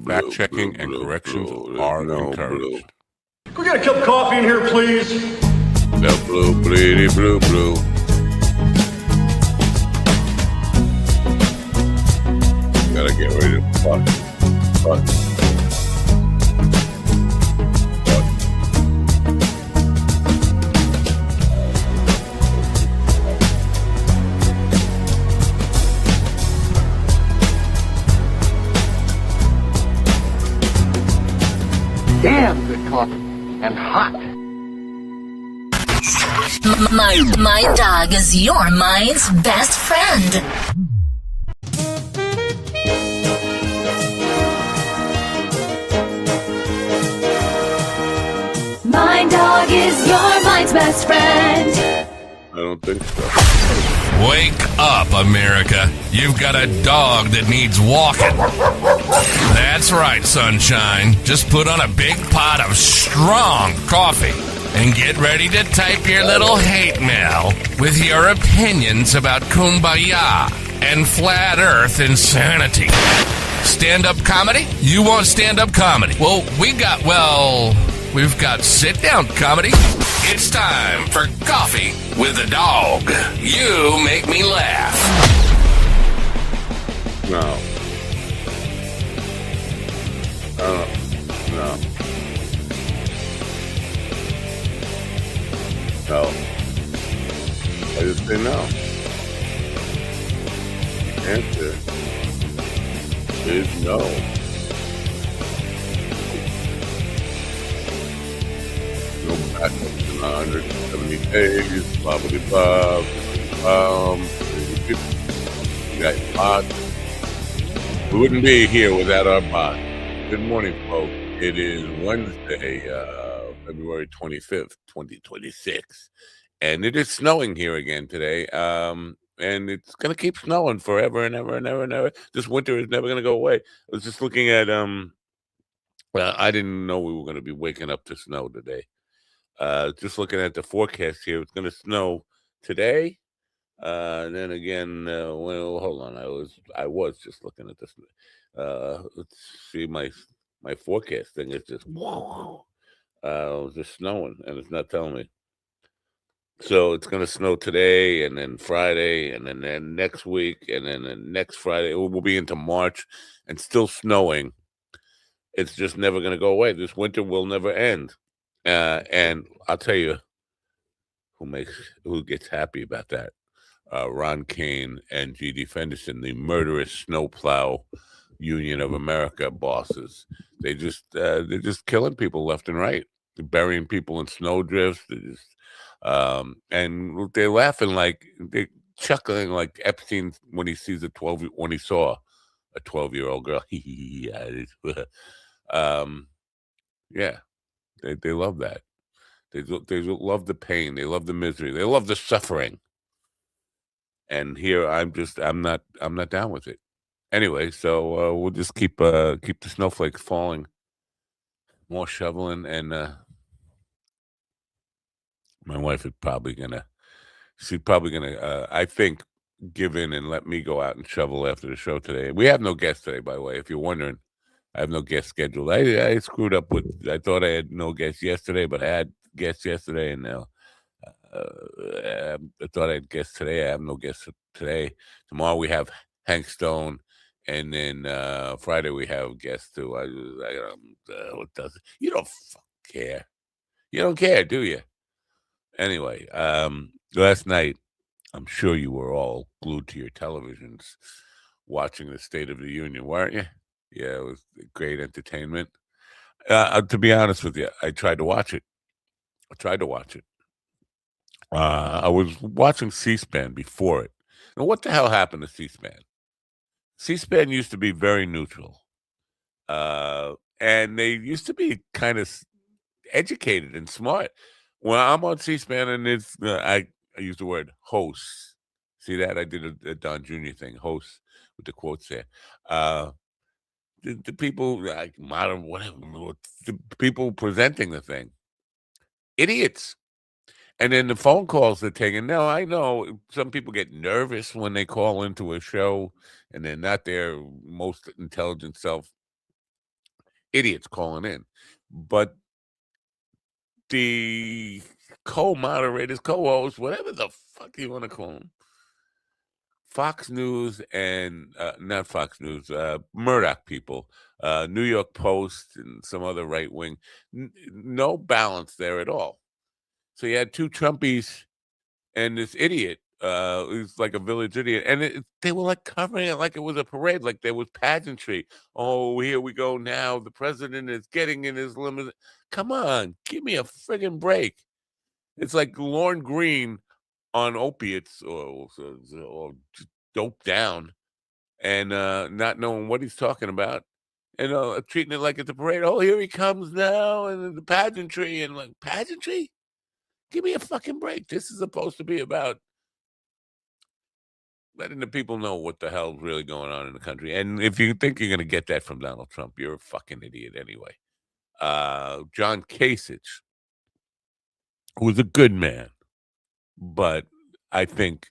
Fact-checking and corrections are encouraged. Can we get a cup of coffee in here, please? The blue, bleedy, blue, blue. Gotta get rid of fuck. Damn good coffee and hot. My dog is your mind's best friend. My dog is your mind's best friend. I don't think so. Wake up, America. You've got a dog that needs walking. That's right, sunshine. Just put on a big pot of strong coffee and get ready to type your little hate mail with your opinions about kumbaya and flat earth insanity. Stand-up comedy? You want stand-up comedy? Well, we've got sit-down comedy. It's time for Coffee with a Dog. You make me laugh. No. No. I just say no. The answer is no. No backup in 170 days, blah, blah, blah, we got bots. We wouldn't be here without our bot. Good morning, folks. It is Wednesday, February 25th, 2026. And it is snowing here again today. And it's going to keep snowing forever and ever and ever and ever. This winter is never going to go away. I was just looking at, well, I didn't know we were going to be waking up to snow today. Just looking at the forecast here, it's going to snow today. Then again, well, hold on. I was just looking at this. Let's see, my forecast thing is just just snowing, and it's not telling me. So it's going to snow today, and then Friday, and then next week, and then the next Friday. We'll be into March, and still snowing. It's just never going to go away. This winter will never end. And I'll tell you who gets happy about that. Ron Kane and G.D. Fenderson, the murderous snowplow Union of America bosses. They're just killing people left and right. They're burying people in snowdrifts. They're just and they're laughing like they're chuckling like Epstein when he saw a 12-year-old girl. Yeah, they love that. They love the pain. They love the misery. They love the suffering. And here I'm not down with it. Anyway, so we'll just keep the snowflakes falling, more shoveling, and my wife is probably gonna I think give in and let me go out and shovel after the show today. We have no guests today, by the way, if you're wondering. I have no guests scheduled. I screwed up I thought I had no guests yesterday, but I had guests yesterday, and now I thought I had guests today. I have no guests today. Tomorrow we have Hank Stone, and then Friday we have guests too. What does it? You don't care. You don't care, do you? Anyway, last night, I'm sure you were all glued to your televisions watching the State of the Union, weren't you? Yeah, it was great entertainment. To be honest with you, I tried to watch it. I was watching C-SPAN before it. Now, what the hell happened to C-SPAN? C-SPAN used to be very neutral. And they used to be kind of educated and smart. When I'm on C-SPAN and it's, I use the word hosts. See that? I did a Don Jr. thing, hosts, with the quotes there. The people, like modern, whatever, the people presenting the thing, idiots. And then the phone calls they're taking. Now, I know some people get nervous when they call into a show and they're not their most intelligent self. idiots calling in. But the co-moderators, co-hosts, whatever the fuck you want to call them, Fox News and not Fox News, Murdoch people, New York Post, and some other right wing, no balance there at all. So you had two Trumpies and this idiot, who's like a village idiot, and they were like covering it like it was a parade, like there was pageantry. Oh, here we go now. The president is getting in his limousine. Come on, give me a friggin' break. It's like Lorne Green on opiates or just doped down and not knowing what he's talking about and treating it like it's a parade. Oh, here he comes now, and the pageantry and like pageantry. Give me a fucking break. This is supposed to be about letting the people know what the hell's really going on in the country. And if you think you're going to get that from Donald Trump, you're a fucking idiot anyway. John Kasich, who was a good man, but I think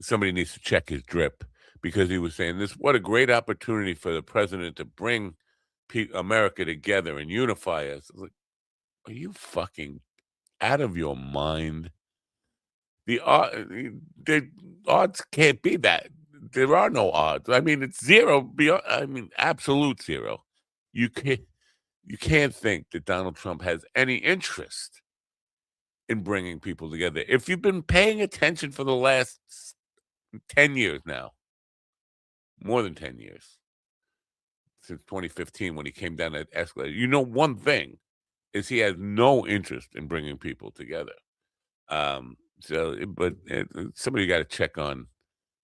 somebody needs to check his drip because he was saying this, what a great opportunity for the president to bring America together and unify us. Like, are you fucking out of your mind? The odds can't be that. There are no odds. I mean, it's zero beyond. I mean, absolute zero. You can't think that Donald Trump has any interest in bringing people together. If you've been paying attention for the last 10 years now, more than 10 years, since 2015 when he came down that escalator, you know one thing is he has no interest in bringing people together. But somebody got to check on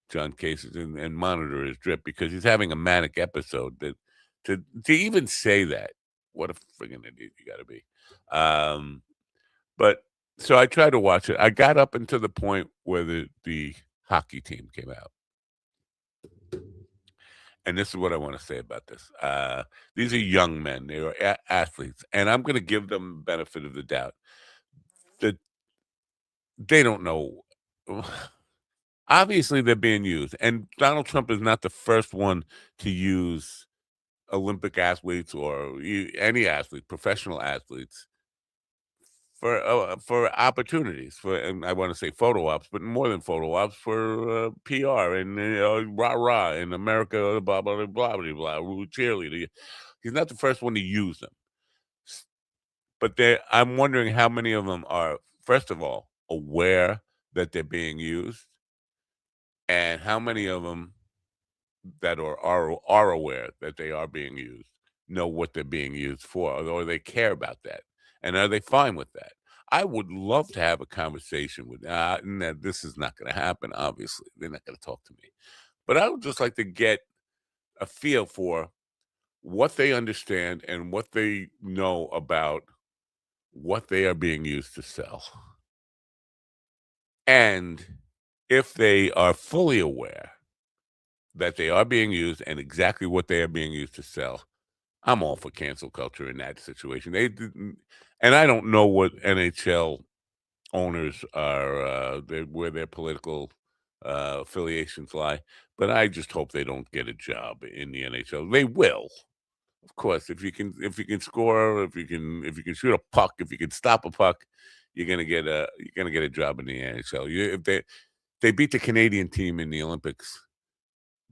John Kasich and monitor his drip because he's having a manic episode. That to even say that, what a friggin' idiot you got to be. But so I tried to watch it. I got up until the point where the hockey team came out. And this is what I want to say about this. These are young men. They are athletes. And I'm going to give them benefit of the doubt that they don't know. Obviously, they're being used. And Donald Trump is not the first one to use Olympic athletes or any athlete, professional athletes, for opportunities. And I want to say photo ops, but more than photo ops, for PR and rah rah in America, blah blah blah blah blah, cheerleader. He's not the first one to use them, but I'm wondering how many of them are, first of all, aware that they're being used, and how many of them that are aware that they are being used know what they're being used for, or they care about that, and are they fine with that? I would love to have a conversation with. This is not going to happen. Obviously, they're not going to talk to me, but I would just like to get a feel for what they understand and what they know about what they are being used to sell, and if they are fully aware that they are being used and exactly what they are being used to sell. I'm all for cancel culture in that situation. They didn't, and I don't know what NHL owners are, where their political affiliations lie, but I just hope they don't get a job in the NHL. They will, of course, if you can score, if you can shoot a puck, if you can stop a puck, you're gonna get a job in the NHL. If they beat the Canadian team in the Olympics,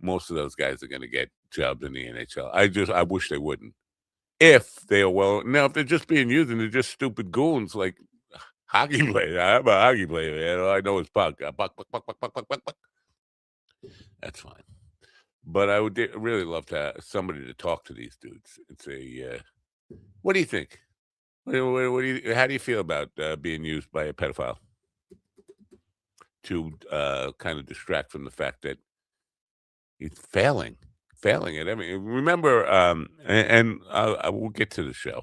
most of those guys are going to get jobs in the NHL. I wish they wouldn't. If they are now, if they're just being used and they're just stupid goons like hockey player. I'm a hockey player, man. All I know is puck. Puck, puck, puck, puck, puck, puck, puck, puck. That's fine. But I would really love to have somebody to talk to these dudes and say, what do you think? How do you feel about being used by a pedophile to kind of distract from the fact that he's failing at everything? Remember, and I will get to the show.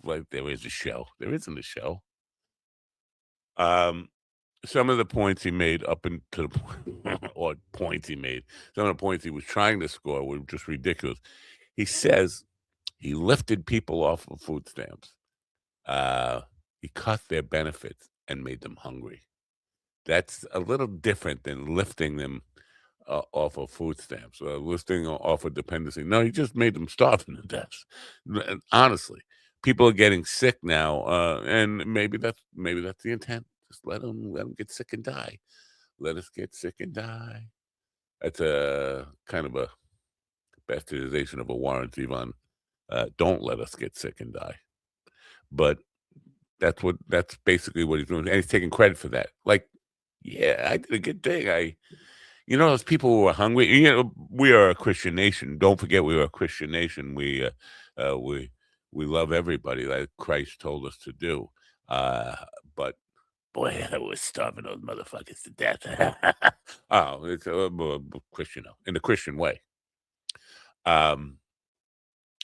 Like there is a show. There isn't a show. Some of the points he made up into the point, or points he made, some of the points he was trying to score were just ridiculous. He says he lifted people off of food stamps. He cut their benefits and made them hungry. That's a little different than lifting them off of food stamps, listing off of dependency. No, he just made them starving to death. Honestly, people are getting sick now, and maybe that's the intent. Just let them get sick and die. Let us get sick and die. That's a kind of a bastardization of a Warren Zevon. Don't let us get sick and die. But that's basically what he's doing, and he's taking credit for that. Like, yeah, I did a good thing. Those people who are hungry. We are a Christian nation. Don't forget, we are a Christian nation. We love everybody, like Christ told us to do. But boy, I was starving those motherfuckers to death. Oh, it's Christian, in the Christian way. And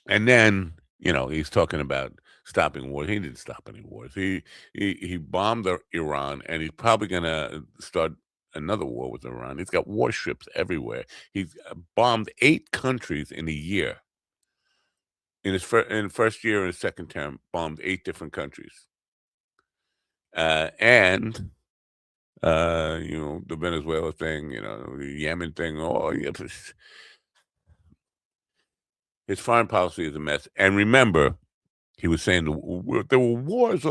then he's talking about stopping wars. He didn't stop any wars. He bombed Iran, and he's probably gonna start another war with Iran. He's got warships everywhere. He's bombed 8 countries in a year. In his first year and his second term, bombed 8 different countries. And the Venezuela thing, the Yemen thing. Oh, yeah. His foreign policy is a mess. And remember, he was saying there were wars.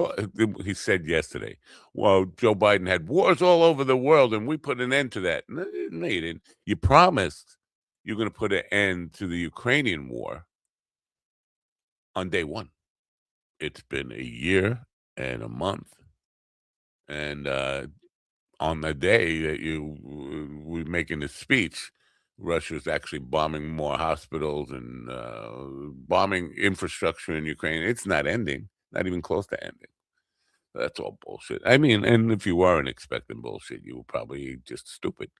He said yesterday, well, Joe Biden had wars all over the world, and we put an end to that. No, you didn't. You promised you're going to put an end to the Ukrainian war on day one. It's been a year and a month. And on the day that you were making this speech, Russia's actually bombing more hospitals and bombing infrastructure in Ukraine. It's not ending, not even close to ending. That's all bullshit. I mean, and if you weren't expecting bullshit, you were probably just stupid.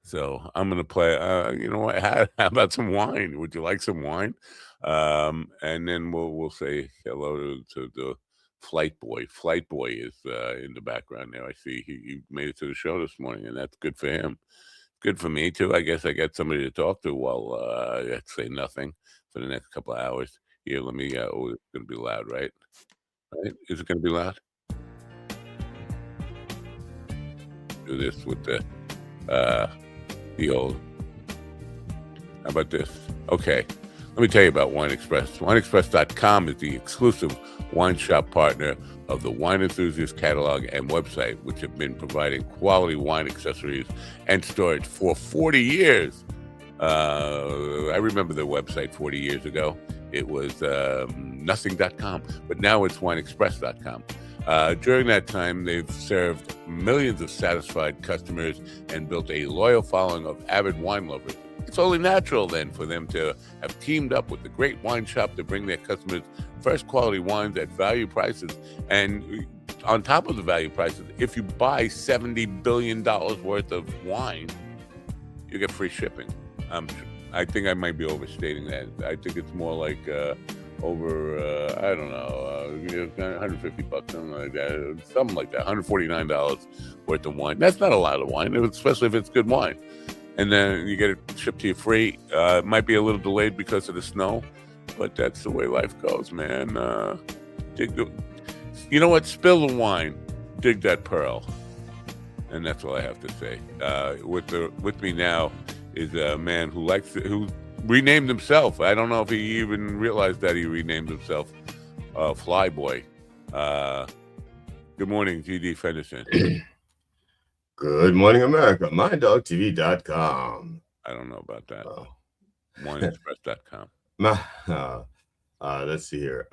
So I'm going to play, you know what, how about some wine? Would you like some wine? And then we'll say hello to the Flight Boy. Flight Boy is in the background there. I see he made it to the show this morning, and that's good for him. Good for me, too. I guess I got somebody to talk to while I say nothing for the next couple of hours. Here, let me, it's going to be loud, right? Right? Is it going to be loud? Do this with the old, how about this? Okay, let me tell you about Wine Express. WineExpress.com is the exclusive wine shop partner of the Wine Enthusiast catalog and website, which have been providing quality wine accessories and storage for 40 years. I remember the website 40 years ago. It was nothing.com, but now it's wineexpress.com. During that time, they've served millions of satisfied customers and built a loyal following of avid wine lovers. It's only natural then for them to have teamed up with the great wine shop to bring their customers first quality wines at value prices. And on top of the value prices, if you buy $70 billion worth of wine, you get free shipping. I think I might be overstating that. I think it's more like over, I don't know, $150, something like that, $149 worth of wine. That's not a lot of wine, especially if it's good wine. And then you get it shipped to you free. It might be a little delayed because of the snow, but that's the way life goes, man. You know what? Spill the wine, dig that pearl. And that's all I have to say. With me now is a man who renamed himself. I don't know if he even realized that he renamed himself Flyboy. Good morning, G.D. Fenderson. Good morning, America. MyDogTV.com. I don't know about that. WineExpress.com. Let's see here.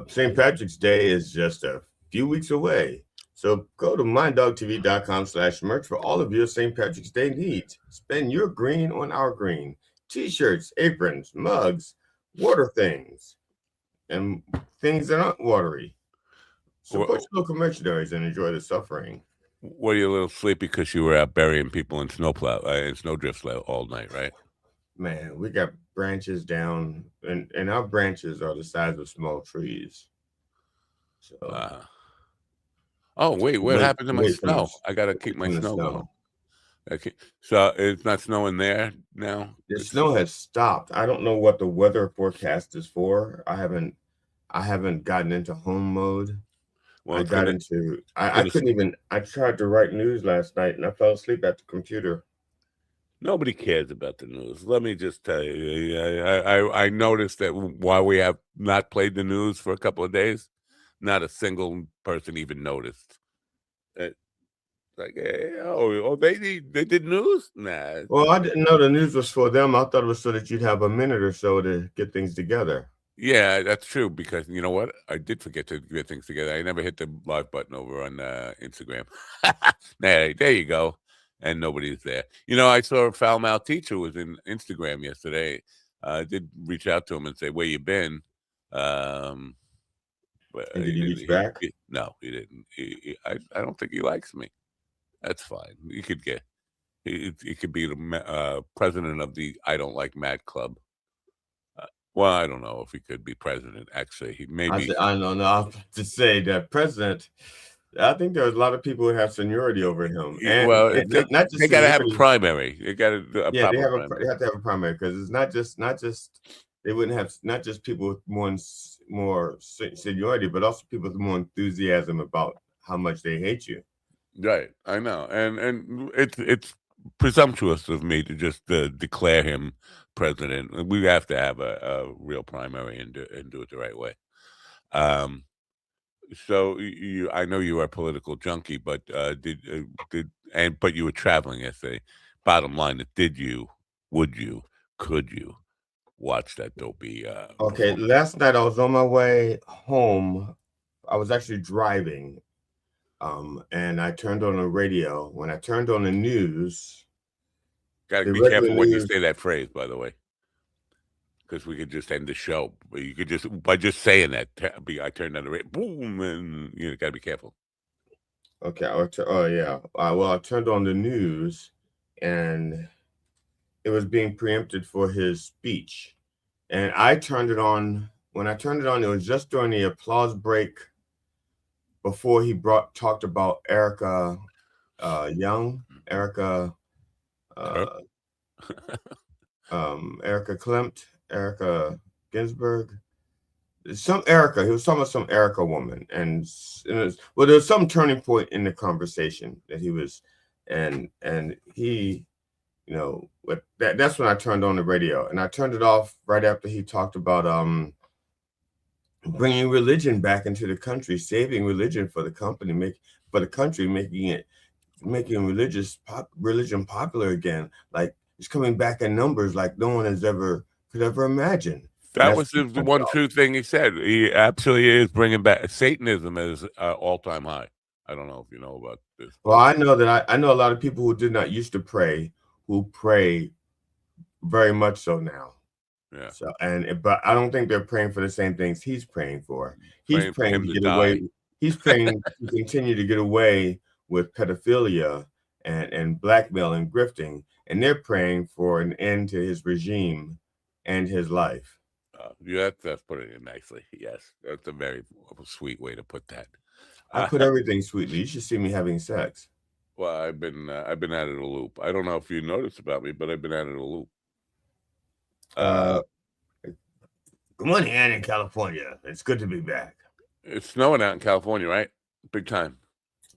St. Patrick's Day is just a few weeks away. So go to MyDogTV.com/merch for all of your St. Patrick's Day needs. Spend your green on our green. T-shirts, aprons, mugs, water things, and things that aren't watery. Support your local merchandise and enjoy the suffering. Were you a little sleepy because you were out burying people in snowdrifts all night, right? Man, we got branches down, and our branches are the size of small trees. So, oh, wait, what happened to my snow? I got to keep my snow going. Okay, so it's not snowing there now? The snow has stopped. I don't know what the weather forecast is for. I haven't gotten into home mode. Well, I it's got gonna into. I gonna couldn't even. I tried to write news last night, and I fell asleep at the computer. Nobody cares about the news. Let me just tell you, I noticed that while we have not played the news for a couple of days, not a single person even noticed. It's like, hey, they did news? Nah. Well, I didn't know the news was for them. I thought it was so that you'd have a minute or so to get things together. Yeah, that's true because you know what? I did forget to get things together. I never hit the live button over on Instagram. There you go. And nobody's there. You know, I saw a foul mouth teacher was in Instagram yesterday. I did reach out to him and say, "Where you been?" Um, but And did he reach he, back? no, he didn't. I don't think he likes me. That's fine. He could get. He could be the president of the I don't like Mad Club. Well, I don't know if he could be president. Actually, he maybe. I don't know. I was about to say that president. I think there's a lot of people who have seniority over him, and, Well, not just they got to have a seniority. primary. They got to do a Yeah, they proper have primary. they have to have a primary because it's not just they wouldn't have not just people with more seniority, but also people with more enthusiasm about how much they hate you. Right, I know, and it's presumptuous of me to just declare him president. We have to have a real primary and do it the right way. Um, so I know you are a political junkie, but but you were traveling yesterday. Bottom line, would you, could you watch that dopey Okay, performance? last night I was on my way home. I was actually driving, and I turned on the radio. When I turned on the news, Got to the be regular careful when you news. say that phrase, by the way. Because we could just end the show. But you could just by just saying that, I turned on the radio, boom, and you got to be careful. Okay, oh yeah. Well, I turned on the news, and it was being preempted for his speech, and I turned it on. When I turned it on, it was just during the applause break before he talked about Erica Young, Erica Sure. uh, Erica Klimt, Erica Ginsburg. Some Erica, he was talking about some Erica woman, and well, there was some turning point in the conversation that he was, and he, that's when I turned on the radio, and I turned it off right after he talked about bringing religion back into the country, saving religion for the country, making religion popular again, like it's coming back in numbers like no one could ever imagine. And That that's was the one true thing he said. He absolutely is bringing back Satanism is all-time high. I don't know if you know about this, Well, but I know that I know a lot of people who did not used to pray who pray very much so now. yeah, So but I don't think they're praying for the same things he's praying for. He's praying for praying him to to get die. away. He's praying to continue to get away with pedophilia and blackmail and grifting, and they're praying for an end to his regime and his life. Yeah, that's putting it nicely. Yes, that's a very sweet way to put that. I put everything sweetly. You should see me having sex. Well, I've been out of the loop. I don't know if you noticed about me, but I've been out of the loop. Good morning, Ann in California. It's good to be back. It's snowing out in California, right? Big time.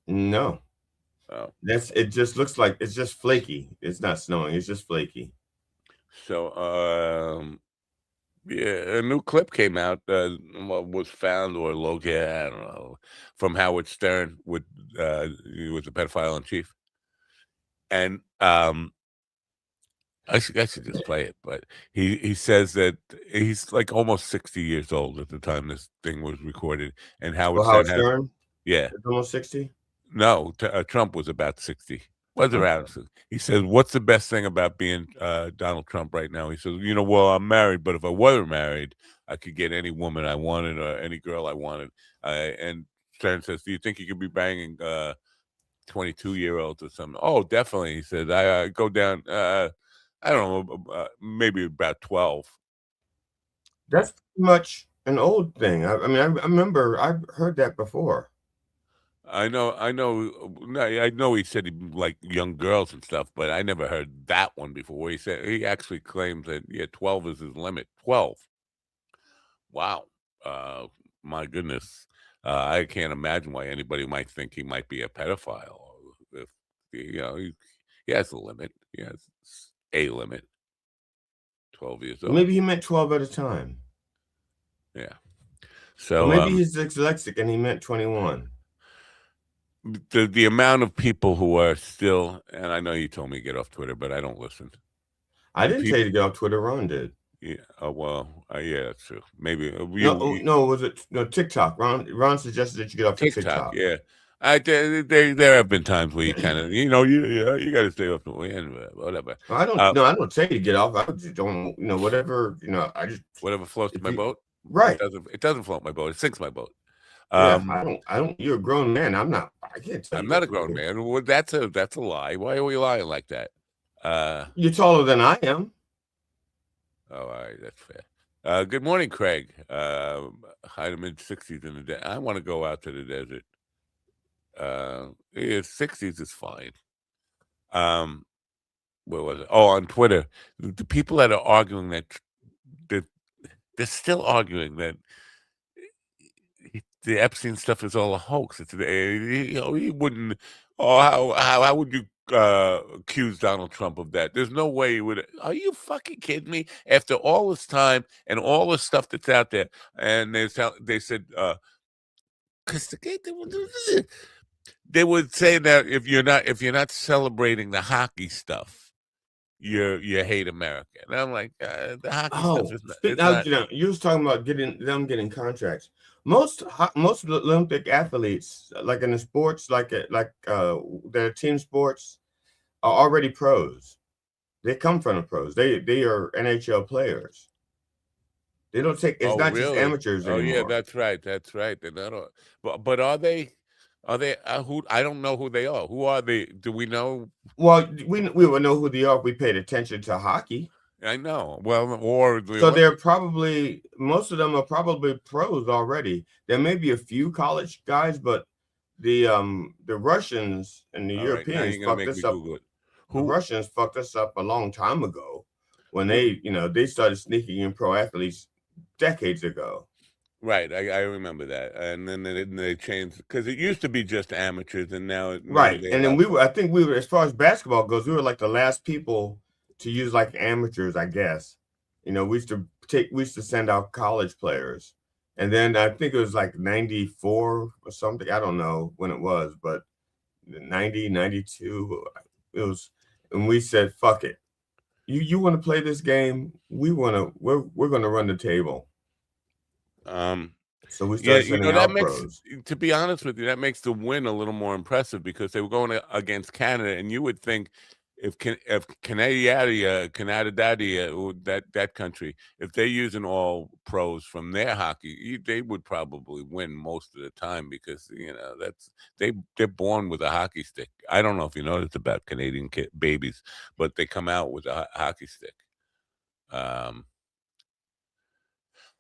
No, Oh. it just looks like it's just flaky. It's not snowing. It's just flaky. So, yeah, a new clip came out. Was found or located, I don't know, from Howard Stern with the pedophile in chief, and I should just play it. But he says that he's like almost 60 years old at the time this thing was recorded, and Howard Well, Howard Stern has Stern, yeah. it's almost 60. No, Trump was about 60. Was Okay. around. He says, "What's the best thing about being Donald Trump right now?" He says, well, I'm married, but if I wasn't married, I could get any woman I wanted or any girl I wanted." And Stern says, "Do you think you could be banging 22-year-olds or something?" "Oh, definitely." He says, "I go down. I don't know, maybe about 12." That's pretty much an old thing. I mean, I remember I've heard that before. I know. I know he said he liked young girls and stuff, but I never heard that one before. He actually claims that 12 is his limit. 12. Wow. My goodness. I can't imagine why anybody might think he might be a pedophile. If he has a limit. He has a limit. 12 years old. Maybe he meant 12 at a time. Yeah. Or So maybe he's dyslexic and he meant 21. the amount of people who are still, and I know you told me to get off Twitter, but I don't listen. I didn't tell you to get off Twitter. Ron did. Yeah. Yeah, that's true. Maybe was it TikTok? Ron suggested that you get off TikTok. Yeah. There have been times where you kind of, you got to stay off the wind, whatever. I don't say to get off. I just don't, whatever, I just whatever floats my boat. Right. It doesn't float my boat. It sinks my boat. Yeah, I don't. You're a grown man. I can't tell you. I'm not a grown man. Well, that's a lie. Why are we lying like that? You're taller than I am. Oh, all right, that's fair. Good morning, Craig. High to mid 60s in the day. I want to go out to the desert. 60s is fine. Where was it? Oh, on Twitter, the people that are arguing that they're still arguing that the Epstein stuff is all a hoax. It's he wouldn't. Oh, how would you accuse Donald Trump of that? There's no way he would. Are you fucking kidding me? After all this time and all the stuff that's out there, and they said because they would say that if you're not celebrating the hockey stuff, you hate America. And I'm like, the hockey stuff is not. You was talking about getting contracts. Most Olympic athletes, like in the sports, like their team sports, are already pros. They come from the pros. They are NHL players. They don't take. It's not just amateurs anymore. Oh yeah, that's right. They're not. But are they? Are they? Who? I don't know who they are. Who are they? Do we know? Well, we would know who they are if we paid attention to hockey. I know. Well, most of them are probably pros already. There may be a few college guys, but the Russians and the Europeans fucked us up. The Russians fucked us up a long time ago when they started sneaking in pro athletes decades ago. Right, I remember that, and then they changed because it used to be just amateurs, and now right. And then I think we were, as far as basketball goes, we were like the last people to use like amateurs, I guess. We used to send out college players, and then I think it was like 94 or something. I don't know when it was, but 90, 92, it was, and we said, "Fuck it, you want to play this game? We're gonna run the table." So we started sending out pros. To be honest with you, that makes the win a little more impressive because they were going against Canada, and you would think if Canada, that country, if they're using all pros from their hockey, they would probably win most of the time because they're born with a hockey stick. I don't know if you noticed about Canadian babies, but they come out with a hockey stick.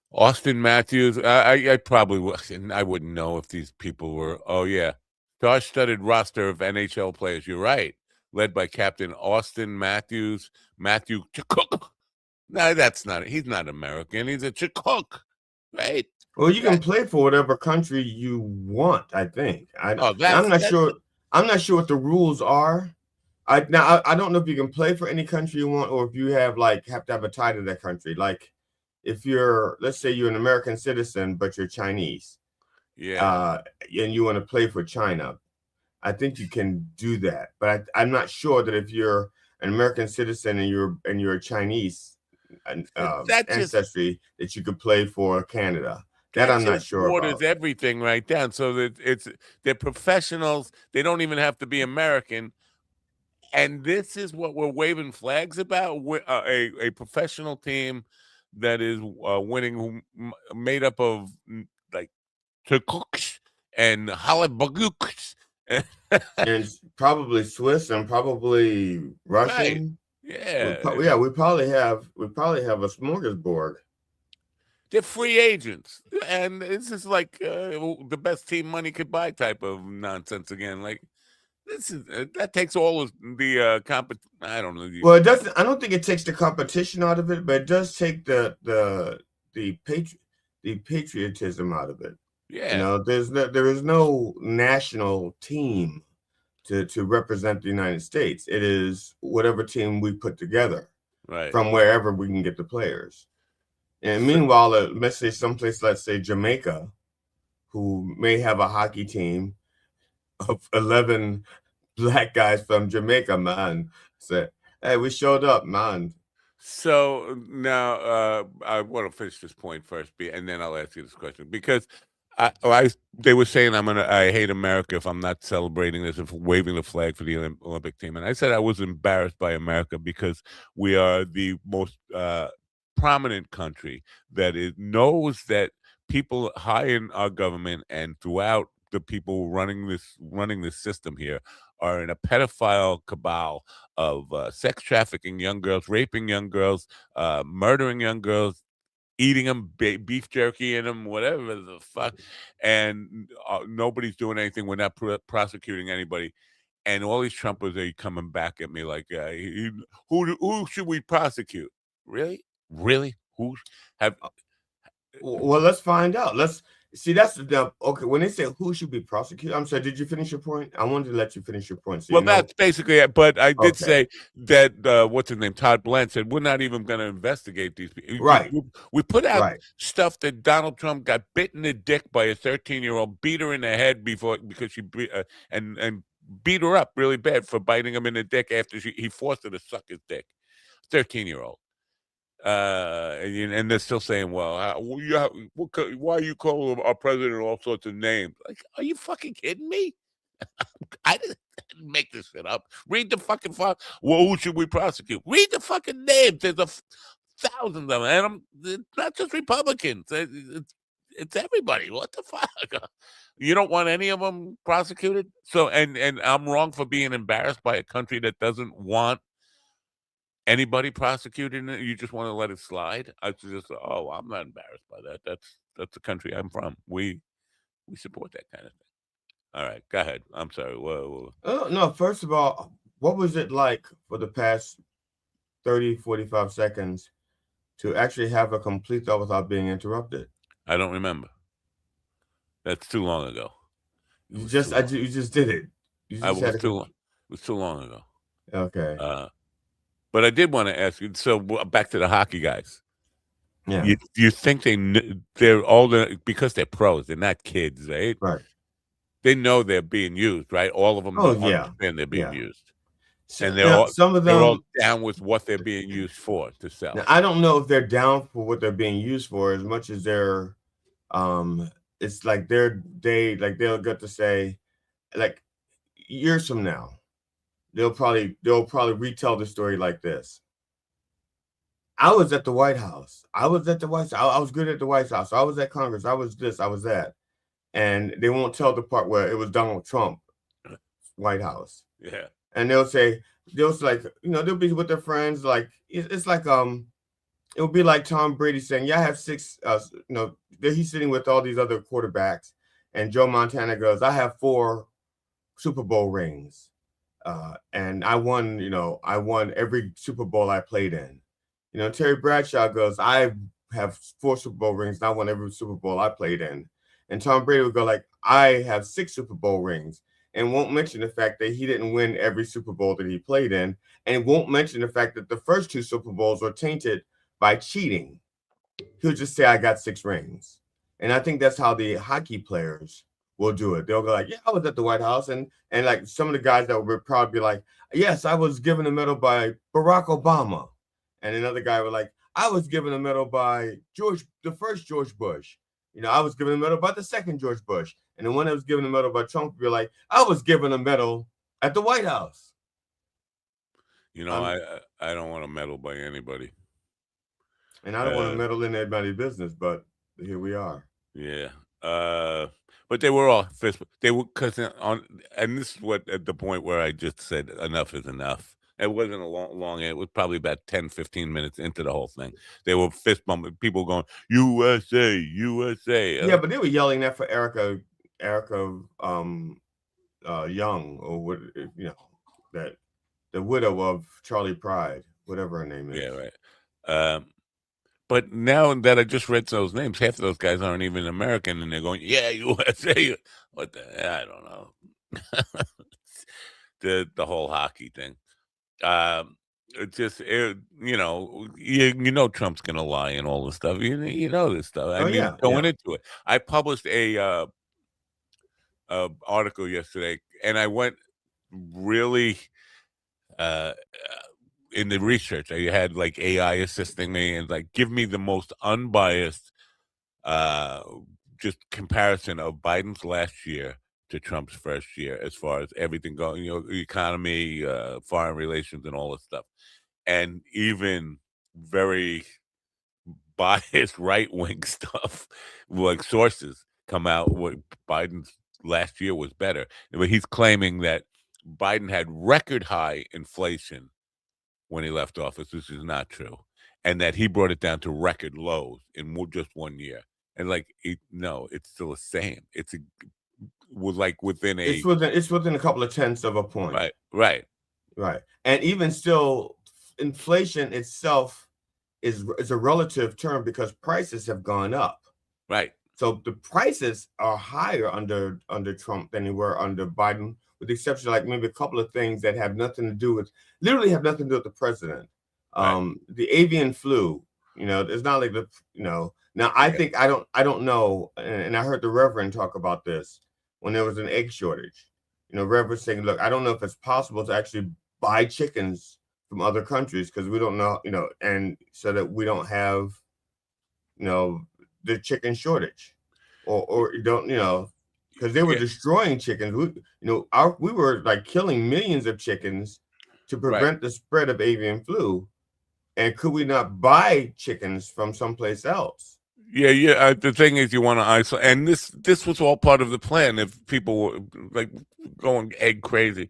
Austin Matthews, I probably I wouldn't know if these people were. Oh yeah, star-studded roster of NHL players. You're right, led by Captain Austin Matthews. Matthew Chukuk. No, that's not. He's not American. He's a Chukuk, right? Well, you can play for whatever country you want. I think. I'm not sure. I'm not sure what the rules are. I don't know if you can play for any country you want, or if you have to have a tie to that country, like. If let's say you're an American citizen, but you're Chinese, and you want to play for China, I think you can do that. But I'm not sure that if you're an American citizen and you're a Chinese ancestry, that you could play for Canada. That I'm not sure about. Waters everything right down. So that they're professionals. They don't even have to be American. And this is what we're waving flags about. A professional team that is winning, made up of like Turks and Halabaguks and probably Swiss and probably Russian. Right. Yeah, we probably have a smorgasbord. They're free agents, and this is like the best team money could buy type of nonsense again. Like that takes all of the I don't know. Well, it doesn't. I don't think it takes the competition out of it, but it does take the patriotism out of it. Yeah. There is no national team to represent the United States. It is whatever team we put together Right. from wherever we can get the players. And So, meanwhile, let's say someplace, let's say Jamaica, who may have a hockey team of 11 black guys from Jamaica, man, said, hey, we showed up, man. So now I want to finish this point first, and then I'll ask you this question because they were saying I hate America if I'm not celebrating this, if waving the flag for the Olympic team, and I said I was embarrassed by America because we are the most prominent country that knows that people high in our government and throughout the people running this system here are in a pedophile cabal of sex trafficking young girls, raping young girls, murdering young girls, eating them, beef jerky in them, whatever the fuck. And nobody's doing anything. We're not prosecuting anybody. And all these Trumpers are coming back at me like, who should we prosecute? Really? Really? Who have Well, let's find out. Let's see. That's the okay. When they say who should be prosecuted, I'm sorry. Did you finish your point? I wanted to let you finish your point. So Well, that's basically it. But I did Okay. say that what's his name, Todd Blanche, said we're not even going to investigate these people. Right. We put out Right. stuff that Donald Trump got bit in the dick by a 13-year-old, beat her in the head because she and beat her up really bad for biting him in the dick after he forced her to suck his dick. 13-year-old. And they're still saying, well, why are you calling our president all sorts of names? Like, are you fucking kidding me? I didn't make this shit up. Read the fucking file. Well, who should we prosecute? Read the fucking names. There's thousands of them, and it's not just Republicans. It's everybody. What the fuck? You don't want any of them prosecuted? So, and I'm wrong for being embarrassed by a country that doesn't want anybody prosecuted. You just want to let it slide. I just, I'm not embarrassed by that. That's the country I'm from. We support that kind of thing. All right, go ahead. I'm sorry. Whoa. No, first of all, what was it like for the past 30, 45 seconds to actually have a complete thought without being interrupted? I don't remember. That's too long ago. You just did it. You just it was too long ago. Okay. But I did want to ask you. So back to the hockey guys. Yeah. You think they're older because they're pros? They're not kids, right? Right. They know they're being used, right? All of them understand they're being used, and they're all down with what they're being used for to sell. Now, I don't know if they're down for what they're being used for as much as they're. It's like they'll get to say, like years from now, they'll probably retell the story like this. I was at the White House. I was at the White House. I was good at the White House. I was at Congress. I was this. I was that. And they won't tell the part where it was Donald Trump, White House. Yeah. And they'll like, they'll be with their friends. Like, it's like, it would be like Tom Brady saying, yeah, I have 6, he's sitting with all these other quarterbacks. And Joe Montana goes, I have 4 Super Bowl rings. And I won every Super Bowl I played in. Terry Bradshaw goes, I have 4 Super Bowl rings, and I won every Super Bowl I played in. And Tom Brady would go like, I have 6 Super Bowl rings, and won't mention the fact that he didn't win every Super Bowl that he played in, and won't mention the fact that the first 2 Super Bowls were tainted by cheating. He'll just say, I got 6 rings. And I think that's how the hockey players will do it. They'll go like, yeah, I was at the White House. And like some of the guys that would probably be like, yes, I was given a medal by Barack Obama. And another guy was like, I was given a medal by the first George Bush. I was given a medal by the second George Bush. And the one that was given a medal by Trump would be like, I was given a medal at the White House. I don't want a medal by anybody. And I don't want to meddle in anybody's business, but here we are. Yeah. But they were all they were and this is what at the point where I just said enough is enough. It wasn't a long, it was probably about 10, 15 minutes into the whole thing. They were fist bumping, people going, USA, USA. Yeah, but they were yelling that for Erica Young, or what, that the widow of Charlie Pride, whatever her name is. Yeah, right. But now that I just read those names, half of those guys aren't even American, and they're going, "Yeah, USA." What the? I don't know. The whole hockey thing. It just you know Trump's gonna lie and all this stuff. You know this stuff. I Oh mean, yeah, going yeah. into it, I published a article yesterday, and I went really uh, in the research. I had like AI assisting me and like give me the most unbiased uh, just comparison of Biden's last year to Trump's first year as far as everything going, the economy, foreign relations, and all this stuff. And even very biased right wing stuff, like sources come out with Biden's last year was better. But he's claiming that Biden had record high inflation when he left office, which is not true, and that he brought it down to record lows in just 1 year. And like, no, it's still the same. Was like within a It's within a couple of tenths of a point. right. And even still, inflation itself is a relative term because prices have gone up. Right. So the prices are higher under Trump than they were under Biden, with the exception of like maybe a couple of things that have nothing to do with, literally have nothing to do with the president. Right. The avian flu, it's not like now I think, I don't know. And I heard the Reverend talk about this when there was an egg shortage. Reverend saying, look, I don't know if it's possible to actually buy chickens from other countries because we don't know, and so that we don't have, the chicken shortage, or don't, because they were destroying chickens. We were like killing millions of chickens to prevent the spread of avian flu. And could we not buy chickens from someplace else? Yeah. The thing is, you want to isolate, and this was all part of the plan. If people were like going egg crazy,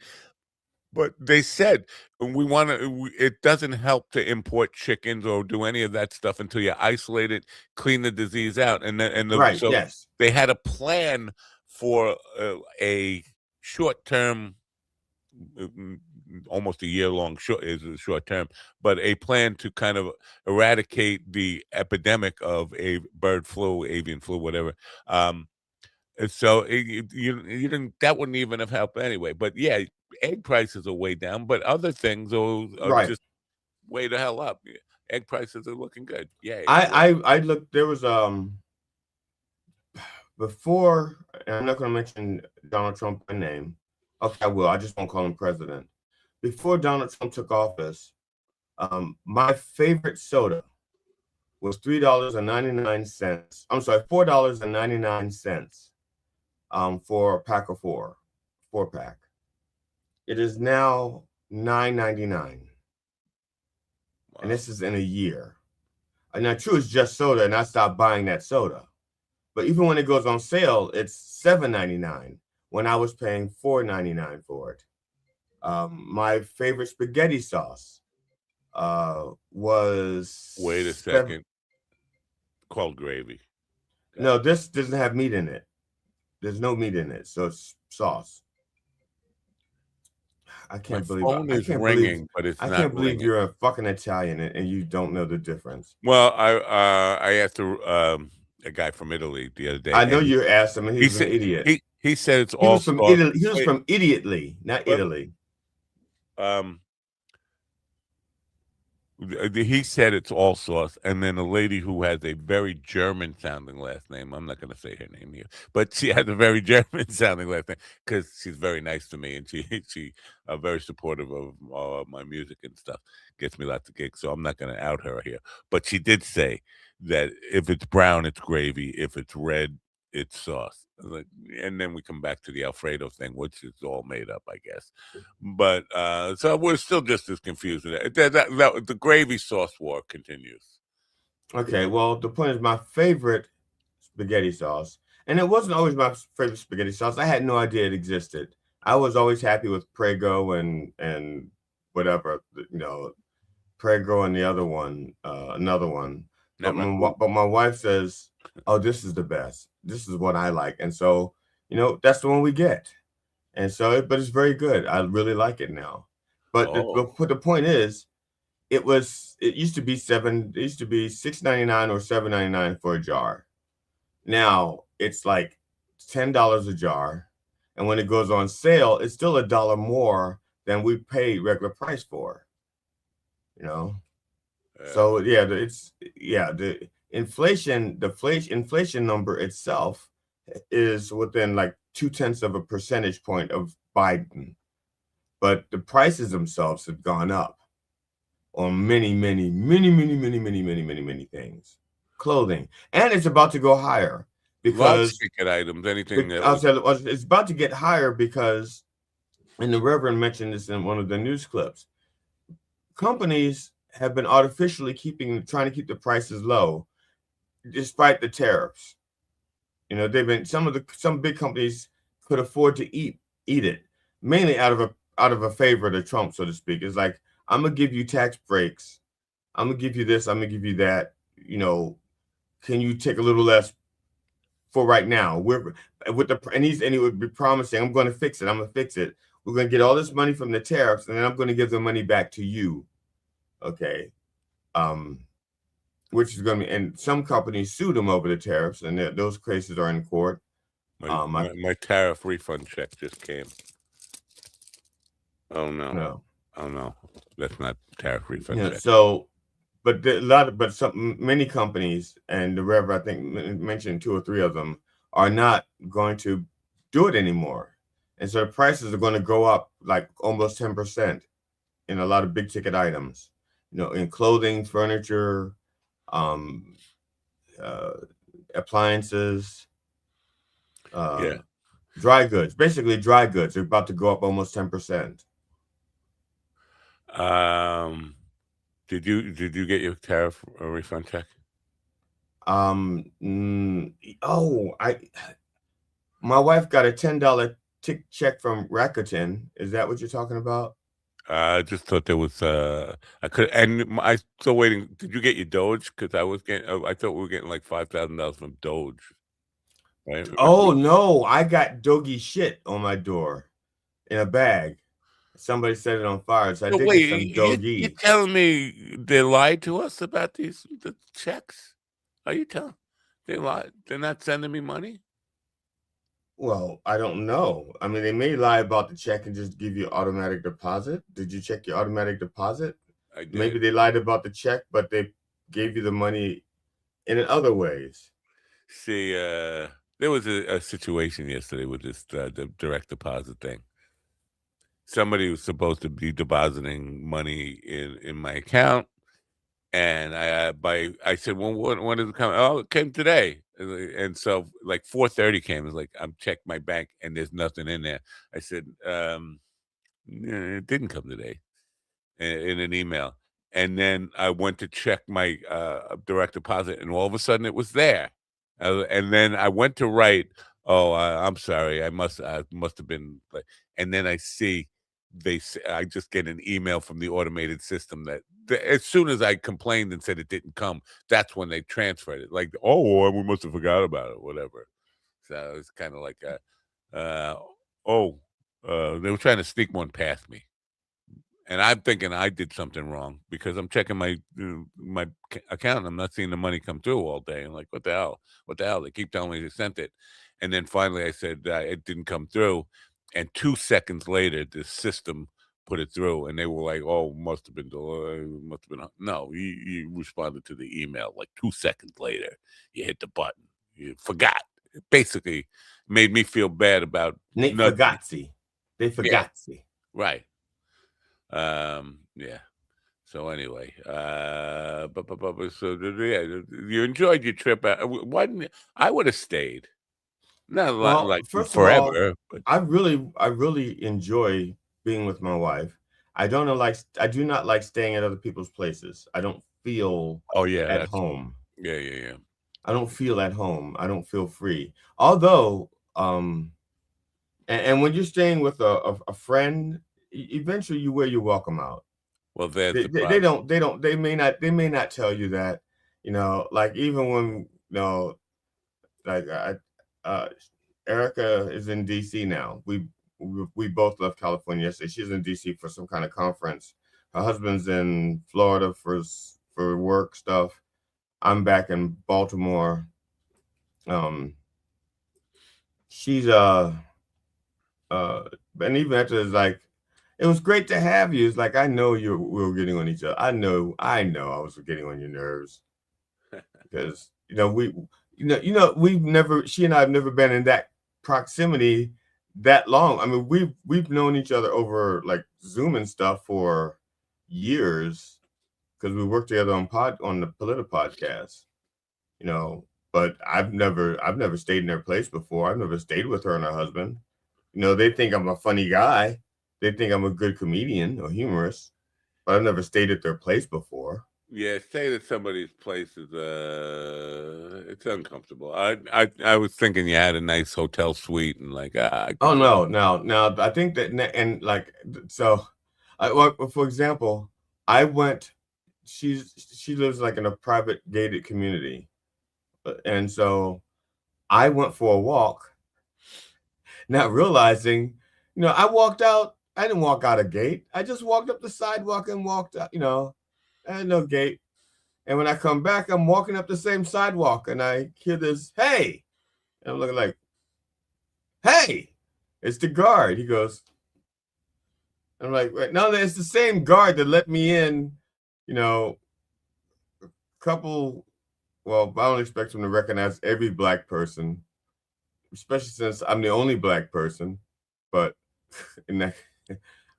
but they said we want to. It doesn't help to import chickens or do any of that stuff until you isolate it, clean the disease out, so yes, they had a plan for a short term, almost a year long short term, but a plan to kind of eradicate the epidemic of a bird flu, avian flu, whatever. And so you didn't, that wouldn't even have helped anyway. But yeah, egg prices are way down, but other things are just way the hell up. Egg prices are looking good. Yay. I looked. There was before, and I'm not going to mention Donald Trump by name. Okay, I will. I just won't call him president. Before Donald Trump took office, my favorite soda was $3.99. I'm sorry, $4.99 for a pack of four pack. It is now $9.99. Wow. And this is in a year. And now, true, it's just soda, and I stopped buying that soda. But even when it goes on sale, it's $7.99 when I was paying $4.99 for it. My favorite spaghetti sauce was. Wait a second. Called gravy. No, this doesn't have meat in it. There's no meat in it, so it's sauce. I can't believe you're a fucking Italian and you don't know the difference. Well, I asked a guy from Italy the other day. I know you asked him, and he's an idiot. He said it's all from Italy. He was from Idiotly, not Italy. He said it's all sauce, and then a lady who has a very German-sounding last name. I'm not going to say her name here, but she has a very German-sounding last name because she's very nice to me, and she very supportive of my music and stuff. Gets me lots of gigs, so I'm not going to out her here. But she did say that if it's brown, it's gravy. If it's red, it's sauce. And then we come back to the Alfredo thing, which is all made up, I guess. But so we're still just as confused with it. The gravy sauce war continues. Okay, well, the point is my favorite spaghetti sauce, and it wasn't always my favorite spaghetti sauce. I had no idea it existed. I was always happy with Prego and whatever, Prego and the other one, another one. But my wife says, oh, this is the best. This is what I like. And so, that's the one we get. And so, but it's very good. I really like it now. But the point is, It used to be $6.99 or $7.99 for a jar. Now it's like $10 a jar, and when it goes on sale, it's still $1 more than we paid regular price for. You know, so yeah, the inflation number itself is within like 0.2 of a percentage point of Biden, but the prices themselves have gone up on many things, clothing, and it's about to go higher Large because ticket items, anything that I'll say it's about to get higher because, and the Reverend mentioned this in one of the news clips, companies have been artificially trying to keep the prices low despite the tariffs. You know, some big companies could afford to eat it, mainly out of a favor to Trump, so to speak. It's like, I'm gonna give you tax breaks, I'm gonna give you this, I'm gonna give you that. You know, can you take a little less for right now? He would be promising, I'm gonna fix it, I'm gonna fix it. We're gonna get all this money from the tariffs, and then I'm gonna give the money back to you. Okay. Which is going to be, and some companies sued them over the tariffs, and those cases are in court. my tariff refund check just came. Oh no. No. Oh no, that's not tariff refund check. So, but many companies, and the Reverend I think mentioned 2 or 3 of them, are not going to do it anymore, and so the prices are going to go up like almost 10% in a lot of big ticket items. You know, in clothing, furniture, appliances, dry goods. Basically, dry goods are about to go up almost 10%. Did you get your tariff refund check? My wife got a $10 check from Rakuten. Is that what you're talking about? I just thought there was I'm still waiting. Did you get your Doge? Because I thought we were getting like $5,000 from Doge. Right? Oh no, I got doggy shit on my door in a bag. Somebody set it on fire, so I did get some doggy. You telling me they lied to us about the checks? Are you telling they lied? They're not sending me money? Well, I don't know. I mean, they may lie about the check and just give you automatic deposit. Did you check your automatic deposit? I did. Maybe they lied about the check, but they gave you the money in other ways. See, there was a situation yesterday with this the direct deposit thing. Somebody was supposed to be depositing money in my account, and I said, well, when did it come? Oh, it came today. And so like 4:30 came. It's like, I'm checked my bank and there's nothing in there. I said, it didn't come today in an email. And then I went to check my direct deposit, and all of a sudden it was there. And then I went to write, oh, I'm sorry, I must have been like, and then I see I just get an email from the automated system that as soon as I complained and said it didn't come, that's when they transferred it. Like, oh, we must have forgot about it, whatever. So it's kind of like they were trying to sneak one past me. And I'm thinking I did something wrong because I'm checking my account and I'm not seeing the money come through all day. I'm like, what the hell? What the hell? They keep telling me they sent it. And then finally I said it didn't come through. And 2 seconds later, the system put it through. And they were like, oh, must have been delayed. Must have been. No, you responded to the email like 2 seconds later. You hit the button. You forgot. It basically made me feel bad about Nick Forgazzi. They Forgazzi. Yeah, right. Yeah. So anyway, so yeah, you enjoyed your trip. Why didn't I would have stayed? Not like first forever. Of all, but I really enjoy being with my wife. I do not like staying at other people's places. I don't feel at home. Yeah. I don't feel at home. I don't feel free. Although, and when you're staying with a friend, eventually you wear your welcome out. Well, they may not tell you that, you know, like even when, you know, like Erica is in DC now. We both left California yesterday. She's in DC for some kind of conference. Her husband's in Florida for work stuff. I'm back in Baltimore. She's and even after it's like, it was great to have you. It's like, I know we were getting on each other. I know I was getting on your nerves because she and I have never been in that proximity that long. I mean, we've known each other over like Zoom and stuff for years because we worked together on the Polita podcast, but I've never stayed in their place before. I've never stayed with her and her husband. They think I'm a funny guy. They think I'm a good comedian or humorist, but I've never stayed at their place before. Yeah, staying at somebody's place is it's uncomfortable. I was thinking you had a nice hotel suite and like Oh no, I think that, and like, so for example, I went. She lives like in a private gated community, and so I went for a walk, not realizing, I walked out. I didn't walk out a gate. I just walked up the sidewalk and walked out. I had no gate. And when I come back, I'm walking up the same sidewalk, and I hear this, "Hey!" And I'm looking like, "Hey!" It's the guard. He goes, I'm like, "Wait, no, it's the same guard that let me in, a couple." Well, I don't expect him to recognize every black person, especially since I'm the only black person. But in that,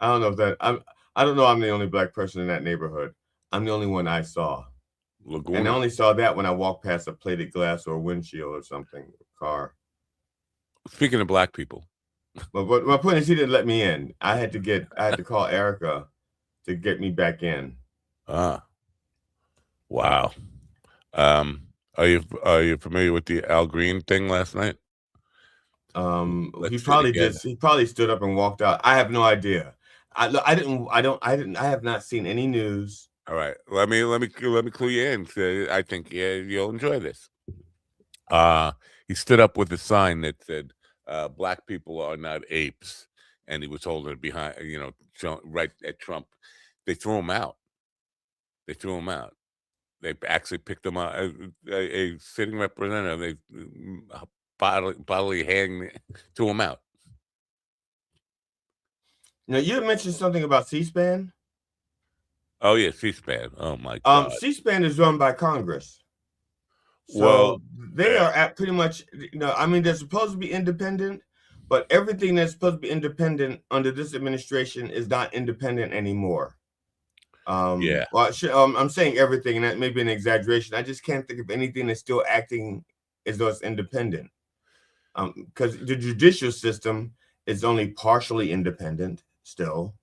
I don't know if that I don't know. I'm the only black person in that neighborhood. I'm the only one I saw, Laguna. and I only saw that when I walked past a plated glass or a windshield or something, car. Speaking of black people, But my point is, he didn't let me in. I had to call Erica to get me back in. Wow. Are you familiar with the Al Green thing last night? He probably stood up and walked out. I have no idea. I have not seen any news. All right, let me clue you in. I think you'll enjoy this. He stood up with a sign that said, "Black people are not apes," and he was holding it behind, right at Trump. They threw him out. They actually picked him up. A sitting representative. They bodily hand threw him out. Now, you mentioned something about C-SPAN. Oh yeah, C-SPAN. Oh my God. C-SPAN is run by Congress. So well, they are at pretty much, I mean, they're supposed to be independent, but everything that's supposed to be independent under this administration is not independent anymore. Yeah. Well, I'm saying everything, and that may be an exaggeration. I just can't think of anything that's still acting as though it's independent. Because the judicial system is only partially independent still.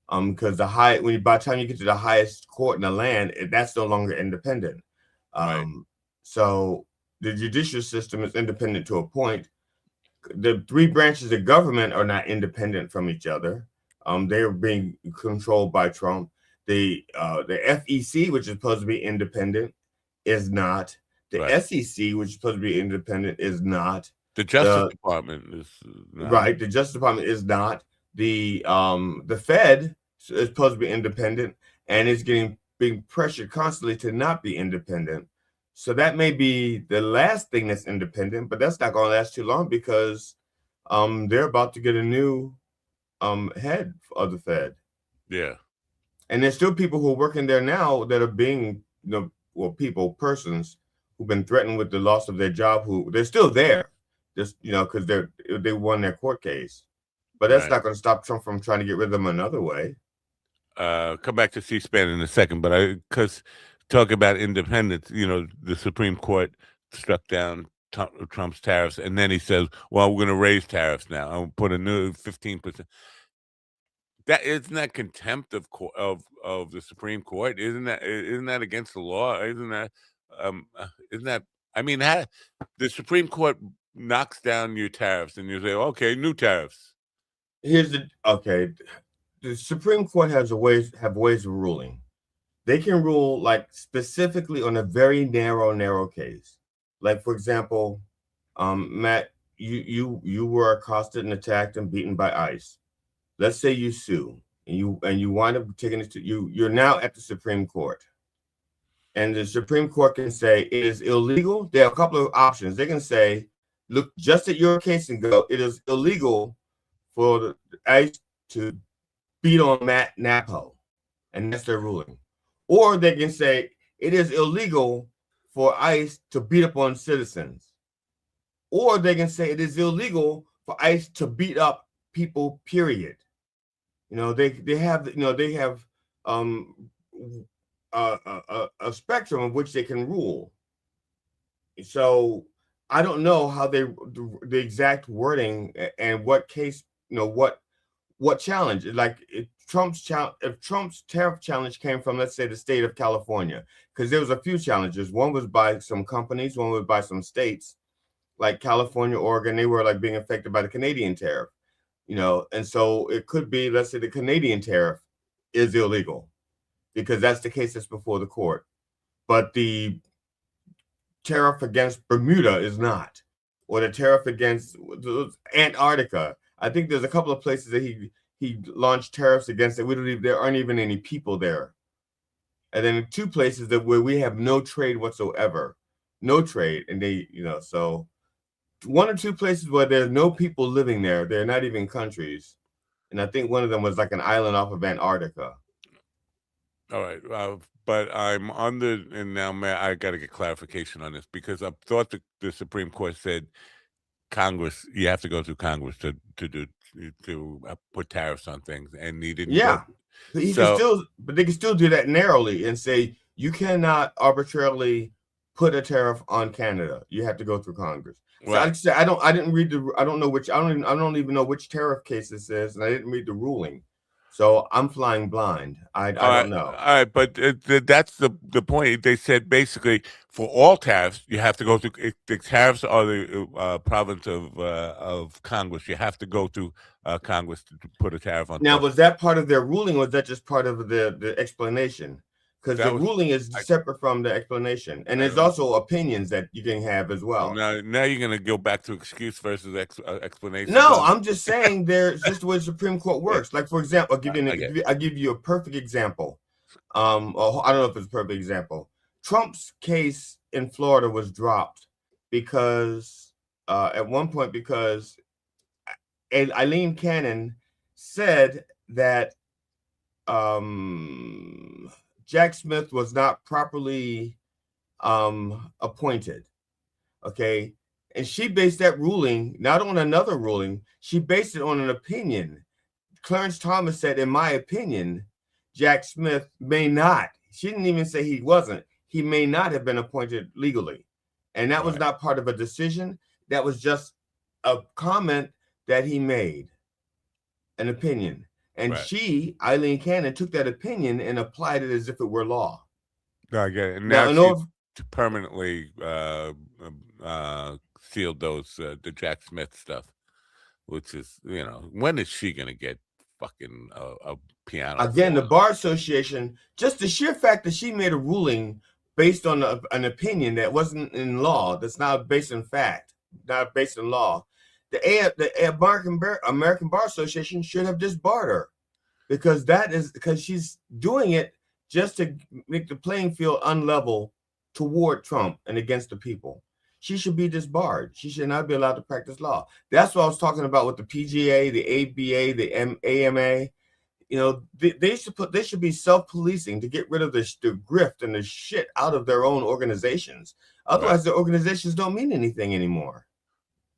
Because by the time you get to the highest court in the land, that's no longer independent. Right. So the judicial system is independent to a point. The three branches of government are not independent from each other. They are being controlled by Trump. The FEC, which is supposed to be independent, is not. The Right. SEC, which is supposed to be independent, is not. The Justice Department is not. Right. The Justice Department is not. The Fed is supposed to be independent, and it's being pressured constantly to not be independent. So that may be the last thing that's independent, but that's not going to last too long because they're about to get a new head of the Fed. Yeah. And there's still people who are working there now that are being, persons who've been threatened with the loss of their job, who they're still there, just, because they won their court case. But that's not going to stop Trump from trying to get rid of them another way. Come back to C-SPAN in a second, but because talk about independence, the Supreme Court struck down Trump's tariffs, and then he says, "Well, we're going to raise tariffs now. I'll put a new 15%." That isn't that contempt of the Supreme Court? Isn't that against the law? Isn't that? I mean, the Supreme Court knocks down your tariffs, and you say, "Okay, new tariffs." The Supreme Court have ways of ruling. They can rule like specifically on a very narrow case. Like, for example, Matt, you were accosted and attacked and beaten by ICE. Let's say you sue. and you wind up taking it to you're now at the Supreme Court. And the Supreme Court can say it is illegal. There are a couple of options. They can say, look just at your case and go, it is illegal for the ICE to beat on Matt Napo, and that's their ruling. Or they can say it is illegal for ICE to beat up on citizens. Or they can say it is illegal for ICE to beat up people, period. They have a spectrum of which they can rule. So I don't know how the exact wording and what case, what challenge. Like if Trump's tariff challenge came from, let's say, the state of California, because there was a few challenges. One was by some companies, one was by some states like California, Oregon. They were like being affected by the Canadian tariff, and so it could be, let's say, the Canadian tariff is illegal because that's the case that's before the court, but the tariff against Bermuda is not, or the tariff against Antarctica. I think there's a couple of places that he launched tariffs against that there aren't even any people there. And then 2 places where we have no trade whatsoever, no trade. And they, so 1 or 2 places where there's no people living there. They're not even countries. And I think one of them was like an island off of Antarctica. All right. But I'm and now, Matt, I got to get clarification on this because I thought the Supreme Court said Congress, you have to go through Congress to put tariffs on things, and he didn't. Yeah, but they can still do that narrowly and say you cannot arbitrarily put a tariff on Canada. You have to go through Congress. Right. So I don't even know which tariff case this is, and I didn't read the ruling. So I'm flying blind. I don't know. All right, but that's the point. They said basically for all tariffs, you have to go through. The tariffs are the province of Congress. You have to go through Congress to put a tariff on. Now, was that part of their ruling, or was that just part of the explanation? Because the ruling is separate from the explanation, and there's also opinions that you can have as well. Now you're going to go back to excuse versus explanation. No, I'm just saying there's just the way the Supreme Court works. Like, for example, I'll give you a perfect example. I don't know if it's a perfect example. Trump's case in Florida was dropped because at one point because Eileen Cannon said that Jack Smith was not properly appointed. Okay. And she based that ruling not on another ruling. She based it on an opinion. Clarence Thomas said, in my opinion, Jack Smith may not. She didn't even say he wasn't. He may not have been appointed legally. And that was not part of a decision. That was just a comment that he made, an opinion. And Eileen Cannon, took that opinion and applied it as if it were law. I get it. And now she permanently sealed the Jack Smith stuff, which is, when is she going to get fucking a piano? Again, the Bar Association, just the sheer fact that she made a ruling based on an opinion that wasn't in law, that's not based in fact, not based in law. The American Bar Association should have disbarred her because she's doing it just to make the playing field unlevel toward Trump and against the people. She should be disbarred. She should not be allowed to practice law. That's what I was talking about with the PGA, the ABA, the AMA. They should be self-policing to get rid of the grift and the shit out of their own organizations. Otherwise, the organizations don't mean anything anymore.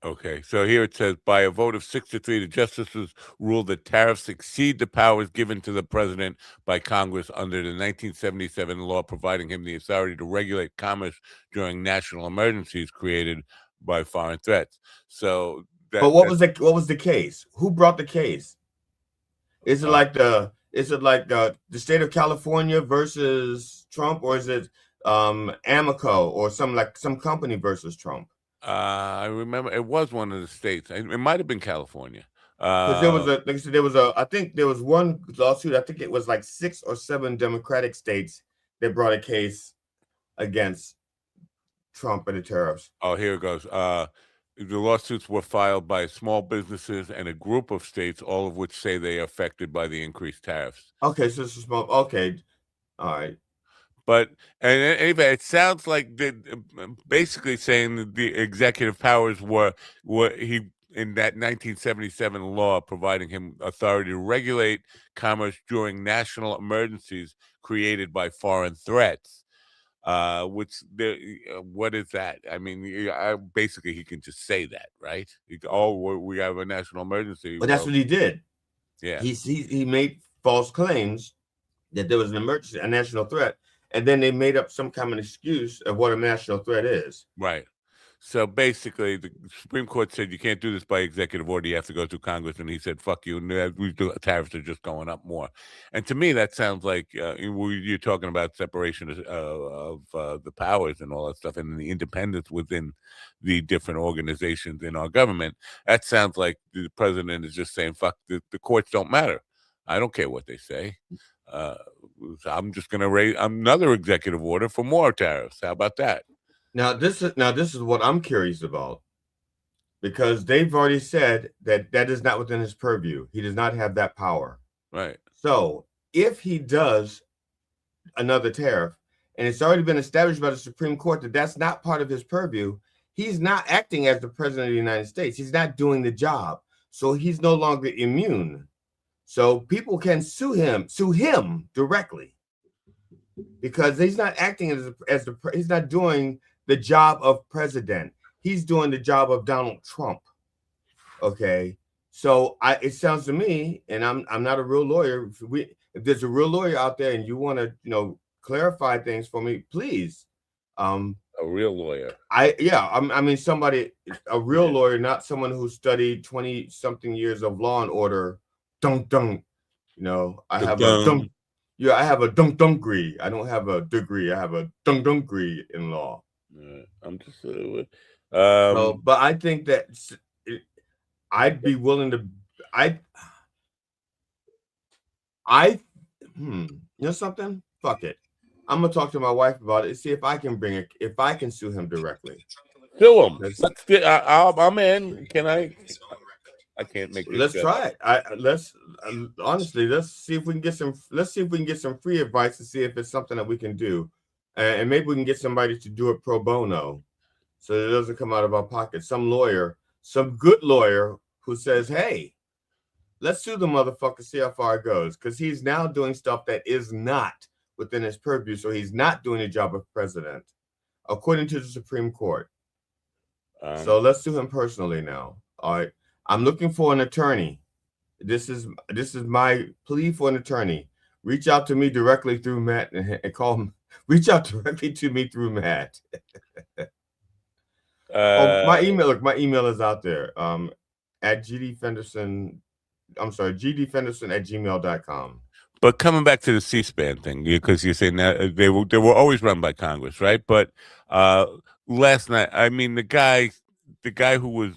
Okay, so here it says, by a vote of 6-3, the justices ruled that tariffs exceed the powers given to the president by Congress under the 1977 law providing him the authority to regulate commerce during national emergencies created by foreign threats. So, but what was the case? Who brought the case? Is it like the state of California versus Trump, or is it Amoco or some company versus Trump? I remember it was one of the states. It might have been California. Because I think there was one lawsuit. I think it was like 6 or 7 Democratic states that brought a case against Trump and the tariffs. Oh, here it goes. The lawsuits were filed by small businesses and a group of states, all of which say they are affected by the increased tariffs. Okay, so it's a small. Okay, all right. But anyway, it sounds like basically saying that the executive powers were he in that 1977 law providing him authority to regulate commerce during national emergencies created by foreign threats. What is that? I mean, basically he can just say that, right? We have a national emergency. But that's what he did. Yeah. He made false claims that there was an emergency, a national threat, and then they made up some kind of excuse of what a national threat is. Right. So basically, the Supreme Court said you can't do this by executive order. You have to go through Congress, and he said, "Fuck you." And tariffs are just going up more. And to me, that sounds like you're talking about separation of the powers and all that stuff, and the independence within the different organizations in our government. That sounds like the president is just saying, "Fuck, the courts don't matter. I don't care what they say. I'm just going to raise another executive order for more tariffs. How about that?" Now this is what I'm curious about, because they've already said that is not within his purview. He does not have that power. Right. So if he does another tariff, and it's already been established by the Supreme Court that that's not part of his purview, he's not acting as the president of the United States. He's not doing the job. So he's no longer immune. So people can sue him directly, because he's not acting he's not doing the job of president. He's doing the job of Donald Trump. Okay. So it sounds to me, and I'm not a real lawyer. If there's a real lawyer out there and you want to, clarify things for me, please. A real lawyer. I mean somebody, a real lawyer, not someone who studied 20 something years of law and order. Dunk. I have a dunk. Yeah, I have a dunk-degree. I don't have a degree. I have a dunk-degree in law. I'm just but I think that I'd be willing to. Something? Fuck it. I'm gonna talk to my wife about it and see if I can if I can sue him directly. Sue him. I'm in. Can I? I can't make. Let's try it. Let's see if we can get some. Let's see if we can get some free advice to see if it's something that we can do, and maybe we can get somebody to do it pro bono, so it doesn't come out of our pocket. Some lawyer, some good lawyer who says, "Hey, let's sue the motherfucker, see how far it goes," because he's now doing stuff that is not within his purview, so he's not doing the job of president, according to the Supreme Court. So let's sue him personally now. All right. I'm looking for an attorney. This is my plea for an attorney. Reach out to me directly through Matt and call him. Reach out directly to me through Matt. My email is out there. At gdfenderson. I'm sorry, gdfenderson@gmail.com. But coming back to the C-SPAN thing, because you're saying that they were always run by Congress, right? But last night, I mean, the guy who was,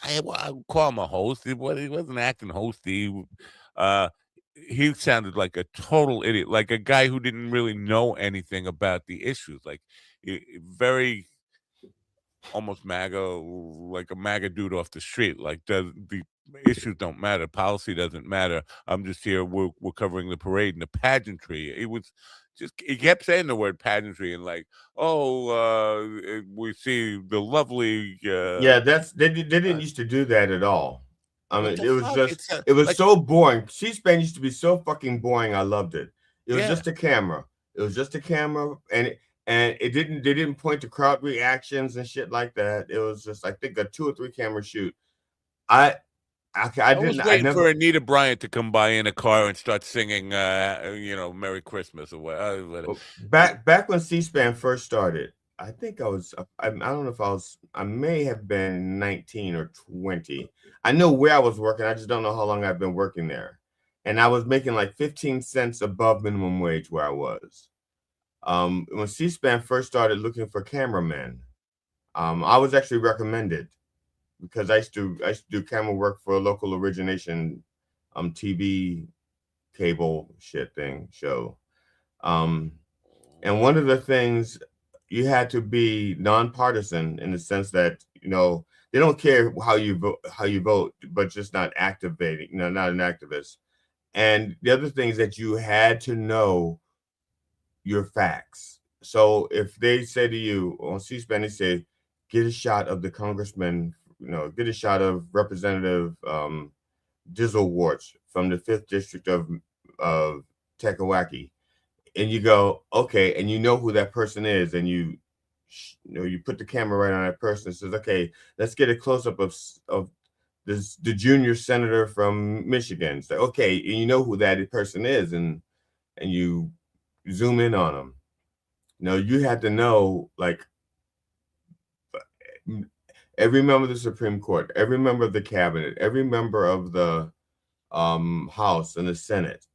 I call him a host. He wasn't acting hosty. He sounded like a total idiot, like a guy who didn't really know anything about the issues, like very almost MAGA, like a MAGA dude off the street. Like the issues don't matter, policy doesn't matter. I'm just here. We're covering the parade and the pageantry. It was just, he kept saying the word pageantry and like, we see the lovely. They didn't used to do that at all. I mean, it was like, so boring. C-SPAN used to be so fucking boring. I loved it. It was just a camera. It was just a camera, and they didn't point to crowd reactions and shit like that. It was just, I think, a 2 or 3 camera shoot. I was waiting for Anita Bryant to come by in a car and start singing, "Merry Christmas" or whatever. Back when C-SPAN first started, I think I don't know if I may have been 19 or 20. I know where I was working. I just don't know how long I've been working there. And I was making like 15 cents above minimum wage where I was. When C-SPAN first started looking for cameramen, I was actually recommended, because I used to do camera work for a local origination TV cable show. And one of the things you had to be nonpartisan in the sense that, you know, they don't care how you vote, but just not activating, you know, not an activist. And the other thing is that you had to know your facts. So if they say to you on C-SPAN, they say, get a shot of the congressman, you know, get a shot of Representative Dizzlewarts from the 5th District of Tekawaki. And you go, okay, and you know who that person is, and you know, you put the camera right on that person and says, okay, let's get a close-up of the junior senator from Michigan. So, okay, and you know who that person is, and you zoom in on them. You know, you had to know, like, every member of the Supreme Court, every member of the cabinet, every member of the House and the Senate,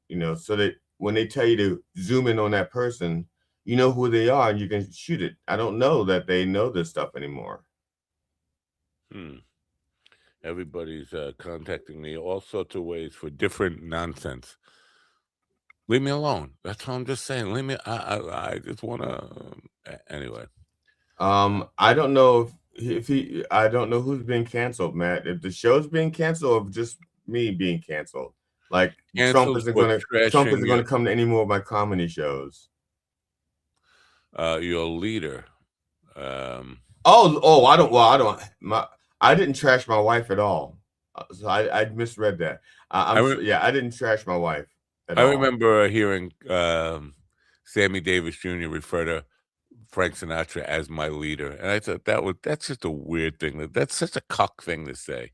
you know, so that when they tell you to zoom in on that person, you know who they are and you can shoot it. I don't know that they know this stuff anymore. Everybody's contacting me all sorts of ways for different nonsense. Leave me alone. That's what I'm just saying. Leave me. I just want to. Anyway. I don't know if he. I don't know who's being canceled, Matt. If the show's being canceled, or just me being canceled. Like Trump isn't going to come to any more of my comedy shows. Your leader. I didn't trash my wife at all. So I misread that. I didn't trash my wife at all. I remember hearing Sammy Davis Jr. refer to Frank Sinatra as my leader, and I thought that's just a weird thing. That's such a cock thing to say.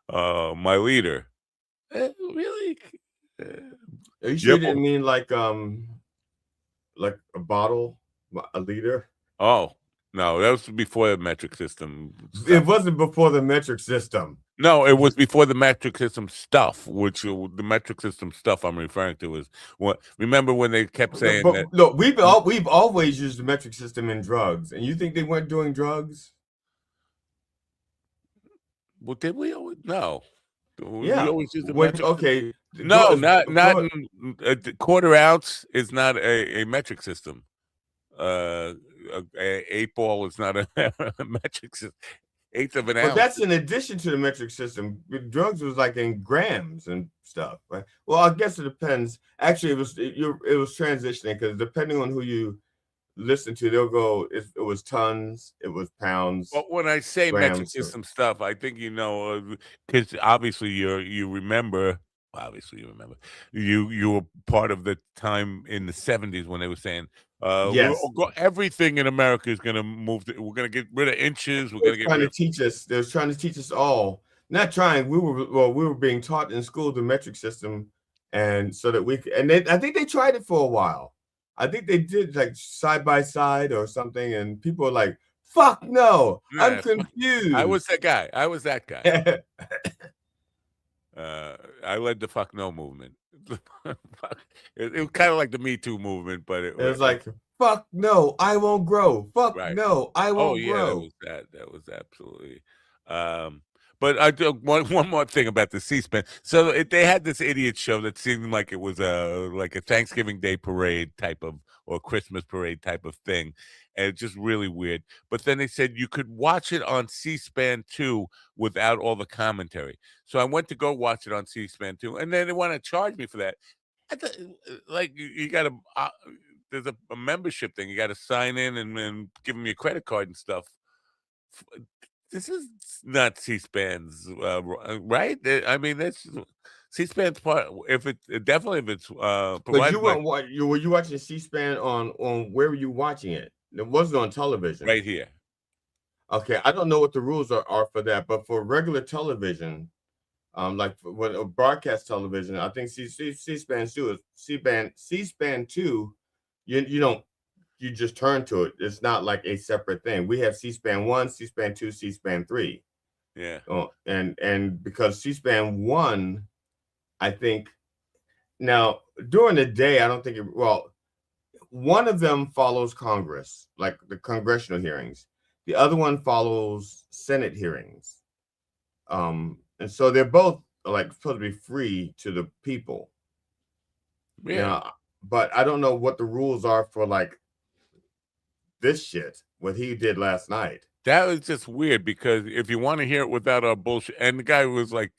My leader. Really? Are you sure you didn't mean like a bottle, a liter? Oh, no, that was before the metric system. It wasn't before the metric system. No, it was before the metric system stuff, which the metric system stuff I'm referring to is what. Remember when they kept saying that? Look, we've always used the metric system in drugs, and you think they weren't doing drugs? Well, did we always? No. Yeah. We always use the metric. Okay. No, not quarter ounce is not a metric system. 8-ball is not a metric system. 1/8 of an ounce. But that's in addition to the metric system. Drugs was like in grams and stuff, right? Well, I guess it depends. Actually, it was transitioning because depending on who you listen to, they'll go. It was tons. It was pounds. But when I say metric system stuff, I think because obviously you remember. Obviously, you remember. You were part of the time in the 70s when they were saying, yes, everything in America is going to move. We're going to get rid of inches. We're going to get rid of. They was trying to teach us all. Not trying. We were being taught in school the metric system, and so that we. And I think they tried it for a while. I think they did like side by side or something, and people were like, "Fuck no, I'm confused." I was that guy. I led the fuck no movement. It was kind of like the Me Too movement, but it was like, fuck no, I won't grow. Fuck no, I won't grow. That was absolutely. But I do one more thing about the C-SPAN. So they had this idiot show that seemed like it was like a Thanksgiving Day parade type of or Christmas parade type of thing, and it's just really weird. But then they said you could watch it on C-SPAN 2 without all the commentary. So I went to go watch it on C-SPAN 2, and then they want to charge me for that. I thought, like you got to. There's a membership thing. You got to sign in and give them your credit card and stuff. This is not C-SPAN's right. I mean, that's C-SPAN's part. If it's but were you watching C-SPAN on where were you watching it? It wasn't on television. Right here. Okay, I don't know what the rules are for that, but for regular television, like when broadcast television, I think C-SPAN 2 C-SPAN 2. You just turn to it. It's not like a separate thing. We have C-SPAN 1, C-SPAN 2, C-SPAN 3. Yeah. And because C-SPAN 1, I think now during the day, I don't think one of them follows Congress, like the congressional hearings. The other one follows Senate hearings. And so they're both like supposed to be free to the people. Yeah. but I don't know what the rules are for like this shit, what he did last night. That was just weird because if you want to hear it without our bullshit, and the guy was like,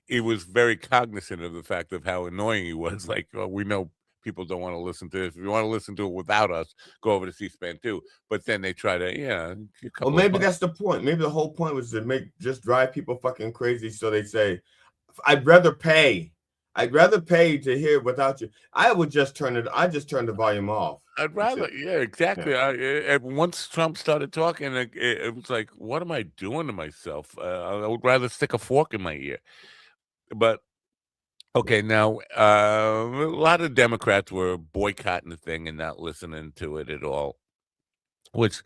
he was very cognizant of the fact of how annoying he was. Like, oh, we know people don't want to listen to this. If you want to listen to it without us, go over to C-SPAN too. But then they try to, a Well, couple maybe of that's the point. Maybe the whole point was to just drive people fucking crazy. So they say, I'd rather pay to hear without you. I just turn the volume off. I'd rather, yeah, exactly. Yeah. Once Trump started talking, it was like, what am I doing to myself? I would rather stick a fork in my ear. But okay, now a lot of Democrats were boycotting the thing and not listening to it at all, which,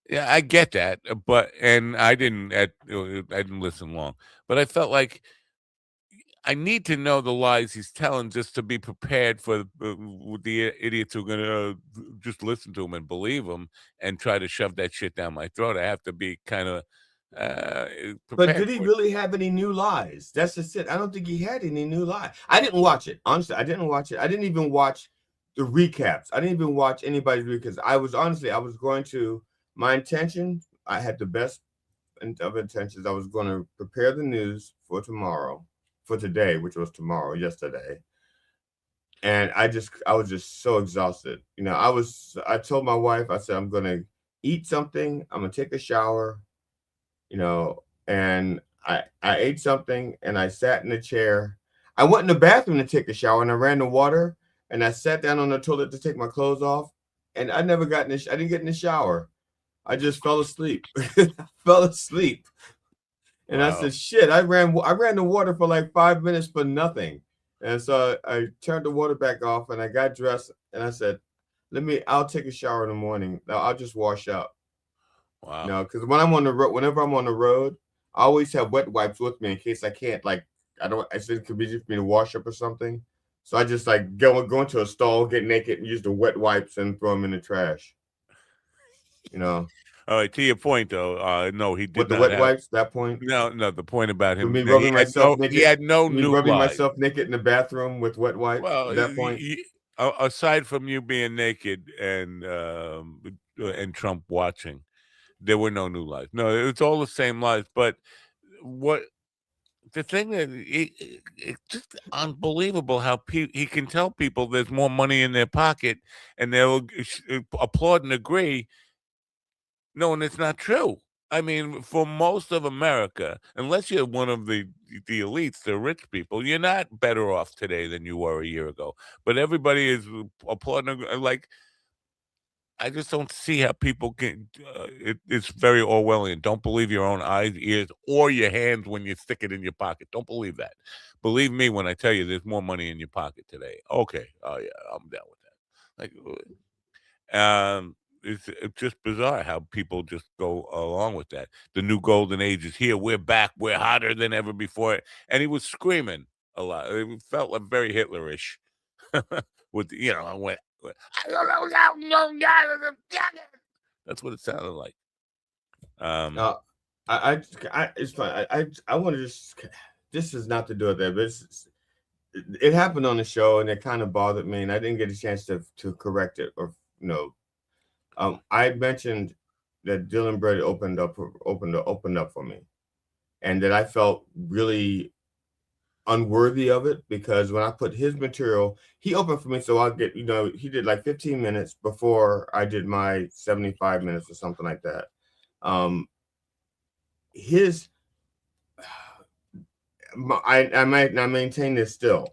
yeah, I get that. And I didn't listen long, but I felt like I need to know the lies he's telling just to be prepared for the idiots who are going to just listen to him and believe him and try to shove that shit down my throat. I have to be kind of But prepared did he for it. really have any new lies? That's just it. I don't think he had any new lies. I didn't watch it. Honestly, I didn't watch it. I didn't even watch the recaps. I didn't even watch anybody's recaps. I was going to, my intention, I had the best of intentions. I was going to prepare the news for today, which was yesterday. And I was just so exhausted. I told my wife, I said, I'm going to eat something. I'm going to take a shower, and I ate something and I sat in a chair. I went in the bathroom to take a shower and I ran the water and I sat down on the toilet to take my clothes off. And I didn't get in the shower. I just fell asleep. Fell asleep. And Wow. I said, shit, I ran the water for like 5 minutes for nothing. And so I turned the water back off and I got dressed and I said, I'll take a shower in the morning. I'll just wash up. Wow. No, because whenever I'm on the road, I always have wet wipes with me in case I can't, it's inconvenient for me to wash up or something. So I just go into a stall, get naked, and use the wet wipes and throw them in the trash. All right, to your point though, no, he did with the not wet have. wipes. That point. No, the point about him. Me rubbing myself naked. He had no me new rubbing lies. myself naked in the bathroom with wet wipes. Well, at that point. Aside from you being naked and Trump watching, there were no new lies. No, it's all the same lies. But what the thing that it's just unbelievable how he can tell people there's more money in their pocket and they'll applaud and agree. No, and it's not true. I mean, for most of America, unless you're one of the elites, the rich people, you're not better off today than you were a year ago. But everybody is applauding. Like, I just don't see how people can. It's very Orwellian. Don't believe your own eyes, ears, or your hands when you stick it in your pocket. Don't believe that. Believe me when I tell you there's more money in your pocket today. Okay. Oh yeah, I'm down with that. Like, it's just bizarre how people just go along with that. The new golden age is here. We're back. We're hotter than ever before. And he was screaming a lot. It felt like very Hitlerish. With I went. That's what it sounded like. It's fine. I want to just. This is not to do with that, but it happened on the show, and it kind of bothered me, and I didn't get a chance to correct it or I mentioned that Dylan Brady opened up for me, and that I felt really unworthy of it because when I put his material, he opened for me, so I'll get he did like 15 minutes before I did my 75 minutes or something like that. I maintain this still,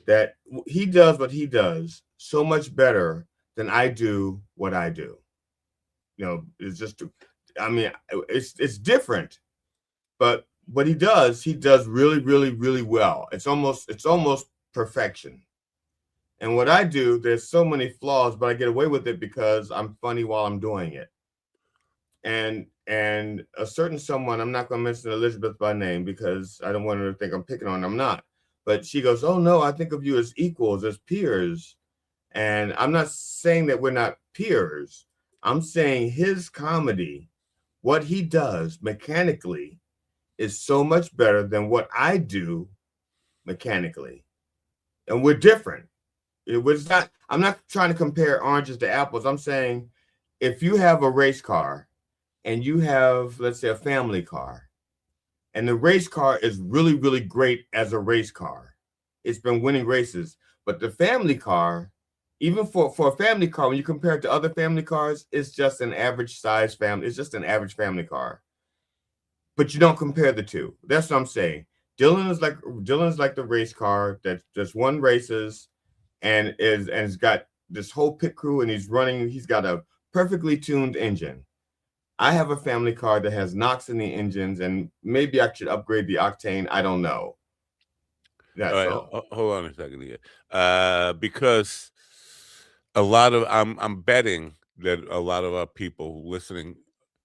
that he does what he does so much better than I do what I do. It's just, it's different, but what he does really, really, really well. It's almost perfection. And what I do, there's so many flaws, but I get away with it because I'm funny while I'm doing it. And a certain someone, I'm not going to mention Elizabeth by name because I don't want her to think I'm picking on her. I'm not. But she goes, oh no, I think of you as equals, as peers. And I'm not saying that we're not peers. I'm saying his comedy, what he does mechanically, is so much better than what I do mechanically. And we're different. It was not. I'm not trying to compare oranges to apples. I'm saying if you have a race car and you have, let's say, a family car, and the race car is really, really great as a race car, it's been winning races. But the family car, even for a family car, when you compare it to other family cars, it's just an average size family. It's just an average family car. But you don't compare the two. That's what I'm saying. Dylan's like the race car that just won races and has got this whole pit crew, and he's got a perfectly tuned engine. I have a family car that has knocks in the engines, and maybe I should upgrade the octane. I don't know. That's all. Hold on a second here, because I'm betting that a lot of our people listening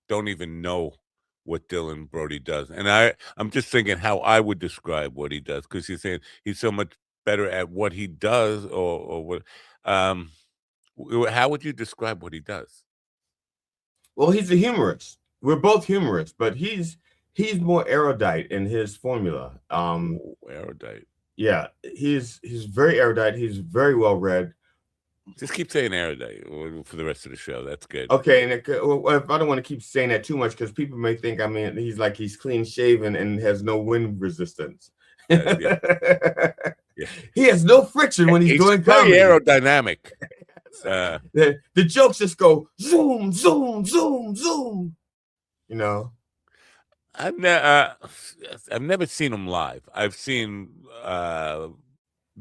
don't even know what Dylan Brody does, and I'm just thinking how I would describe what he does, because you're saying he's so much better at what he does, or what. How would you describe what he does? Well, he's a humorist. We're both humorists, but he's more erudite in his formula. Erudite. Yeah, he's very erudite. He's very well read. Just keep saying erudite for the rest of the show. That's good. Okay, and I don't want to keep saying that too much, because people may think, I mean, he's clean shaven and has no wind resistance. Yeah. He has no friction when he's doing very comedy. Aerodynamic. The jokes just go zoom, zoom, zoom, zoom. You know, I've never seen him live. I've seen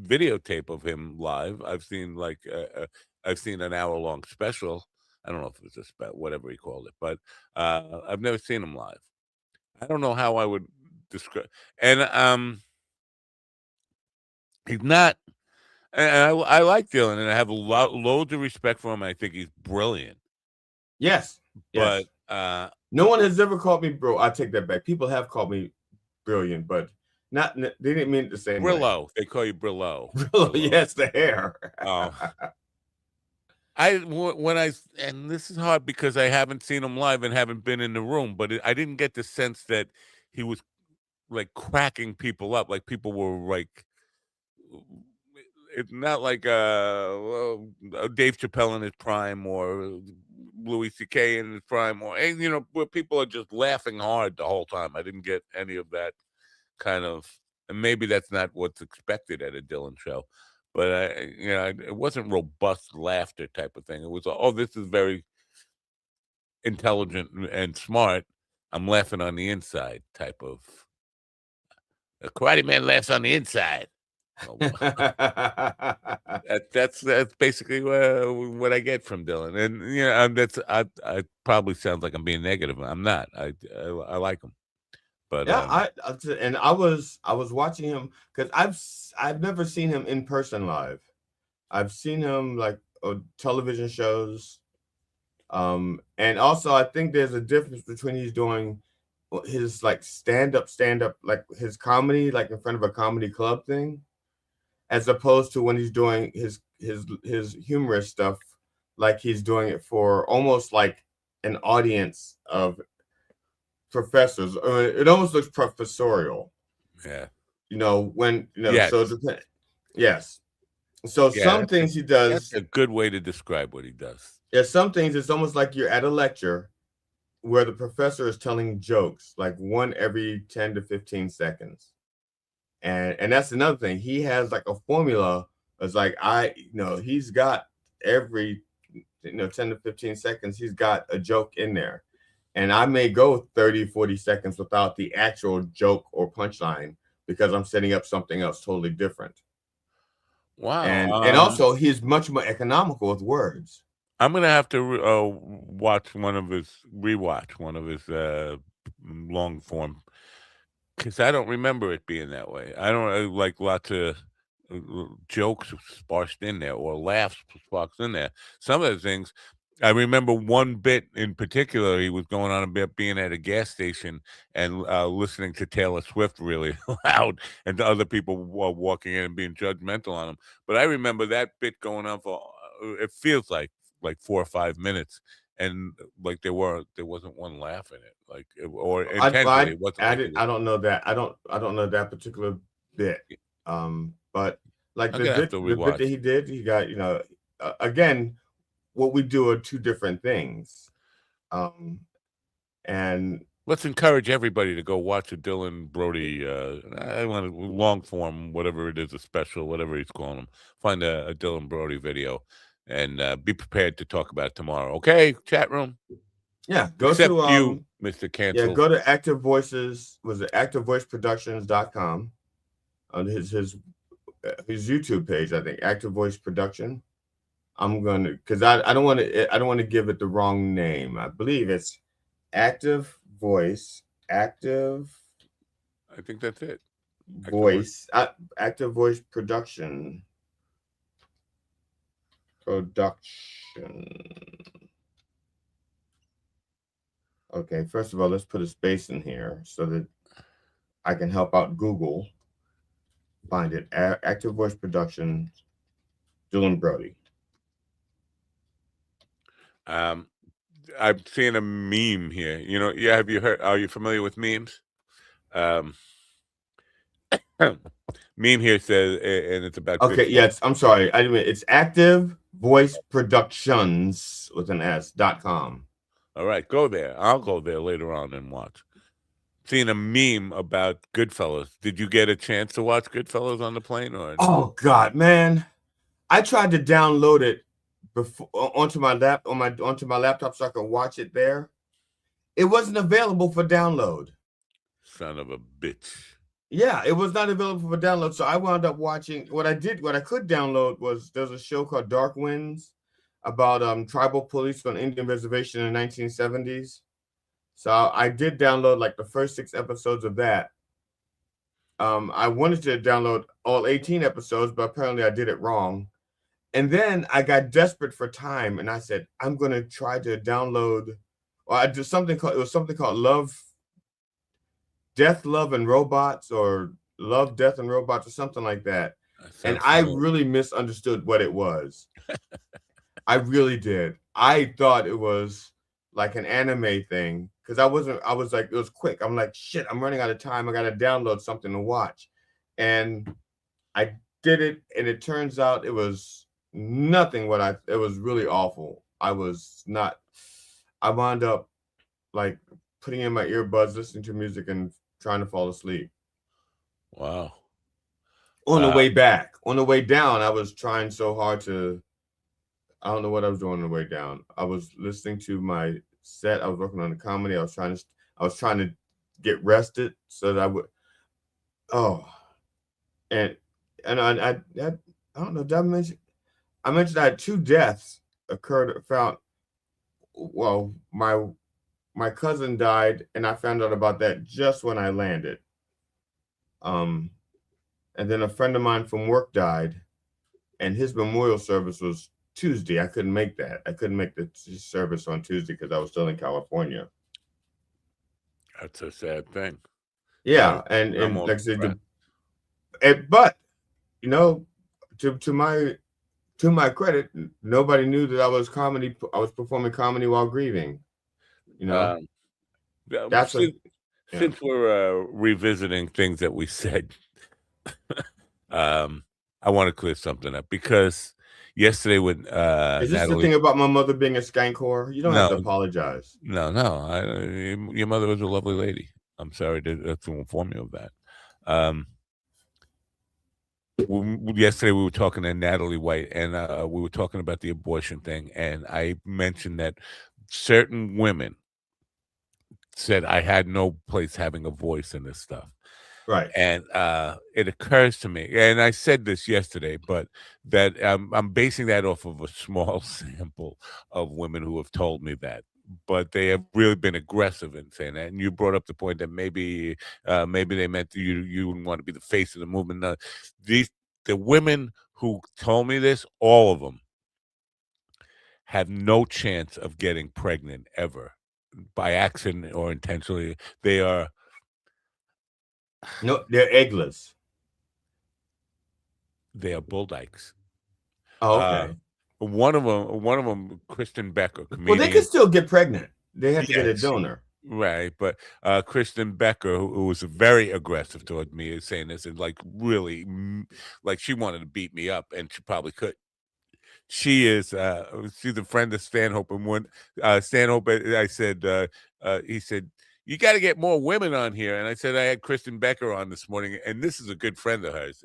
videotape of him live. I've seen an hour-long special. I don't know if it was whatever he called it, but I've never seen him live. I don't know how I would describe. And he's not. And I like Dylan, and I have loads of respect for him. I think he's brilliant. Yes, but no one has ever called me bro. I take that back. People have called me brilliant, but they didn't mean it the same Brillo. way. They call you Brillo. Brillo. Yes, the hair. And this is hard because I haven't seen him live and haven't been in the room, but I didn't get the sense that he was like cracking people up, like people were like. It's not like Dave Chappelle in his prime or Louis C.K. in his prime, or where people are just laughing hard the whole time. I didn't get any of that kind of, and maybe that's not what's expected at a Dylan show, but it wasn't robust laughter type of thing. It was, this is very intelligent and smart. I'm laughing on the inside type of. A karate man laughs on the inside. That's basically what I get from Dylan, and I probably sounds like I'm being negative. I'm not. I like him, but yeah, I was watching him because I've never seen him in person live. I've seen him like on television shows, and also I think there's a difference between he's doing his like stand up like his comedy like in front of a comedy club thing, as opposed to when he's doing his humorous stuff, like he's doing it for almost like an audience of professors. It almost looks professorial. Yeah. Yes. So yes. So some things he does. That's a good way to describe what he does. Yeah, some things it's almost like you're at a lecture where the professor is telling jokes, like one every 10 to 15 seconds. And that's another thing. He has like a formula. It's like he's got every 10 to 15 seconds, he's got a joke in there. And I may go 30, 40 seconds without the actual joke or punchline because I'm setting up something else totally different. Wow. And also he's much more economical with words. I'm gonna have to rewatch one of his long form, because I don't remember it being that way. I don't like lots of jokes sparsed in there or laughs sparked in there. Some of the things I remember, one bit in particular, he was going on about being at a gas station and listening to Taylor Swift really loud, and the other people were walking in and being judgmental on him. But I remember that bit going on for it feels like 4 or 5 minutes, and like there wasn't one laugh in it, like or intentionally. It wasn't I don't know that. I don't know that particular bit. But Like I'm gonna have to the bit rewatch. that he did, he got, again, what we do are two different things. And Let's encourage everybody to go watch a Dylan Brody. I want a long form, whatever it is, a special, whatever he's calling them. Find a Dylan Brody video, and be prepared to talk about it tomorrow. Okay, chat room. yeah, go Except to you, Mr. Cancel. go to Active Voices, was it activevoiceproductions.com on his YouTube page, I think, Active Voice Production. I'm gonna, because I don't want to give it the wrong name. I believe it's Active Voice, Active I think that's it. Voice, Active Voice Production. Okay, first of all, let's put a space in here so that I can help out Google find it. Active Voice Production, Dylan Brody. I'm seeing a meme here. Have you heard? Are you familiar with memes? Meme here says, and it's about. Okay, yes, I'm sorry. I didn't mean, it's Active Voice Productions with an S.com. All right, go there. I'll go there later on and watch. Seeing a meme about Goodfellas. Did you get a chance to watch Goodfellas on the plane, or? Oh God, man! I tried to download it before onto my laptop so I could watch it there. It wasn't available for download. Son of a bitch. Yeah, it was not available for download. So I wound up watching what I could download was there's a show called Dark Winds about tribal police on Indian reservation in the 1970s. So I did download like the first 6 episodes of that. I wanted to download all 18 episodes, but apparently I did it wrong. And then I got desperate for time, and I said, I'm going to try to download, or I did something called Death, Love, and Robots, or Love, Death, and Robots, or something like that. And I really misunderstood what it was. I really did. I thought it was like an anime thing, because I was like, it was quick. I'm like, shit, I'm running out of time. I got to download something to watch. And I did it, and it turns out it was nothing it was really awful. I wound up like putting in my earbuds, listening to music, and trying to fall asleep. Wow. On the way back. On the way down, I was trying so hard I don't know what I was doing on the way down. I was listening to my set. I was working on the comedy. I was trying to get rested so that I would. Oh, and I don't know. Did I mention I had 2 deaths found. Well, my cousin died, and I found out about that just when I landed. And then a friend of mine from work died, and his memorial service was Tuesday. I couldn't make that. I couldn't make the service on Tuesday because I was still in California. That's a sad thing. Yeah, and like I said, but to my credit, nobody knew that I was performing comedy while grieving. Since we're revisiting things that we said, I want to clear something up, because yesterday with is this Natalie, the thing about my mother being a skank whore? You don't have to apologize. No, your mother was a lovely lady. I'm sorry to inform you of that. Yesterday we were talking to Natalie White, and we were talking about the abortion thing, and I mentioned that certain women said I had no place having a voice in this stuff. Right. And it occurs to me, and I said this yesterday, but that I'm basing that off of a small sample of women who have told me that. But they have really been aggressive in saying that. And you brought up the point that maybe they meant you wouldn't want to be the face of the movement. The women who told me this, all of them have no chance of getting pregnant ever, by accident or intentionally. They're eggless. They are bull dykes. Oh, okay. One of them, Kristen Becker, comedian. Well, they can still get pregnant. They have to get a donor. Right, but Kristen Becker, who was very aggressive toward me, is saying this and like really, like she wanted to beat me up, and she probably could. She's a friend of Stanhope, and when Stanhope, I said, he said, you got to get more women on here, and I said I had Kristen Becker on this morning, and this is a good friend of hers,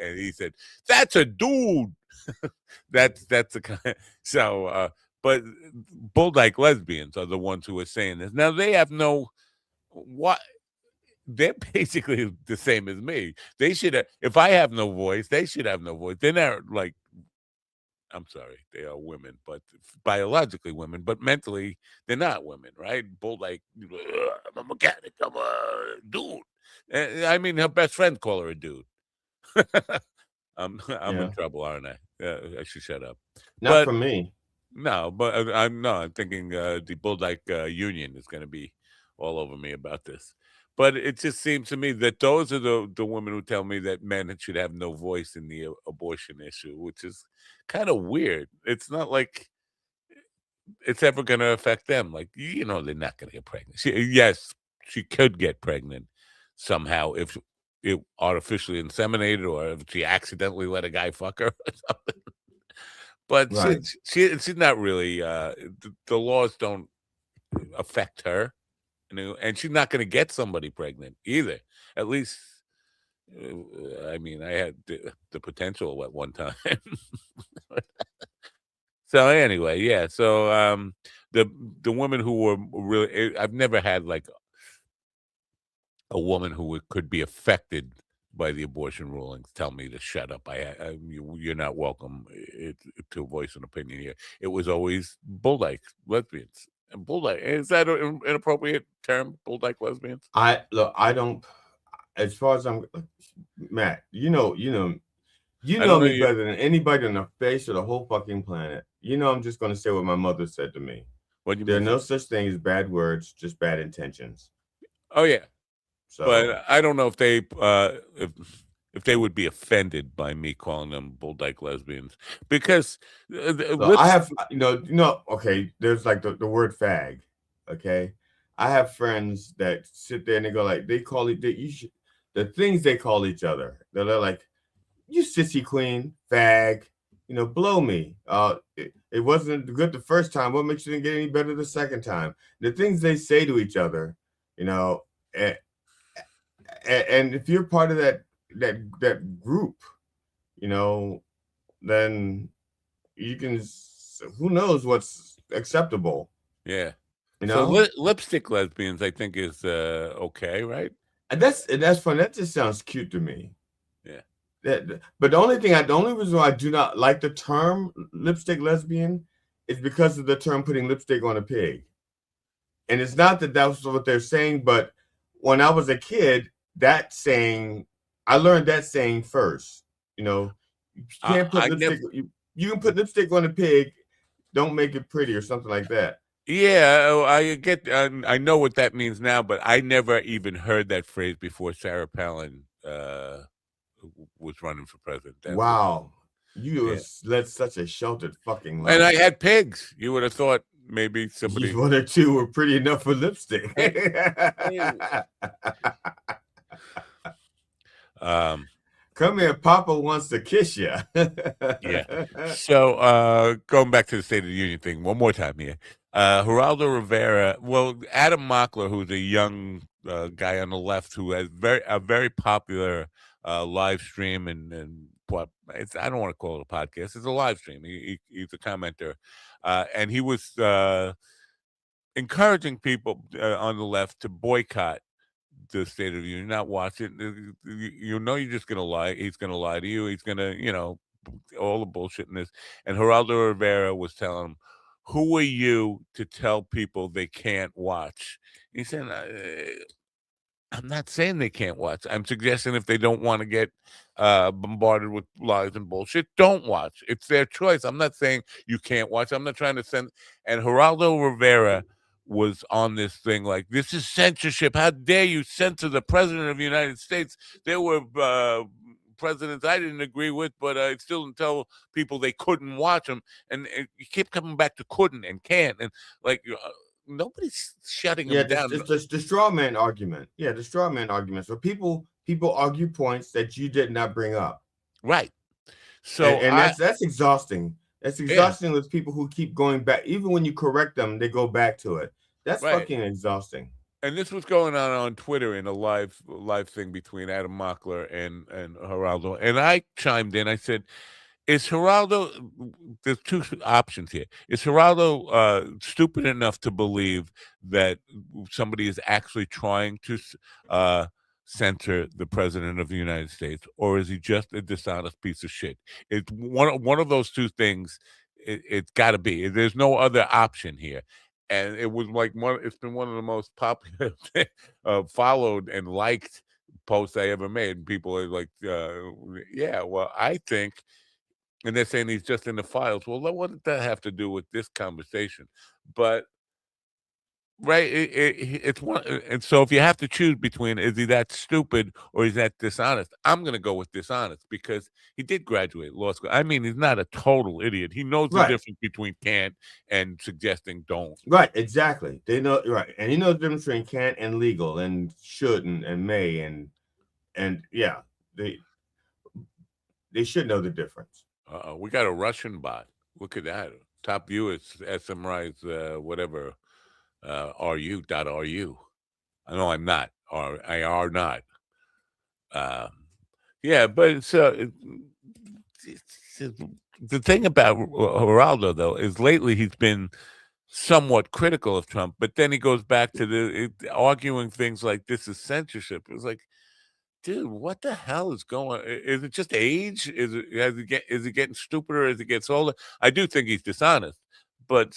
and he said that's a dude. That's the kind. So, but Bulldog lesbians are the ones who are saying this. Now they have no what. They're basically the same as me. They should have. If I have no voice, they should have no voice. They're not like. I'm sorry, they are women, but biologically women, but mentally they're not women, right? Bulldog, I'm a mechanic, I'm a dude. I mean, her best friend call her a dude. I'm in trouble, aren't I? I should shut up. Not But for me. no, but I'm thinking the Bulldog Union is going to be all over me about this. But it just seems to me that those are the women who tell me that men should have no voice in the abortion issue, which is kind of weird. It's not like it's ever going to affect them. Like, they're not going to get pregnant. Yes, she could get pregnant somehow if it artificially inseminated or if she accidentally let a guy fuck her or something. But Right. she's not really. The laws don't affect her, and she's not going to get somebody pregnant either. At least, I mean, I had the potential at one time. So anyway, yeah. So the women who were really, I've never had like a woman who could be affected by the abortion rulings tell me to shut up. You're not welcome to voice an opinion here. It was always Bulldog lesbians. And Bulldog, is that an inappropriate term? Bulldog lesbians? I don't. As far as I'm, Matt, you know me better than anybody on the face of the whole fucking planet. I'm just going to say what my mother said to me. There are no such thing as bad words, just bad intentions. Oh yeah. So, but I don't know if they if they would be offended by me calling them Bulldog lesbians, because I have okay. There's like the word fag. Okay, I have friends that sit there and they go like they call it the things they call each other. They're like, you sissy queen, fag, blow me. It wasn't good the first time. What makes you think it get any better the second time? The things they say to each other, and if you're part of that group, then you can. Who knows what's acceptable? Yeah. So lipstick lesbians, I think, is okay, right? And that's fun. That just sounds cute to me. Yeah. But the only reason why I do not like the term lipstick lesbian is because of the term putting lipstick on a pig. And it's not that that's what they're saying, but when I was a kid, I learned that saying first. You can't put lipstick. You can put lipstick on a pig. Don't make it pretty or something like that. Yeah, I get. I know what that means now, but I never even heard that phrase before Sarah Palin was running for president. Wow, you led such a sheltered fucking life. And I had pigs. You would have thought maybe somebody one or two were pretty enough for lipstick. Come here, Papa wants to kiss you. Yeah. So going back to the State of the Union thing one more time here. Geraldo Rivera, Adam Mockler, who's a young guy on the left who has a very popular live stream and what I don't want to call it a podcast. It's a live stream. He's a commenter, and he was encouraging people on the left to boycott the State of the Union, not watch it. You're just gonna lie. He's gonna lie to you. He's gonna, all the bullshit in this. And Geraldo Rivera was telling him, "Who are you to tell people they can't watch?" He said, "I'm not saying they can't watch. I'm suggesting if they don't want to get bombarded with lies and bullshit, don't watch. It's their choice. I'm not saying you can't watch. I'm not trying to send." And Geraldo Rivera was on this thing like, this is censorship. How dare you censor the president of the United States? There were presidents I didn't agree with, but I still didn't tell people they couldn't watch them. And you keep coming back to couldn't and can't. And like, nobody's shutting Yeah, him down. the straw man argument. Yeah, the straw man argument. So people argue points that you did not bring up, Right. So and that's exhausting. That's yeah, exhausting with people who keep going back. Even when you correct them, they go back to it. That's right. fucking exhausting. And this was going on Twitter in a live thing between Adam Mockler and Geraldo. And I chimed in. I said, "Is Geraldo? There's two options here. Is Geraldo stupid enough to believe that somebody is actually trying to censor the president of the United States, or is he just a dishonest piece of shit? It's one of those two things. It's got to be. There's no other option here." And it was like it's been one of the most popular followed and liked posts I ever made. People are like, yeah, well, I think, and they're saying he's just in the files. Well, what did that have to do with this conversation? But right, it's one. And so if you have to choose between is he that stupid or is that dishonest, I'm going to go with dishonest because he did graduate law school. I mean, he's not a total idiot. He knows the Right. difference between can't and suggesting don't. Right, exactly. They know, right, and he knows the difference between can't and legal and should and may and yeah, they should know the difference. We got a Russian bot. Look at that. Top view is SMRI's whatever ru.ru. I know I'm not. Or I are not. Yeah, but it's, the thing about Geraldo though is lately he's been somewhat critical of Trump, but then he goes back to arguing things like this is censorship. It's like, dude, what the hell is going? Is it just age? Is it getting stupider as it gets older? I do think he's dishonest, but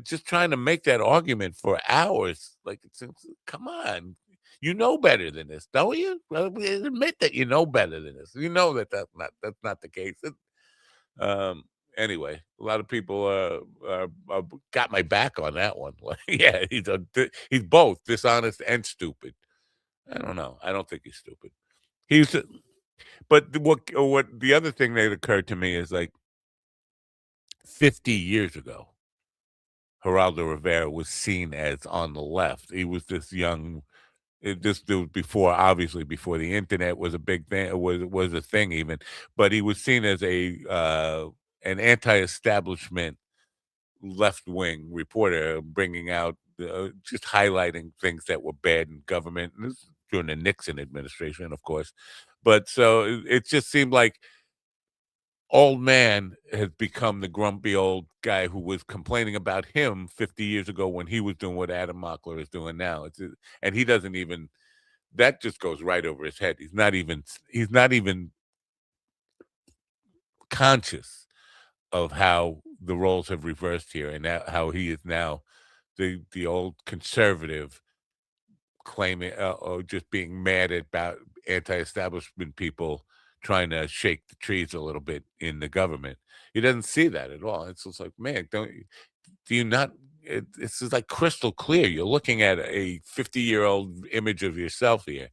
just trying to make that argument for hours, like, come on, you know better than this, don't you? Well, admit that you know better than this. You know that's not the case. Anyway, a lot of people got my back on that one. Like, yeah, he's both dishonest and stupid. I don't know. I don't think he's stupid. He's, but what the other thing that occurred to me is like 50 years ago, Geraldo Rivera was seen as on the left. He was this young. This was before, obviously, before the internet was a big thing. Was a thing even, but he was seen as an anti-establishment left-wing reporter, bringing out just highlighting things that were bad in government. And this is during the Nixon administration, of course. But so it just seemed like old man has become the grumpy old guy who was complaining about him 50 years ago when he was doing what Adam Mockler is doing now. And he doesn't even, that just goes right over his head. He's not even conscious of how the roles have reversed here and how he is now the old conservative claiming or just being mad about anti-establishment people trying to shake the trees a little bit in the government. He doesn't see that at all. It's just like, man, do you not? It's just like crystal clear. You're looking at a 50-year-old image of yourself here.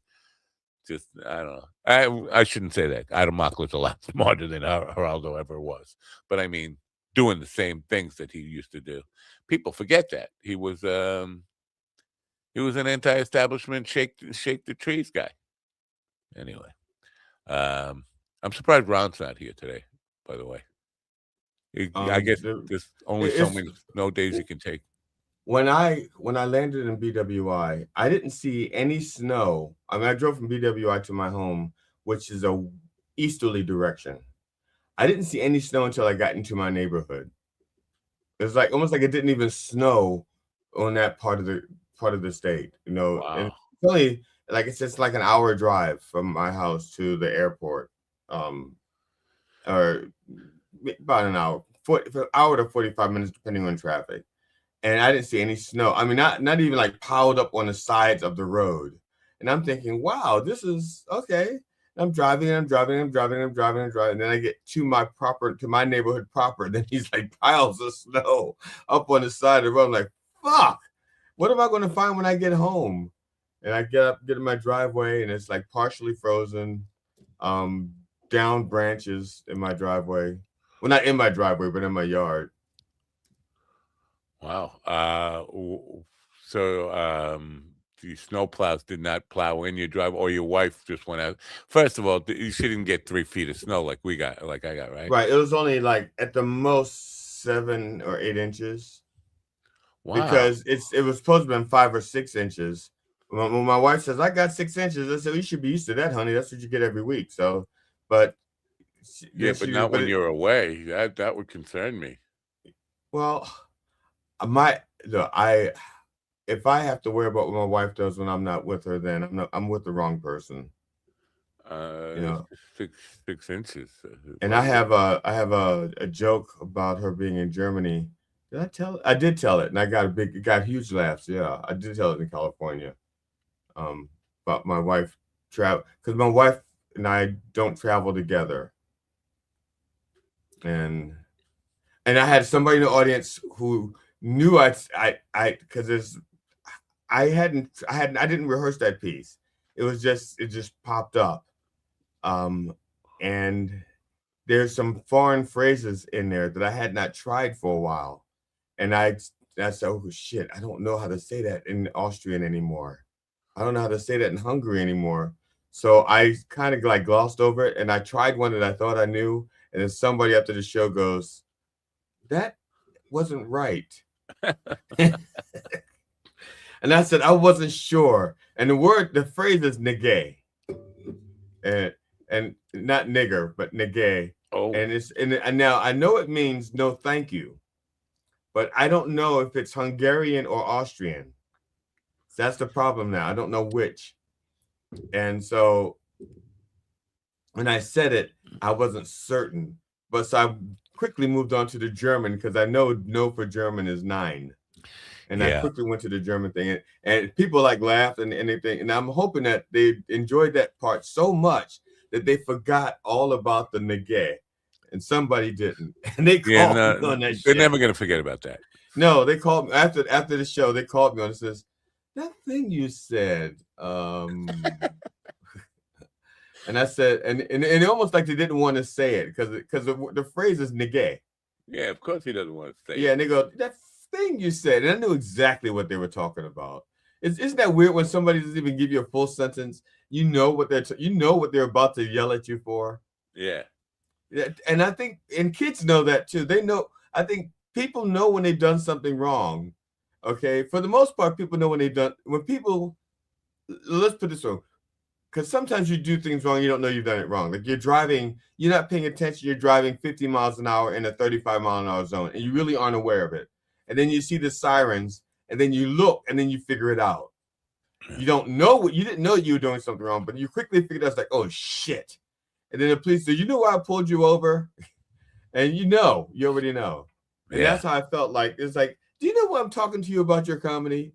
Just, I don't know. I shouldn't say that. Adam Mockler's a lot smarter than Geraldo ever was. But I mean, doing the same things that he used to do. People forget that. He was an anti-establishment shake the trees guy. Anyway. I'm surprised Ron's not here today, by the way. I guess there's only so many days you can take. When I landed in BWI, I didn't see any snow. I mean, I drove from BWI to my home, which is a easterly direction. I didn't see any snow until I got into my neighborhood. It's like almost like it didn't even snow on that part of the state, you know. Wow. And it's only like it's like an hour drive from my house to the airport, or about an hour, hour to 45 minutes depending on traffic. And I didn't see any snow. I mean, not even like piled up on the sides of the road. And I'm thinking, wow, this is okay. I'm driving. And then I get to my neighborhood proper. Then he's like piles of snow up on the side of the road. I'm like, fuck, what am I going to find when I get home? And I get in my driveway and it's like partially frozen, down branches in my driveway. Well, not in my driveway, but in my yard. Wow. the snowplows did not plow in your drive, or your wife just went out. First of all, she didn't get 3 feet of snow like we got, like I got, right? Right. It was only like at the most 7 or 8 inches. Wow. Because it was supposed to have been 5 or 6 inches. When my wife says, I got 6 inches, I said, you should be used to that, honey. That's what you get every week. So, but yeah, but not when you're away. That would concern me. Well, if I have to worry about what my wife does when I'm not with her, then I'm with the wrong person. You know, 6 inches. And I have a joke about her being in Germany. Did I tell it? I did tell it, and I got huge laughs. Yeah, I did tell it in California. About my wife travel, because my wife and I don't travel together. And I had somebody in the audience who knew I didn't rehearse that piece. It just popped up. And there's some foreign phrases in there that I had not tried for a while. And I said, oh shit, I don't know how to say that in Austrian anymore. I don't know how to say that in Hungary anymore. So I kind of like glossed over it, and I tried one that I thought I knew. And then somebody after the show goes, that wasn't right. And I said, I wasn't sure. And the phrase is negay. And not nigger, but negay. Oh. And now I know it means no thank you, but I don't know if it's Hungarian or Austrian. That's the problem now. I don't know which. And so when I said it, I wasn't certain. But so I quickly moved on to the German, because I know no for German is 9. And I quickly went to the German thing. And people like laughed and anything. And I'm hoping that they enjoyed that part so much that they forgot all about the negay. And somebody didn't. And they called me on that shit. They're never going to forget about that. No, they called me after the show. They called me on and says, that thing you said. And I said, and it almost like they didn't want to say it because the phrase is negay. Yeah, of course he doesn't want to say it. Yeah, and they go, that thing you said. And I knew exactly what they were talking about. Isn't that weird when somebody doesn't even give you a full sentence? You know what they're about to yell at you for. Yeah. And I think, and kids know that too. They know. I think people know when they've done something wrong. Okay, for the most part, people know when let's put it this way, because sometimes you do things wrong, you don't know you've done it wrong. Like you're driving, you're not paying attention, you're driving 50 miles an hour in a 35-mile-an-hour zone, and you really aren't aware of it. And then you see the sirens, and then you look, and then you figure it out. You didn't know you were doing something wrong, but you quickly figured out, like, oh shit. And then the police say, you know why I pulled you over? And you already know. And that's how I felt like. It's like, do you know why I'm talking to you about your comedy?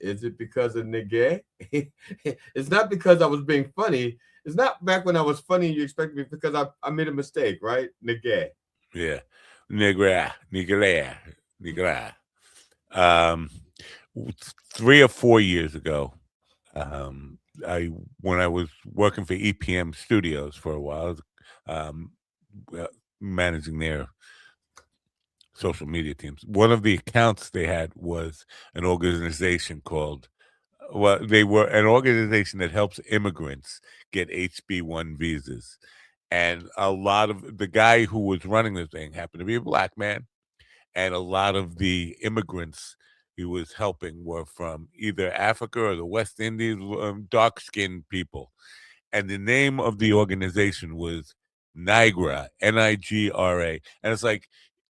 Is it because of negay? It's not because I was being funny. It's not back when I was funny you expect me, because I made a mistake, right? Negay. Yeah. Negra. 3 or 4 years ago, when I was working for EPM Studios for a while, managing their social media teams. One of the accounts they had was an organization called, they were an organization that helps immigrants get HB1 visas. And a lot of the guy who was running the thing happened to be a black man. And a lot of the immigrants he was helping were from either Africa or the West Indies, dark-skinned people. And the name of the organization was NIGRA, Nigra. And it's like,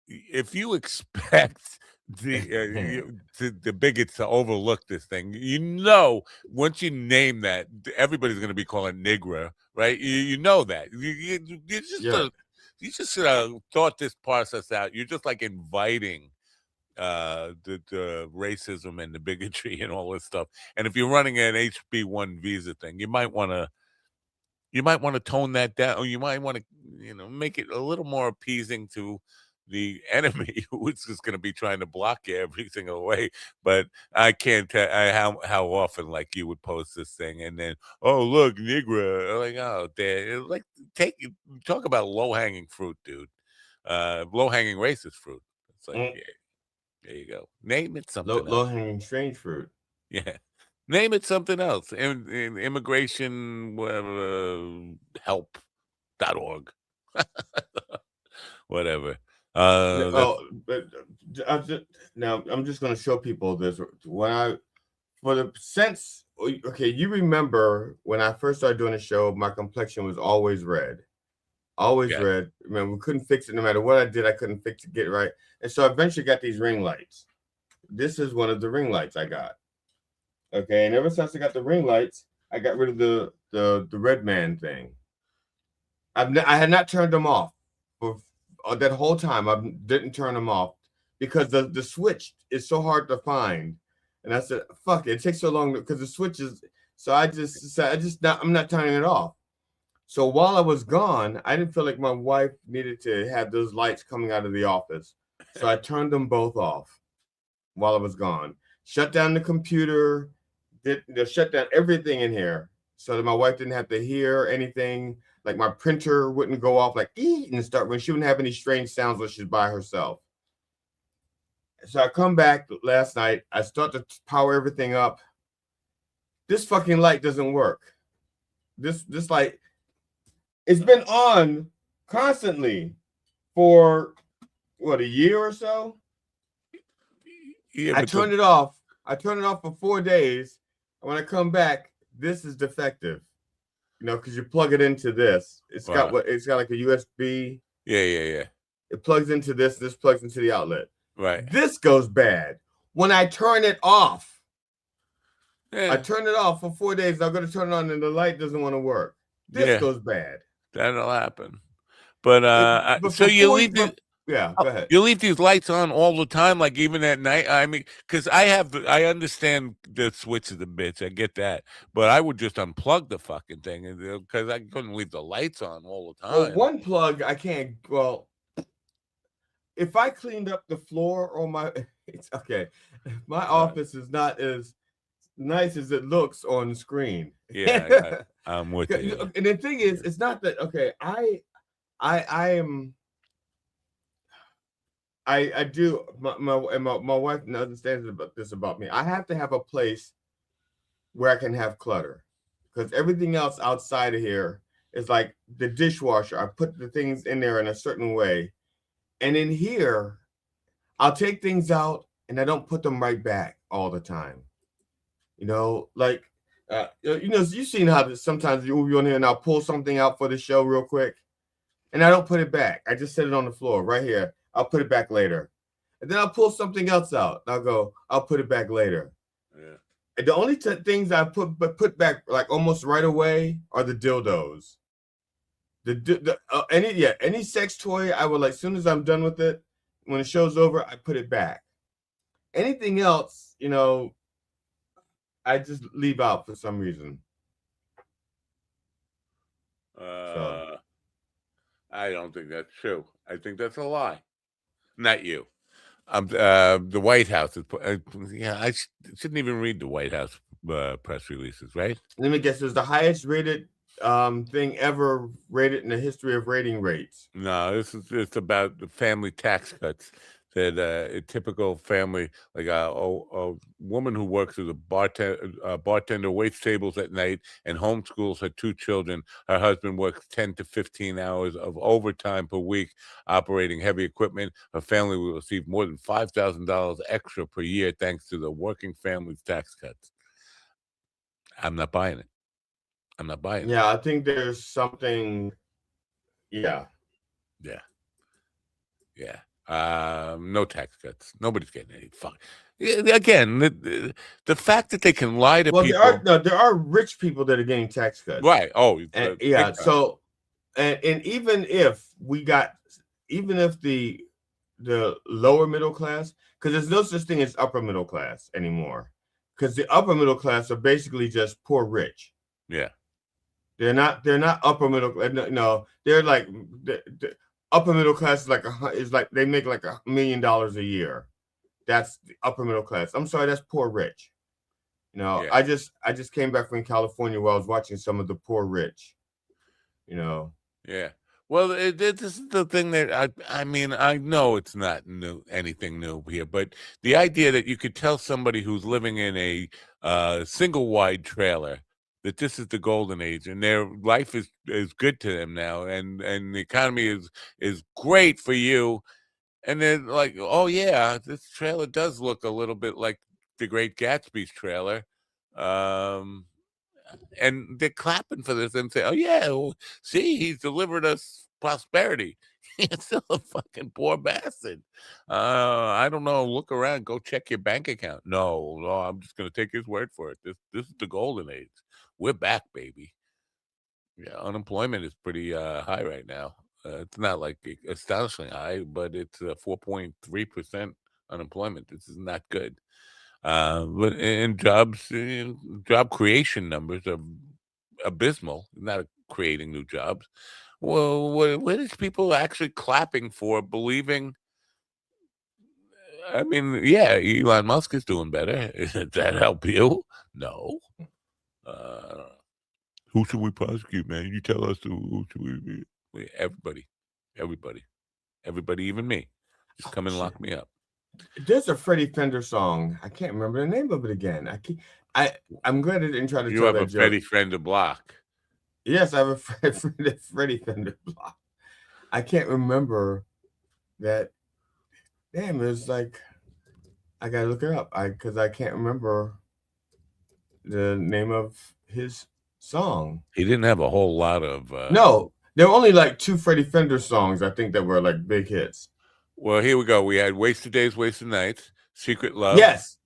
if you expect the bigots to overlook this thing, once you name that, everybody's going to be calling Nigra, right? You know that. You just thought this process out. You're just like inviting the racism and the bigotry and all this stuff. And if you're running an HB1 visa thing, you might want to tone that down, or you might want to, make it a little more appeasing to the enemy who is just going to be trying to block you every single way. But I can't tell how often, like, you would post this thing and then, oh look, Nigra, like, oh, like, talk about low hanging fruit, dude. Low hanging racist fruit. It's like, yeah, there you go. Name it something. Low hanging strange fruit. Yeah. Name it something else. Immigration help.org. Whatever. But now I'm just going to show people this. Okay, you remember when I first started doing the show, my complexion was always red. Always Yeah. red. Man, we couldn't fix it. No matter what I did, I couldn't fix it, get it right. And so I eventually got these ring lights. This is one of the ring lights I got. Okay, and ever since I got the ring lights, I got rid of the red man thing. I had not turned them off for that whole time. I didn't turn them off because the switch is so hard to find. And I said, "Fuck it! It takes so long because the switch is." So I just said, I'm not turning it off. So while I was gone, I didn't feel like my wife needed to have those lights coming out of the office. So I turned them both off while I was gone. Shut down the computer, shut down everything in here so that my wife didn't have to hear anything. Like my printer wouldn't go off like and start when she wouldn't have any strange sounds when she's by herself. So I come back last night. I start to power everything up. This fucking light doesn't work. This light, it's been on constantly for what, a year or so? Yeah, I turned it off. I turned it off for 4 days. And when I come back, this is defective. You know, because you plug it into this. It's got like a USB. Yeah. It plugs into this. This plugs into the outlet. Right. This goes bad when I turn it off. Yeah. I turn it off for 4 days. I'm going to turn it on, and the light doesn't want to work. This goes bad. That'll happen. But so you leave go ahead. You leave these lights on all the time, like even at night. I mean, because I understand the switch is a bitch. I get that, but I would just unplug the fucking thing because I couldn't leave the lights on all the time. Well, one plug I can't. Well, if I cleaned up the floor or it's okay. My office is not as nice as it looks on the screen. Yeah, I'm with you. And the thing is, it's not that okay. I do. My wife understands about me. I have to have a place where I can have clutter because everything else outside of here is like the dishwasher. I put the things in there in a certain way, and in here, I'll take things out and I don't put them right back all the time. You know, like you've seen how sometimes you'll be on here and I'll pull something out for the show real quick, and I don't put it back. I just set it on the floor right here. I'll put it back later. And then I'll pull something else out. And I'll put it back later. Yeah. And the only things I put back like almost right away are the dildos. Any sex toy, I will, like, as soon as I'm done with it, when the show's over, I put it back. Anything else, you know, I just leave out for some reason. I don't think that's true. I think that's a lie. Not you. The White House is. I shouldn't even read the White House press releases, right? Let me guess. It's the highest rated thing ever rated in the history of rating rates. No, it's about the family tax cuts. That a typical family, like a woman who works as a bartender, waits tables at night and homeschools her 2 children. Her husband works 10 to 15 hours of overtime per week operating heavy equipment. Her family will receive more than $5,000 extra per year thanks to the working family's tax cuts. I'm not buying it. Yeah, I think there's something. Yeah. No tax cuts. Nobody's getting any fuck. Again, the fact that they can lie to people. There are rich people that are getting tax cuts. Right. Oh, and, yeah. So, and even if the lower middle class, because there's no such thing as upper middle class anymore, because the upper middle class are basically just poor rich. Yeah. They're not upper middle. No, they're like the upper middle class is like they make like $1 million a year. That's the upper middle class. I'm sorry, that's poor rich. You know, yeah. I just came back from California where I was watching some of the poor rich. You know. Yeah. Well, this is the thing that I mean, I know it's not new, anything new here, but the idea that you could tell somebody who's living in a single wide trailer that this is the golden age and their life is good to them now, and the economy is great for you, and then like, oh yeah, this trailer does look a little bit like the Great Gatsby's trailer. Um, and they're clapping for this and say, "Oh yeah, well, see, he's delivered us prosperity." He's still a fucking poor bastard. I don't know. Look around. Go check your bank account. No, no, I'm just gonna take his word for it. This is the golden age. We're back, baby. Yeah, unemployment is pretty high right now. It's not like astonishingly high, but it's 4.3% unemployment. This is not good. But in jobs, job creation numbers are abysmal. Not creating new jobs. Well, what is people actually clapping for? Believing? I mean, yeah, Elon Musk is doing better. Does that help you? No. Uh, who should we prosecute, man? You tell us who should we? Everybody, everybody, everybody, even me. Just come and lock me up. There's a Freddie Fender song. I can't remember the name of it again. I'm glad I didn't try to You tell have that a joke. Freddie Fender block. Yes, I have a Freddie Fender block. I can't remember that. Damn, it's like I gotta look it up. Because I can't remember the name of his song. He didn't have a whole lot of. No, there were only like 2 Freddie Fender songs I think that were like big hits. Well, here we go. We had Wasted Days, Wasted Nights, Secret Love. Yes,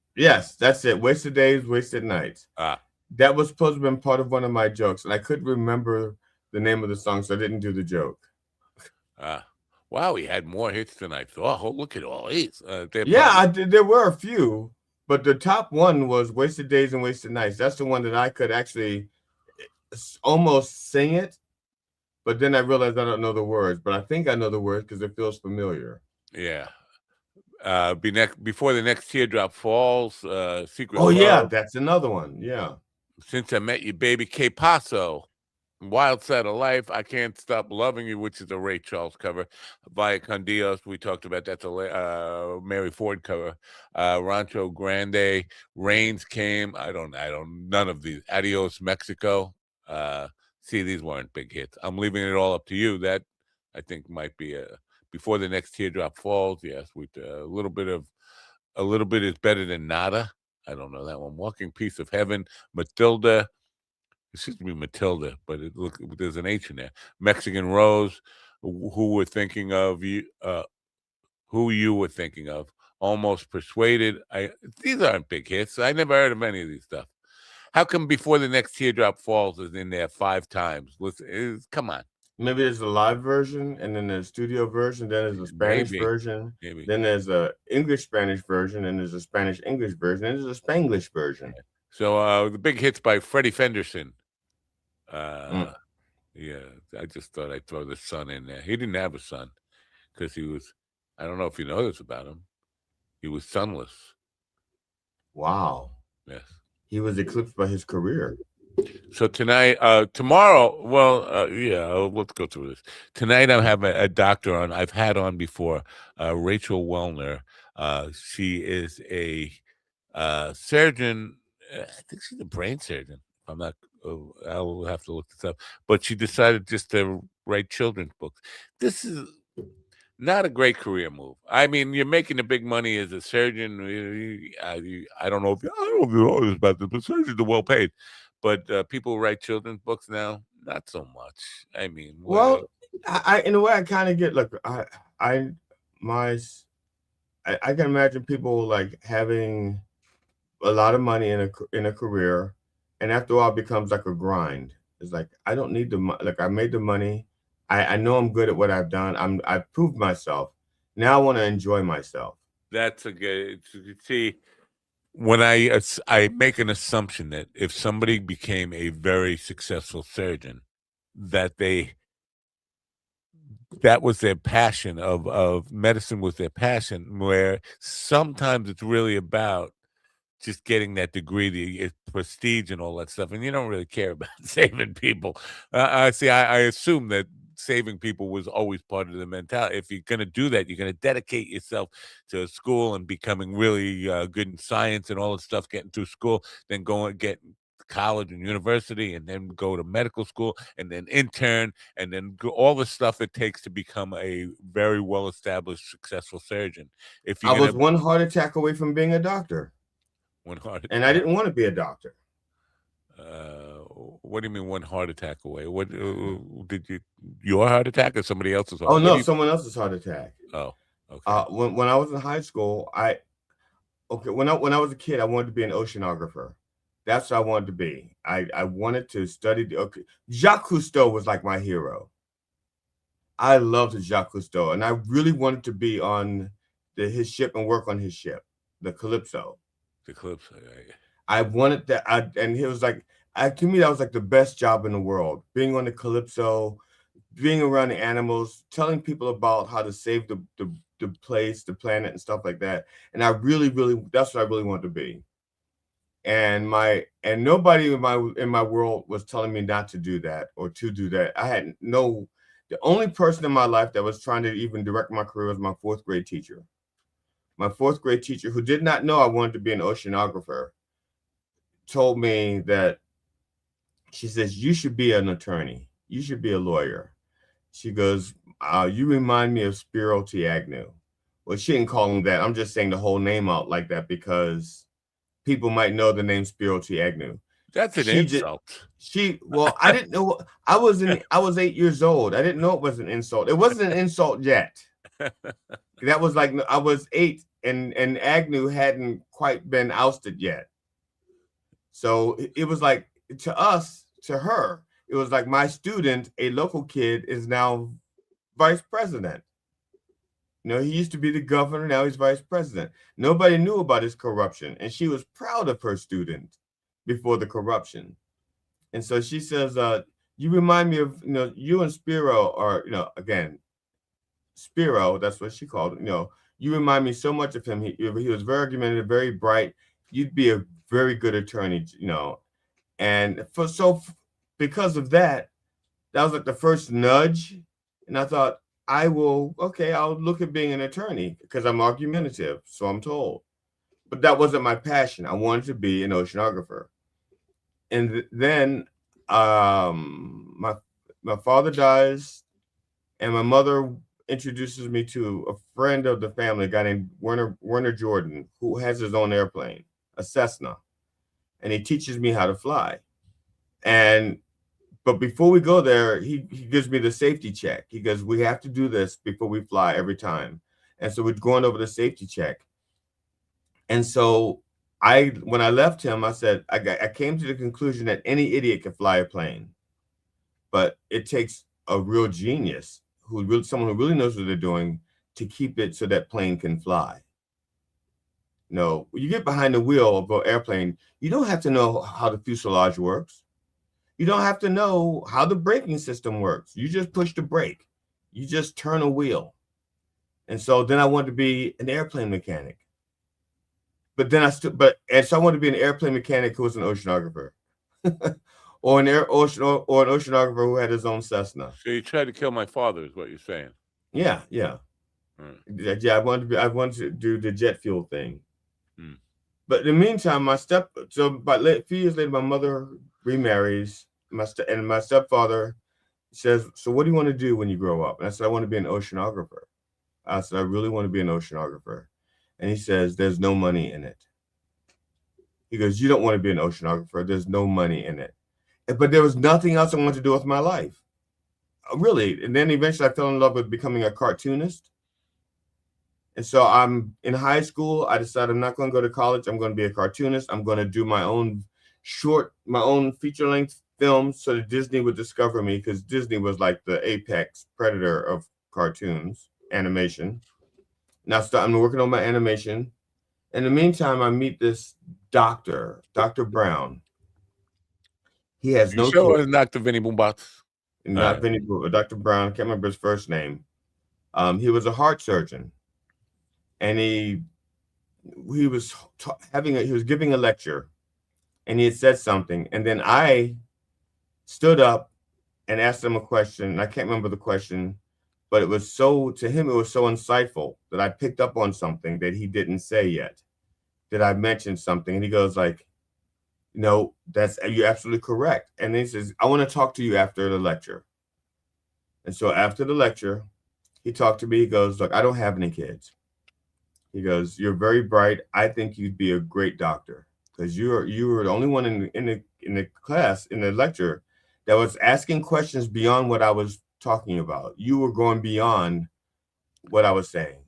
that's it. Wasted Days, Wasted Nights. Ah. That was supposed to have been part of one of my jokes, and I couldn't remember the name of the song, so I didn't do the joke. Wow, he had more hits than I thought. Oh, look at all these. There were a few, but the top one was Wasted Days and Wasted Nights. That's the one that I could actually almost sing it, but then I realized I don't know the words, but I think I know the words because it feels familiar. Yeah. Before the next teardrop falls, Secret Oh, Love. yeah, that's another one. Yeah. Since I Met You, Baby, Que Paso, Wild Side of Life, I Can't Stop Loving You, which is a Ray Charles cover. Via Con Dios, we talked about that's a Mary Ford cover. Rancho Grande, Rains Came. None of these. Adios, Mexico. See, these weren't big hits. I'm leaving it all up to you. That I think might be Before the Next Teardrop Falls. Yes, with a little bit is better than nada. I don't know that one. Walking Piece of Heaven, Matilda. It should be Matilda, but there's an H in there. Mexican Rose, who we're thinking of you, who you were thinking of. Almost Persuaded. These aren't big hits. I never heard of any of these stuff. How come Before the Next Teardrop Falls is in there 5 times? Listen, come on. Maybe there's a live version, and then there's a studio version, then there's a Spanish version, then there's a English-Spanish version, and there's a Spanish-English version, and there's a Spanglish version. So the big hits by Freddie Fenderson. Yeah, I just thought I'd throw the son in there. He didn't have a son because he was, I don't know if you know this about him, he was sonless. Wow. Yes. He was eclipsed by his career. So tomorrow, let's go through this. Tonight I have a doctor on. I've had on before, Rachel Wellner. She is a surgeon. I think she's a brain surgeon. I'm not. I'll have to look this up. But she decided just to write children's books. This is not a great career move. I mean, you're making the big money as a surgeon. I don't know if you know this about this, but surgeons are well paid. But people who write children's books now, not so much. I mean, well, I in a way I kind of get. Look, I can imagine people like having a lot of money in a career, and after a while it becomes like a grind. It's like I don't need the money. Like I made the money. I know I'm good at what I've done. I've proved myself. Now I want to enjoy myself. That's a good. See, when I make an assumption that if somebody became a very successful surgeon, that was their passion of medicine was their passion, where sometimes it's really about just getting that degree, the prestige and all that stuff, and you don't really care about saving people. I assume that saving people was always part of the mentality. If you're going to do that, you're going to dedicate yourself to school and becoming really good in science and all that stuff, getting through school, then go and get college and university, and then go to medical school, and then intern, and then go, all the stuff it takes to become a very well-established, successful surgeon. If you're I was going to one heart attack away from being a doctor, one heart and I didn't want to be a doctor. What do you mean one heart attack away? What did your heart attack or somebody else's heart? Oh no, someone else's heart attack. Oh, okay. When I was in high school, when I was a kid, I wanted to be an oceanographer. That's what I wanted to be. I wanted to study Jacques Cousteau was like my hero. I loved Jacques Cousteau, and I really wanted to be on his ship and work on his ship, the Calypso. The Calypso. Yeah. I wanted that, and he was like, to me, that was like the best job in the world. Being on the Calypso, being around the animals, telling people about how to save the place, the planet, and stuff like that. And I really, that's what I really wanted to be. And nobody in my world was telling me not to do that or to do that. The only person in my life that was trying to even direct my career was my fourth grade teacher. My fourth grade teacher, who did not know I wanted to be an oceanographer, told me that, she says, you should be an attorney. You should be a lawyer. She goes, you remind me of Spiro T. Agnew. Well, she didn't call him that. I'm just saying the whole name out like that because people might know the name Spiro T. Agnew. That's an insult. I didn't know. I was 8 years old. I didn't know it was an insult. It wasn't an insult yet. That was like, I was 8 and Agnew hadn't quite been ousted yet. So it was like, to her, it was like my student, a local kid, is now vice president. He used to be the governor. Now he's vice president. Nobody knew about his corruption. And she was proud of her student before the corruption. And so she says, you remind me of, you and Spiro are, again, Spiro, that's what she called him. You remind me so much of him. He was very argumentative, very bright. You'd be a very good attorney, And because of that, that was like the first nudge. And I thought, I'll look at being an attorney because I'm argumentative, so I'm told. But that wasn't my passion. I wanted to be an oceanographer. And then my father dies, and my mother introduces me to a friend of the family, a guy named Werner Jordan, who has his own airplane, a Cessna, and he teaches me how to fly. But before we go there, he gives me the safety check. He goes, we have to do this before we fly every time. And so we're going over the safety check. And so when I left him, I said, I came to the conclusion that any idiot can fly a plane, but it takes a real genius, someone who really knows what they're doing, to keep it so that plane can fly. No, when you get behind the wheel of an airplane, you don't have to know how the fuselage works. You don't have to know how the braking system works. You just push the brake. You just turn a wheel. And so then I wanted to be an airplane mechanic. So I wanted to be an airplane mechanic who was an oceanographer, or an oceanographer who had his own Cessna. So you tried to kill my father, is what you're saying? Yeah. Yeah, I wanted to do the jet fuel thing. But in the meantime, about a few years later, my mother remarries, and my stepfather says, so what do you want to do when you grow up? And I said, I want to be an oceanographer. I said, I really want to be an oceanographer. And he says, there's no money in it. He goes, you don't want to be an oceanographer. There's no money in it. But there was nothing else I wanted to do with my life. Really. And then eventually I fell in love with becoming a cartoonist. And so I'm in high school. I decided I'm not going to go to college. I'm going to be a cartoonist. I'm going to do my own feature-length films so that Disney would discover me, because Disney was like the apex predator of cartoons, animation. Now I'm working on my animation. In the meantime, I meet this doctor, Dr. Brown. He has no kids. It was Dr. Vinny Boombox? Not Vinny Boombox. Dr. Brown, I can't remember his first name. He was a heart surgeon. And he was giving a lecture, and he had said something. And then I stood up and asked him a question. I can't remember the question, but it was so insightful that I picked up on something that he didn't say yet. That I mentioned something, and he goes like, "No, you're absolutely correct." And then he says, "I want to talk to you after the lecture." And so after the lecture, he talked to me. He goes, "Look, I don't have any kids." He goes, "You're very bright. I think you'd be a great doctor because you were the only one in the class in the lecture that was asking questions beyond what I was talking about. You were going beyond what I was saying."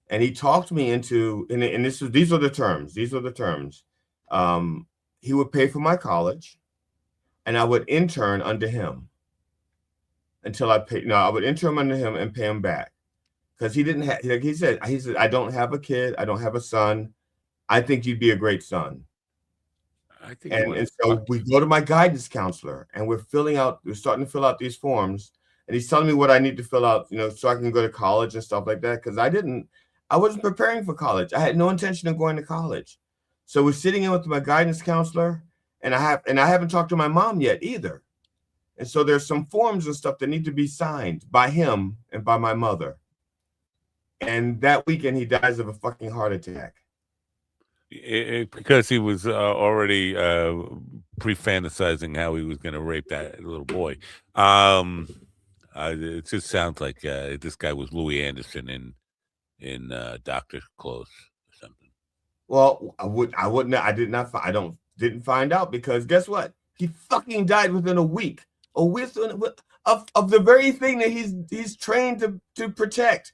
And he talked me into, and these are the terms. These are the terms. He would pay for my college, and I would intern under him until I paid. No, I would intern under him and pay him back because he didn't have. Like he said, I don't have a kid. I don't have a son. I think you'd be a great son. I think And so we go to my guidance counselor, and we're starting to fill out these forms, and he's telling me what I need to fill out, so I can go to college and stuff like that. Because I wasn't preparing for college. I had no intention of going to college. So we're sitting in with my guidance counselor, and I haven't talked to my mom yet either. And so there's some forms and stuff that need to be signed by him and by my mother. And that weekend, he dies of a fucking heart attack. Because he was already pre-fantasizing how he was going to rape that little boy. It just sounds like this guy was Louis Anderson in doctor's clothes or something. Well, didn't find out because guess what? He fucking died within a week. Of the very thing that he's trained to protect,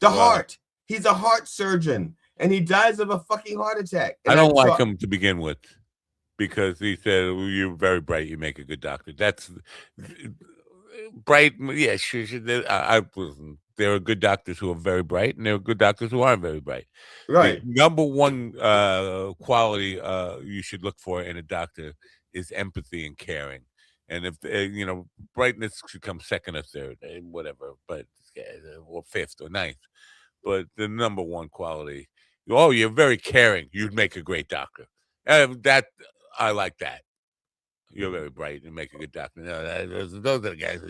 the heart. He's a heart surgeon, and he dies of a fucking heart attack. And I don't like him to begin with because he said, "You're very bright. You make a good doctor." That's bright. Yeah, sure. There are good doctors who are very bright, and there are good doctors who aren't very bright. Right. The number one quality you should look for in a doctor is empathy and caring. And if brightness should come second or third, whatever, but or fifth or ninth. But the number one quality, you're very caring. You'd make a great doctor. That I like that. You're very bright and make a good doctor. No, those are the guys.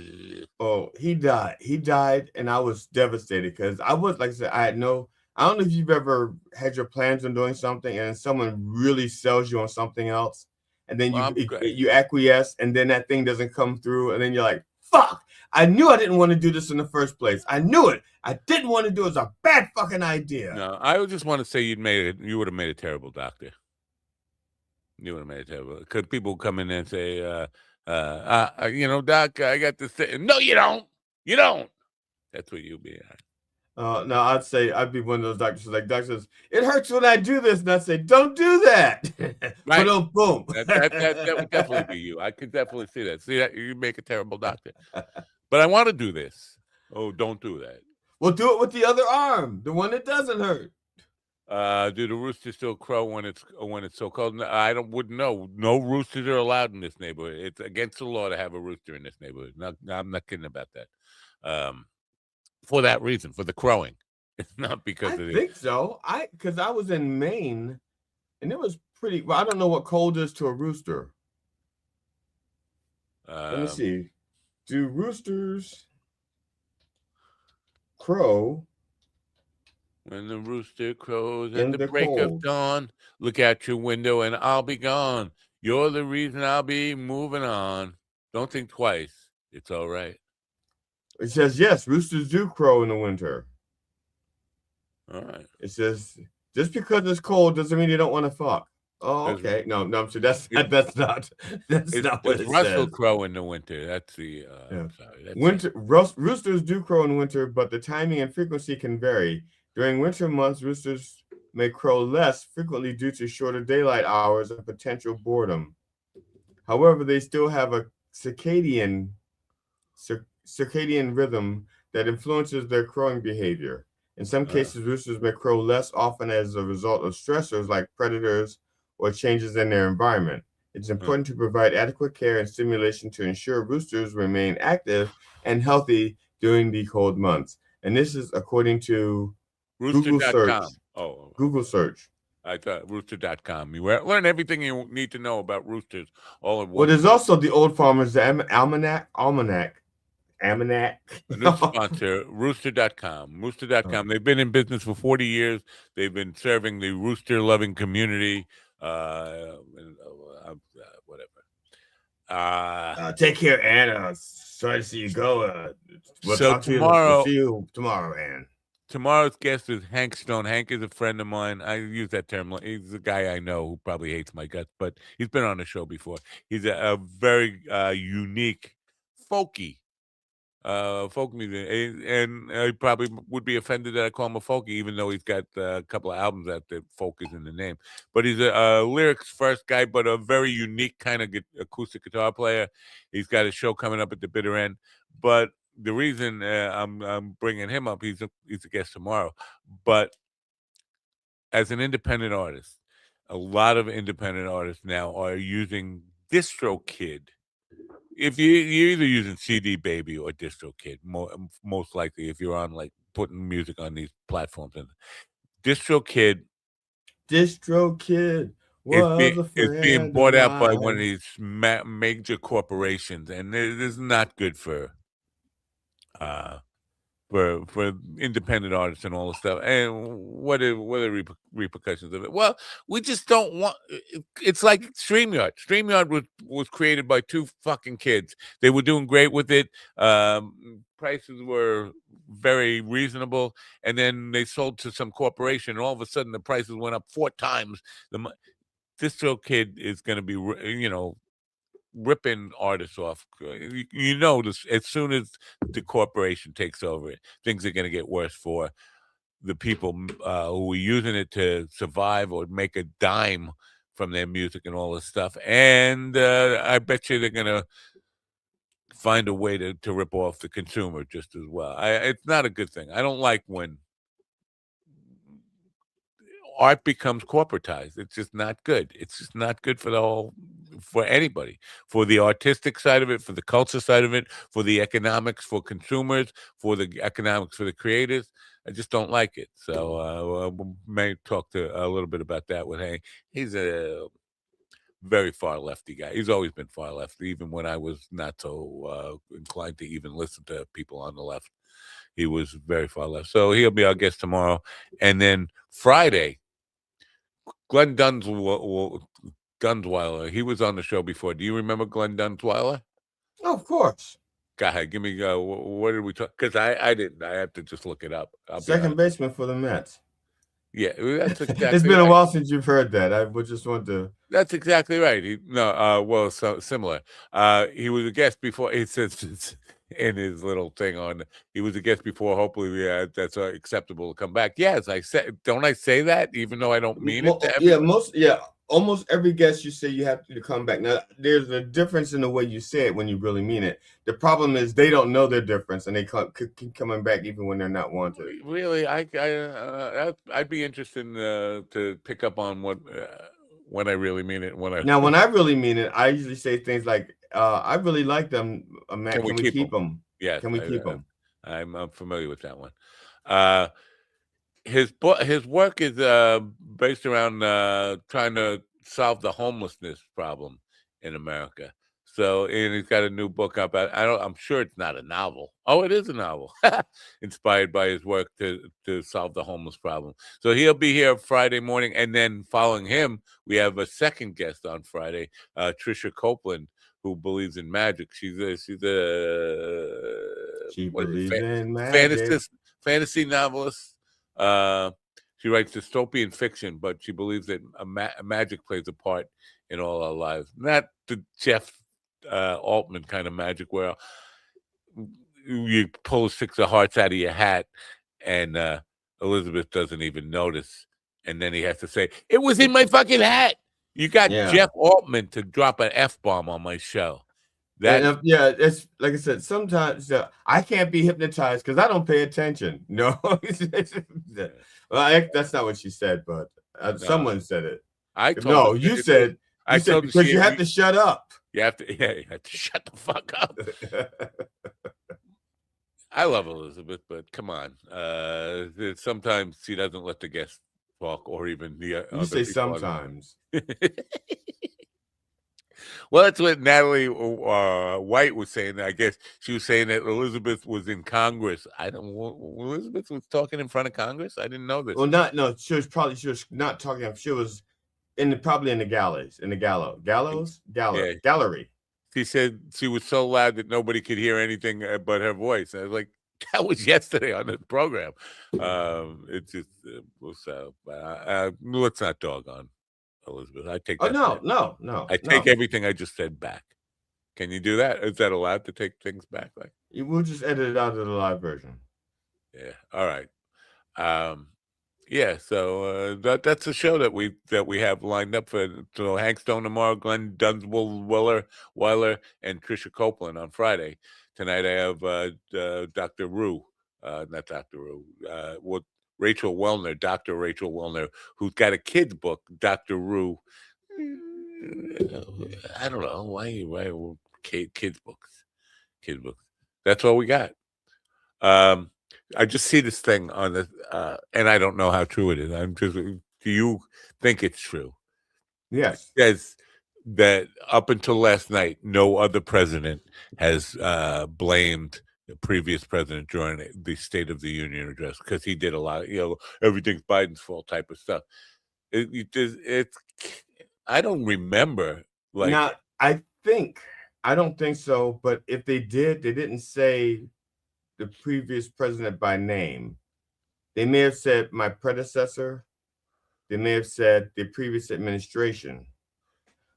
Oh, he died. He died, and I was devastated because I was, like I said, I don't know if you've ever had your plans on doing something and someone really sells you on something else. And then you acquiesce, and then that thing doesn't come through, and then you're like, "Fuck! I knew I didn't want to do this in the first place. I knew it. I didn't want to do it. It's a bad fucking idea." No, I would just want to say you would have made a terrible doctor. You would have made a terrible. Could people come in and say, "Doc, I got this thing." No, you don't. You don't. That's what you'd be at. No, I'd be one of those doctors like, "Doctor says it hurts when I do this," and I'd say, "Don't do that." Right. Boom. That would definitely be you. I could definitely see that. See that you make a terrible doctor. But I want to do this. Oh, don't do that. Well, do it with the other arm, the one that doesn't hurt. Do the roosters still crow when it's so cold? No, wouldn't know. No roosters are allowed in this neighborhood. It's against the law to have a rooster in this neighborhood. I'm not kidding about that. For that reason, for the crowing. It's not because I think so. Because I was in Maine, and it was pretty. Well, I don't know what cold is to a rooster. Let me see. Do roosters crow when the rooster crows at the break of dawn? Look out your window, and I'll be gone. You're the reason I'll be moving on. Don't think twice. It's all right. It says, yes, roosters do crow in the winter. All right. It says, just because it's cold doesn't mean you don't want to fuck. Oh, okay. No, I'm sure that's not what it says. Russell crow in the winter. That's the roosters do crow in winter, but the timing and frequency can vary. During winter months, roosters may crow less frequently due to shorter daylight hours and potential boredom. However, they still have a circadian rhythm that influences their crowing behavior. In some cases, roosters may crow less often as a result of stressors like predators or changes in their environment. It's important to provide adequate care and stimulation to ensure roosters remain active and healthy during the cold months. And this is according to Google search. Oh. Google search. I thought rooster.com. You learn everything you need to know about roosters all in Well, one. there's also the Old Farmer's Almanac. A new sponsor, rooster.com. Rooster.com. They've been in business for 40 years. They've been serving the rooster loving community. Whatever. Take care, Ann. Sorry to see you go. We'll So talk to you. We'll tomorrow, see you tomorrow, Ann. tomorrow's guest is Hank Stone. Hank is a friend of mine. I use that term. He's a guy I know who probably hates my guts, but he's been on the show before. He's a very unique, folky folk music, and he probably would be offended that I call him a folky, even though he's got a couple of albums out there. Folk is in the name, but he's a lyrics first guy, but a very unique kind of acoustic guitar player. He's got a show coming up at the bitter end, but the reason I'm bringing him up, he's a guest tomorrow, but as an independent artist, a lot of independent artists now are using DistroKid. If you're either using CD Baby or DistroKid, most likely if you're on like putting music on these platforms, and DistroKid was a is being friend bought of out by one of mine. these major corporations, and this is not good for independent artists and all the stuff. And what are the repercussions of it? Well, we just don't want. It's like StreamYard. StreamYard was created by two fucking kids. They were doing great with it. Prices were very reasonable, and then they sold to some corporation, and all of a sudden the prices went up 4 times. DistroKid is going to be, ripping artists off. This, as soon as the corporation takes over it, things are going to get worse for the people who are using it to survive or make a dime from their music and all this stuff. And I bet you they're going to find a way to rip off the consumer just as well. It's not a good thing. I don't like when art becomes corporatized. It's just not good. It's just not good for anybody, for the artistic side of it, for the culture side of it, for the economics for consumers, for the economics for the creators. I just don't like it. So we may talk a little bit about that with Hank. He's a very far lefty guy. He's always been far left, even when I was not so inclined to even listen to people on the left. He was very far left. So he'll be our guest tomorrow. And then Friday, Glenn Dunsweiler. He was on the show before. Do you remember Glenn Dunsweiler? Oh, of course. Go ahead. Give me, what did we talk? Because I didn't. I have to just look it up. Second baseman for the Mets. Yeah, that's exactly It's been a while since you've heard that. I would just want to. That's exactly right. So similar. He was a guest before. He says in his little thing on. He was a guest before. Hopefully, that's acceptable to come back. Yes, I said. Don't I say that even though I don't mean it? Almost every guest you say you have to come back. Now, there's a difference in the way you say it when you really mean it. The problem is they don't know their difference, and they keep coming back even when they're not wanted. Really, I'd be interested to pick up on when I really mean it. When I really mean it, I usually say things like, "I really like them, Matt. Can we keep them? Yeah, can we keep them?" I'm familiar with that one. His work is based around trying to solve the homelessness problem in America. So, and he's got a new book up. I'm sure it's not a novel. Oh, it is a novel, inspired by his work to solve the homeless problem. So he'll be here Friday morning, and then following him, we have a second guest on Friday, Trisha Copeland, who believes in magic. She believes in magic. Fantasy novelist. She writes dystopian fiction, but she believes that magic plays a part in all our lives. Not the Jeff Altman kind of magic where you pull 6 of hearts out of your hat and Elizabeth doesn't even notice. And then he has to say, "It was in my fucking hat." You got Jeff Altman to drop an F-bomb on my show. It's like I said, sometimes I can't be hypnotized because I don't pay attention. No, that's not what she said, but someone said it. You said because you have to shut up. You have to shut the fuck up. I love Elizabeth, but come on. Sometimes she doesn't let the guests talk, or even the You other say people. sometimes. Well, that's what Natalie White was saying. I guess she was saying that Elizabeth was in Congress. Elizabeth was talking in front of Congress. I didn't know this. Well, no. She was not talking. She was probably in the galleys, in the gallows, Yeah. gallery. She said she was so loud that nobody could hear anything but her voice. I was like, that was yesterday on the program. It just was. Let's not dog on Elizabeth. I take that. No. I take everything I just said back. Can you do that? Is that allowed to take things back? Like, we'll just edit it out of the live version. yeah. All right. Yeah. So that's a show that we have lined up for. So Hank Stone tomorrow, Glenn Dunswell Weiler, and Trisha Copeland on Friday. Tonight I have Dr. Rue, not Dr. Rue. Rachel Wellner, Dr. Rachel Wellner, who's got a kid's book, Dr. Rue. I don't know why kids books. That's all we got. I just see this thing on the and I don't know how true it is. Do you think it's true? Yes. It says that up until last night, no other president has blamed the previous president during the State of the Union address, because he did a lot of, everything's Biden's fault type of stuff. It's I don't remember. Like, now, I don't think so. But if they did, they didn't say the previous president by name. They may have said my predecessor. They may have said the previous administration.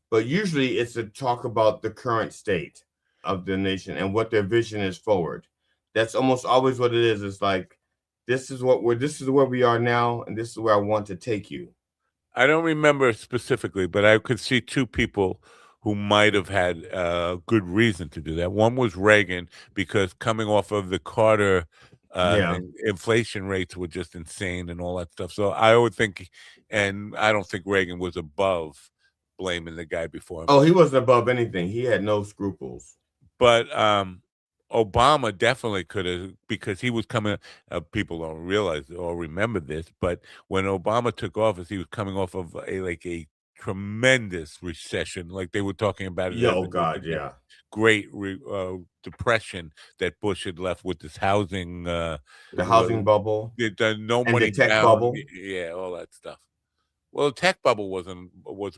But usually it's a talk about the current state of the nation and what their vision is forward. That's almost always what it is. It's like, this is where we are now, and this is where I want to take you. I don't remember specifically, but I could see two people who might have had good reason to do that. One was Reagan, because coming off of the Carter thing, inflation rates were just insane and all that stuff. So I would think, and I don't think Reagan was above blaming the guy before him. Oh, he wasn't above anything. He had no scruples. But Obama definitely could have, because he was coming. People don't realize or remember this, but when Obama took office, he was coming off of a tremendous recession. Like, they were talking about it. Oh God, yeah. Great depression that Bush had left with this housing, the housing bubble, no money, the tech down, bubble, yeah, all that stuff. Well, the tech bubble wasn't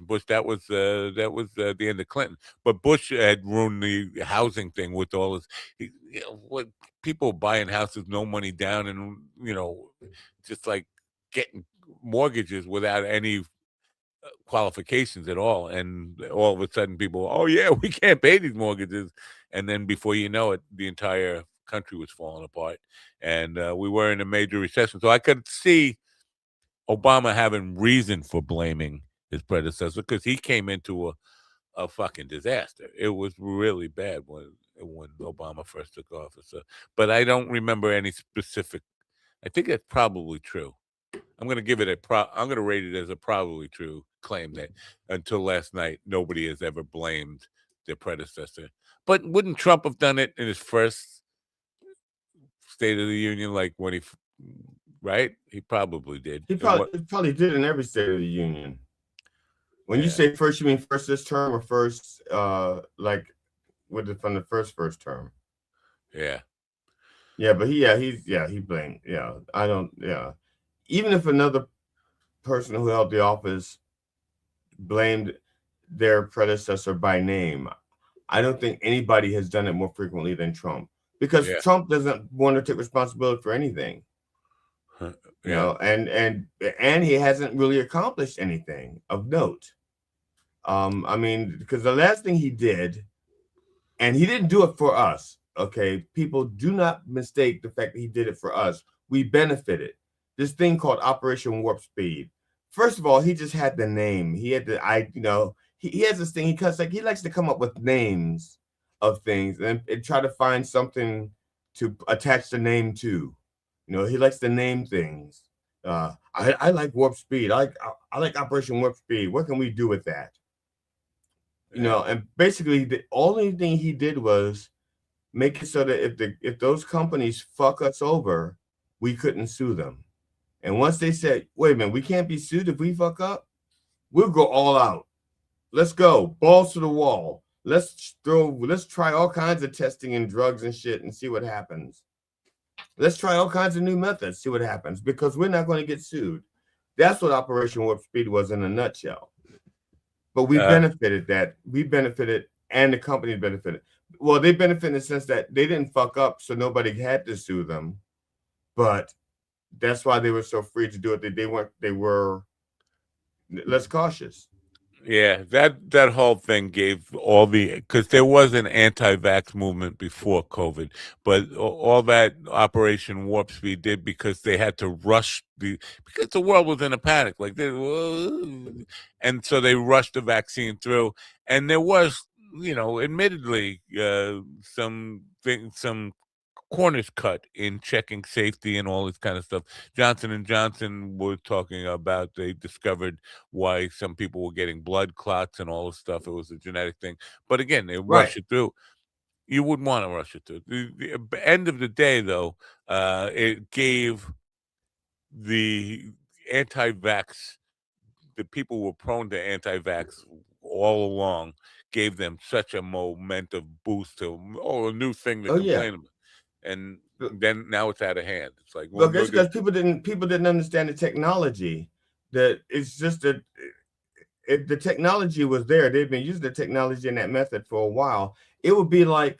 Bush. That was the end of Clinton. But Bush had ruined the housing thing with all this. What people buying houses, no money down, and just like getting mortgages without any qualifications at all. And all of a sudden, people, oh yeah, we can't pay these mortgages. And then before you know it, the entire country was falling apart, and we were in a major recession. So I could see Obama having reason for blaming his predecessor, because he came into a fucking disaster. It was really bad when Obama first took office. But I don't remember any specific. I think that's probably true. I'm going to give it I'm going to rate it as a probably true claim that until last night, nobody has ever blamed their predecessor. But wouldn't Trump have done it in his first State of the Union, like when he? Right? He probably did. He probably did in every State of the Union. When you say first, you mean first this term, or first from the first term? Yeah. Yeah, but he blamed. Yeah, I don't. Yeah, even if another person who held the office blamed their predecessor by name, I don't think anybody has done it more frequently than Trump, because Trump doesn't want to take responsibility for anything. And he hasn't really accomplished anything of note. I mean, because the last thing he did, and he didn't do it for us. Okay, people, do not mistake the fact that he did it for us. We benefited. This thing called Operation Warp Speed. First of all, he just had the name. He had he has this thing. He likes to come up with names of things and try to find something to attach the name to. He likes to name things. I like Warp Speed. I like Operation Warp Speed. What can we do with that? And basically the only thing he did was make it so that if those companies fuck us over, we couldn't sue them. And once they said, wait a minute, we can't be sued if we fuck up, we'll go all out. Let's go. Balls to the wall. Let's try all kinds of testing and drugs and shit and see what happens. Let's try all kinds of new methods, see what happens, because we're not going to get sued. That's what Operation Warp Speed was in a nutshell. But we benefited that. We benefited, and the company benefited. Well, they benefit in the sense that they didn't fuck up, so nobody had to sue them. But that's why they were so free to do it. They were less cautious. Yeah, that whole thing gave all because there was an anti-vax movement before COVID, but all that Operation Warp Speed did because they had to rush because the world was in a panic, like and so they rushed the vaccine through, and there was, admittedly, some corners cut in checking safety and all this kind of stuff. Johnson & Johnson was talking about they discovered why some people were getting blood clots and all this stuff. It was a genetic thing. But again, they rushed it through. You wouldn't want to rush it through. The end of the day, though, it gave the anti-vax, the people who were prone to anti-vax all along, gave them such a momentum boost to, a new thing to complain about. And then now it's out of hand. It's like, well, that's because people didn't understand the technology. That it's just that the technology was there. They've been using the technology in that method for a while. It would be like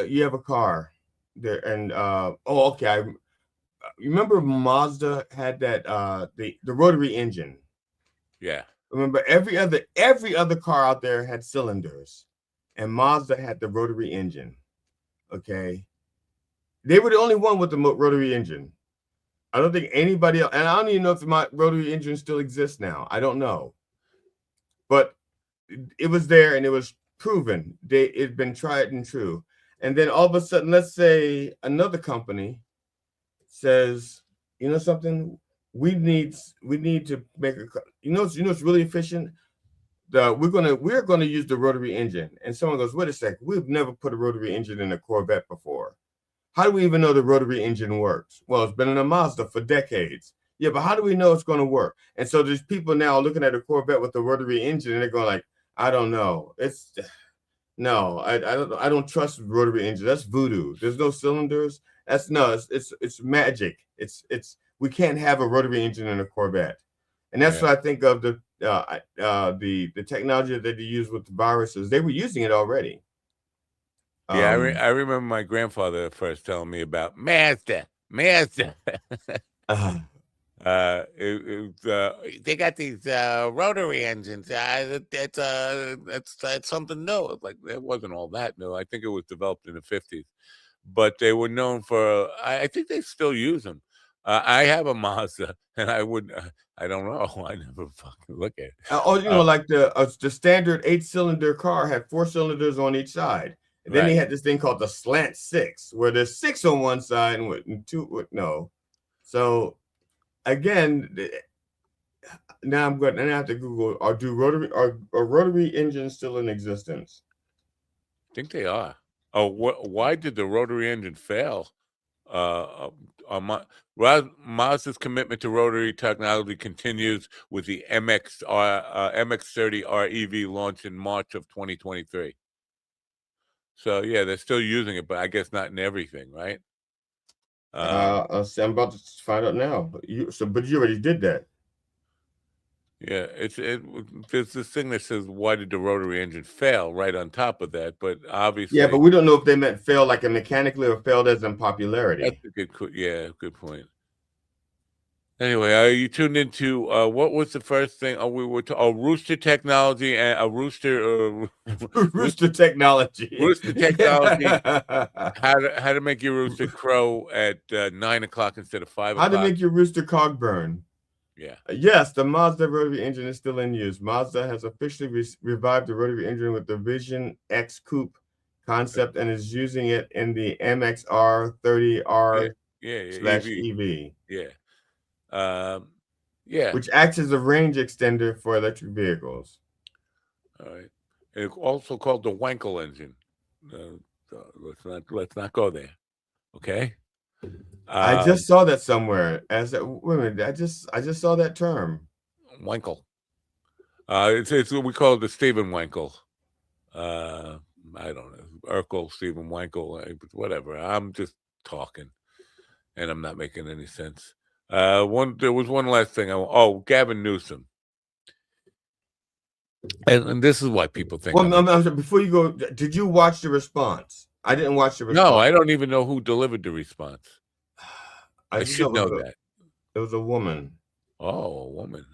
you have a car there, and you remember Mazda had that the rotary engine. Yeah. Remember every other car out there had cylinders, and Mazda had the rotary engine. Okay, they were the only one with the rotary engine. I don't think anybody else, and I don't even know if my rotary engine still exists now. I don't know, but it was there and it was proven. It'd been tried and true. And then all of a sudden, let's say another company says, you know something, we need to make it's really efficient. We're gonna use the rotary engine. And someone goes, wait a second, we've never put a rotary engine in a Corvette before. How do we even know the rotary engine works? Well, it's been in a Mazda for decades. Yeah, but how do we know it's going to work? And so there's people now looking at a Corvette with a rotary engine, and they're going like, I don't know. I don't trust rotary engine. That's voodoo. There's no cylinders. It's magic. We can't have a rotary engine in a Corvette. And that's what I think of the technology that they use with the viruses. They were using it already. Yeah, I remember my grandfather first telling me about Mazda. They got these rotary engines. It's something new. Like, it wasn't all that new. I think it was developed in the 50s, but they were known for. I think they still use them. I have a Mazda, and I don't know. I never fucking look at it. Like the standard 8-cylinder car had 4 cylinders on each side. And then they had this thing called the slant 6, where there's 6 on one side and 2 no. So again, now I'm going to have to Google: are rotary engines still in existence? I think they are. Oh, why did the rotary engine fail? Mazda's commitment to rotary technology continues with the MX-30R EV launch in March of 2023. So yeah, they're still using it, but I guess not in everything, right? I'm about to find out now. But you already did that. Yeah, there's this thing that says, why did the rotary engine fail, right on top of that, but obviously. Yeah, but we don't know if they meant fail like mechanically or failed as in popularity. That's a good point. Anyway, you tuned into what was the first thing? We were Rooster Technology and a Rooster. Rooster Technology. Rooster Technology. How to make your rooster crow at 9 o'clock instead of 5 o'clock. How to make your rooster cog burn. Yeah. Yes, the Mazda rotary engine is still in use. Mazda has officially revived the rotary engine with the Vision X Coupe concept and is using it in the MXR 30R /EV. Yeah. Which acts as a range extender for electric vehicles. All right. And it's also called the Wankel engine. Let's not go there. Okay. I just saw that somewhere. Wait a minute, I just saw that term. Wankel. It's we call it the Stephen Wankel. I don't know, Urkel, Stephen Wankel, whatever. I'm just talking, and I'm not making any sense. There was one last thing. Gavin Newsom. And this is why people think. Well, I'm sorry, before you go, did you watch the response? I didn't watch the response. No, I don't even know who delivered the response. I should know that. It was a woman. Oh, a woman.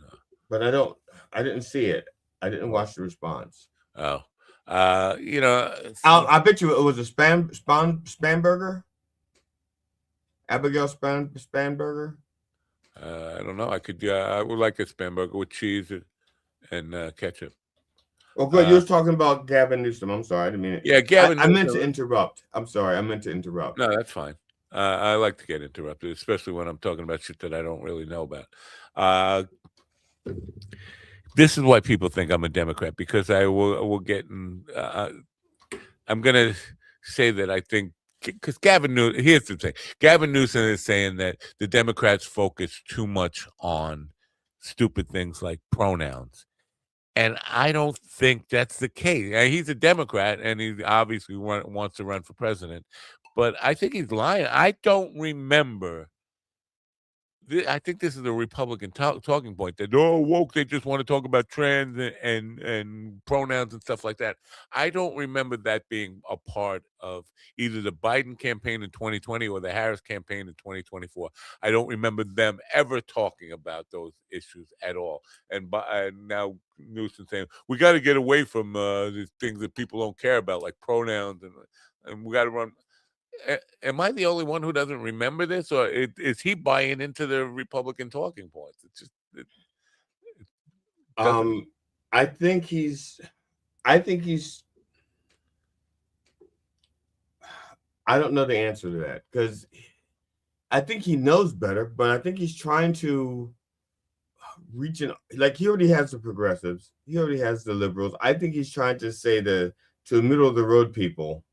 But I didn't see it. I didn't watch the response. Oh, I bet you it was a Spanberger. Abigail Spanberger. I don't know. I would like a Spanberger with cheese and ketchup. Oh, good. You were talking about Gavin Newsom. I'm sorry. I didn't mean it. Yeah, Gavin. I meant to interrupt. I'm sorry. I meant to interrupt. No, that's fine. I like to get interrupted, especially when I'm talking about shit that I don't really know about. This is why people think I'm a Democrat, because I will get in. I'm going to say that I think, because here's the thing. Gavin Newsom is saying that the Democrats focus too much on stupid things like pronouns. And I don't think that's the case. He's a Democrat, and he obviously wants to run for president. But I think he's lying. I don't remember. I think this is a Republican talking point that, woke, they just want to talk about trans and pronouns and stuff like that. I don't remember that being a part of either the Biden campaign in 2020 or the Harris campaign in 2024. I don't remember them ever talking about those issues at all. And now Newsom saying, we got to get away from these things that people don't care about, like pronouns, and we got to run. Am I the only one who doesn't remember this, or is he buying into the Republican talking points? It's just, I think he's. I don't know the answer to that, because I think he knows better, but I think he's trying to reach like, he already has the progressives, he already has the liberals. I think he's trying to say to the middle of the road people,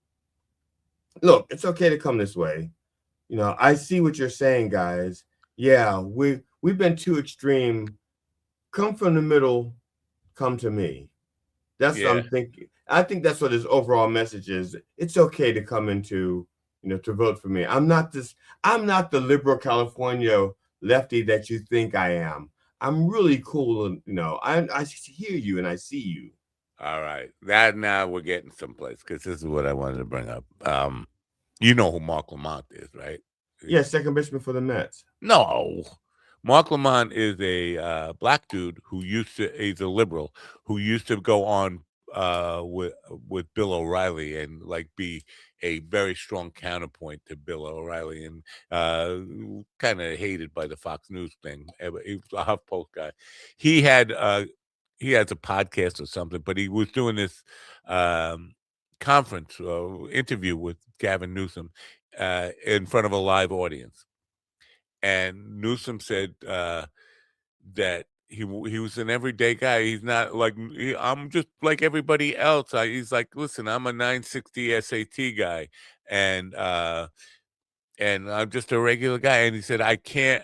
look, it's okay to come this way. I see what you're saying, guys. Yeah, we've been too extreme. Come from the middle, come to me. That's what I'm thinking. I think that's what his overall message is. It's okay to come into, to vote for me. I'm not the liberal California lefty that you think I am. I'm really cool. I hear you and I see you. All right. Now we're getting someplace, because this is what I wanted to bring up. You know who Mark Lamont is, right? Yeah, second baseman for the Mets. No. Mark Lamont is a black dude he's a liberal, who used to go on with Bill O'Reilly and like be a very strong counterpoint to Bill O'Reilly, and kind of hated by the Fox News thing. He was a HuffPost guy. He has a podcast or something, but he was doing this conference interview with Gavin Newsom in front of a live audience, and Newsom said that he was an everyday guy. He's not like I'm just like everybody else. He's like, listen, I'm a 960 SAT guy, and I'm just a regular guy. And he said, I can't.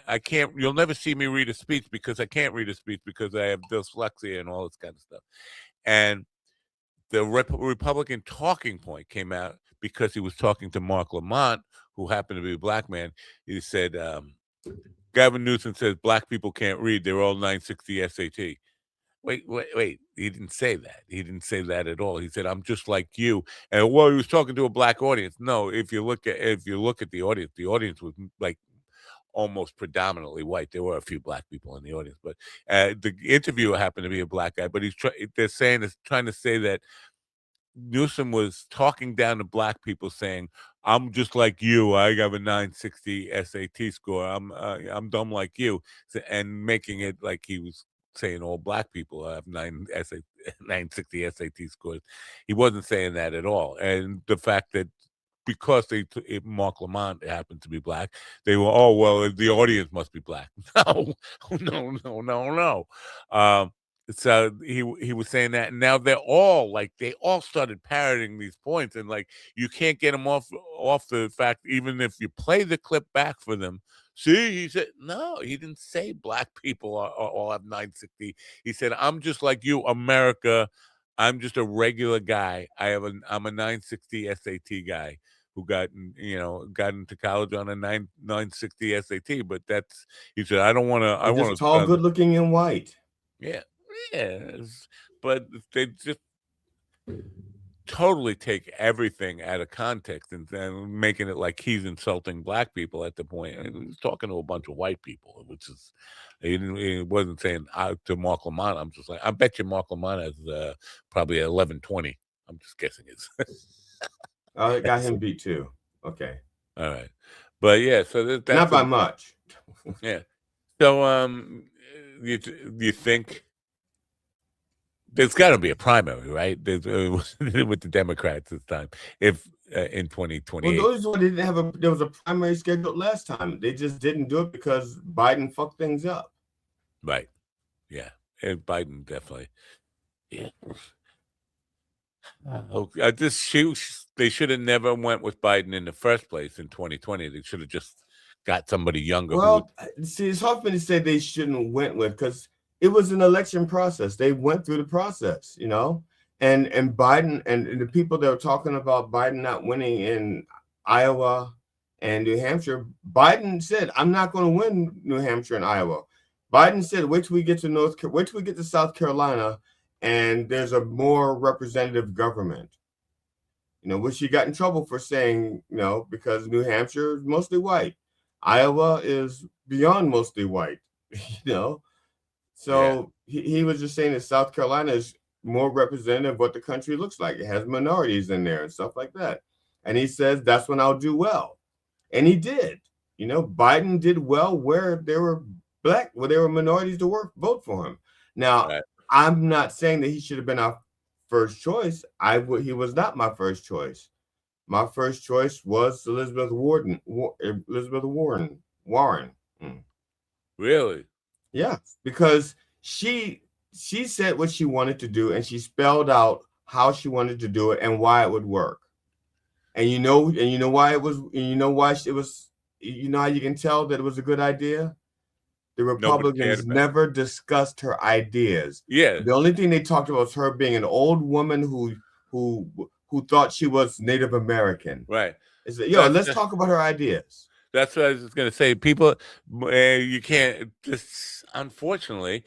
You'll never see me read a speech, because I can't read a speech because I have dyslexia and all this kind of stuff. And the Republican talking point came out because he was talking to Mark Lamont, who happened to be a black man. He said, Gavin Newsom says black people can't read. They're all 960 SAT. Wait. He didn't say that. He didn't say that at all. He said, I'm just like you. And he was talking to a black audience. No, if you look at the audience was like almost predominantly white. There were a few black people in the audience, but the interviewer happened to be a black guy. But trying to say that Newsom was talking down to black people, saying, I'm just like you. I have a 960 SAT score. I'm dumb like you, and making it like he was saying all black people have 960 SAT scores. He wasn't saying that at all. And the fact that because Mark Lamont happened to be black, they were, the audience must be black. No. So he was saying that, and now they all started parroting these points, and like you can't get them off the fact, even if you play the clip back for them. See, he said no, he didn't say black people all have 960. He said I'm just like you, America. I'm just a regular guy. I'm a 960 SAT guy who got into college on a 960 SAT. But he said I don't want to. I want Just to tall, good looking, and white. Yeah. But they just totally take everything out of context and then making it like he's insulting black people at the point. And he's talking to a bunch of white people, which is he wasn't saying to Mark Lamont. I'm just like, I bet you Mark Lamont has probably 1120. I'm just guessing it's. I got him beat too. Okay. All right, but yeah, so that's not by much. Yeah. So you think? There's got to be a primary, right? With the Democrats this time, if in 2028. Well, those one didn't have there was a primary scheduled last time. They just didn't do it because Biden fucked things up. Right. Yeah. And Biden definitely. Yeah. They should have never went with Biden in the first place in 2020. They should have just got somebody younger. Well, see, it's hard for me to say they shouldn't went with because it was an election process. They went through the process, and Biden and the people that were talking about Biden not winning in Iowa and New Hampshire, Biden said, "I'm not going to win New Hampshire and Iowa." Biden said, "Wait till we get to South Carolina, and there's a more representative government." Which he got in trouble for saying, because New Hampshire is mostly white, Iowa is beyond mostly white, So yeah. He was just saying that South Carolina is more representative of what the country looks like. It has minorities in there and stuff like that. And he says, that's when I'll do well. And he did. Biden did well where there were minorities to vote for him. Now, right. I'm not saying that he should have been our first choice. He was not my first choice. My first choice was Elizabeth Warren. Really? Yeah, because she said what she wanted to do, and she spelled out how she wanted to do it and why it would work. And you know why it was. How you can tell that it was a good idea. The Republicans never discussed her ideas. Yeah. The only thing they talked about was her being an old woman who thought she was Native American. Right. Let's talk about her ideas. That's what I was going to say. People, you can't. Unfortunately,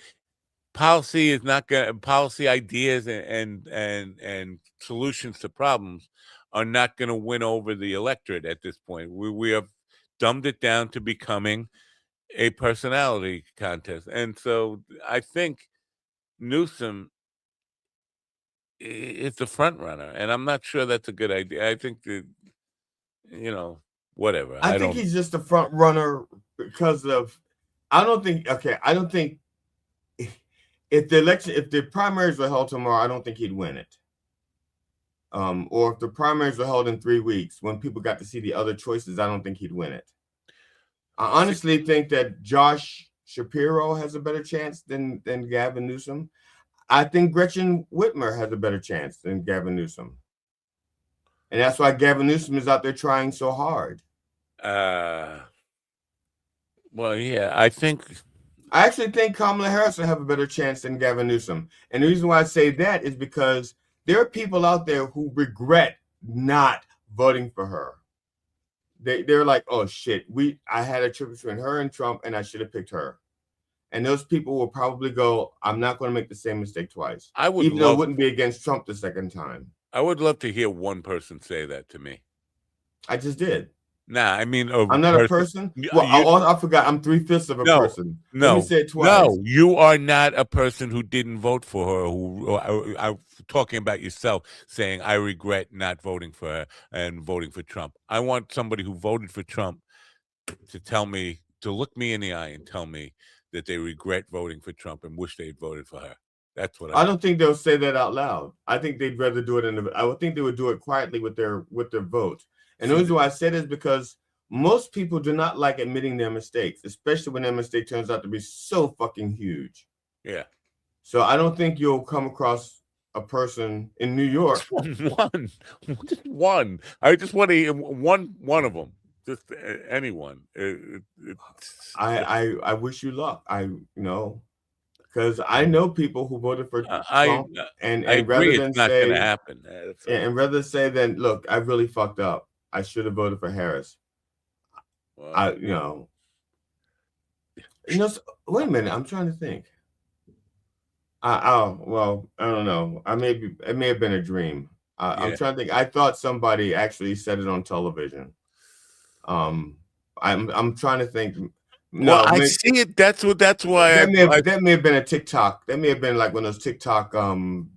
policy is not going. Policy ideas and solutions to problems are not going to win over the electorate at this point. We have dumbed it down to becoming a personality contest, and so I think Newsom is the front runner, and I'm not sure that's a good idea. I think that whatever. I think he's just a front runner because of. I don't think if the primaries were held tomorrow, I don't think he'd win it. Or if the primaries were held in 3 weeks, when people got to see the other choices, I don't think he'd win it. I honestly think that Josh Shapiro has a better chance than Gavin Newsom. I think Gretchen Whitmer has a better chance than Gavin Newsom. And that's why Gavin Newsom is out there trying so hard. Well, yeah, I actually think Kamala Harris will have a better chance than Gavin Newsom. And the reason why I say that is because there are people out there who regret not voting for her. They're like, oh shit, I had a trip between her and Trump, and I should have picked her. And those people will probably go, I'm not going to make the same mistake twice. Even though it wouldn't be against Trump the second time. I would love to hear one person say that to me. I just did. Nah, I mean, I'm not a person. Well, I forgot. I'm 3/5 of a person. No, let me say it twice. No, you are not a person who didn't vote for her. I'm talking about yourself, saying I regret not voting for her and voting for Trump. I want somebody who voted for Trump to look me in the eye and tell me that they regret voting for Trump and wish they'd voted for her. That's what I don't think they'll say that out loud. I think they'd rather do it I would think they would do it quietly with their vote. And the reason why I said is because most people do not like admitting their mistakes, especially when their mistake turns out to be so fucking huge. Yeah. So I don't think you'll come across a person in New York. Just one. I just want to hear one of them. Just anyone. I wish you luck. Because I know people who voted for Trump, and I rather agree. than It's not going to say, happen. and rather than say, then look, I really fucked up. I should have voted for Harris. Well, Wait a minute. I'm trying to think. Well, I don't know. It may have been a dream. I'm yeah. trying to think. I thought somebody actually said it on television. I'm trying to think. No, Well, I see it. That's why that may have been a TikTok. That may have been like one of those TikTok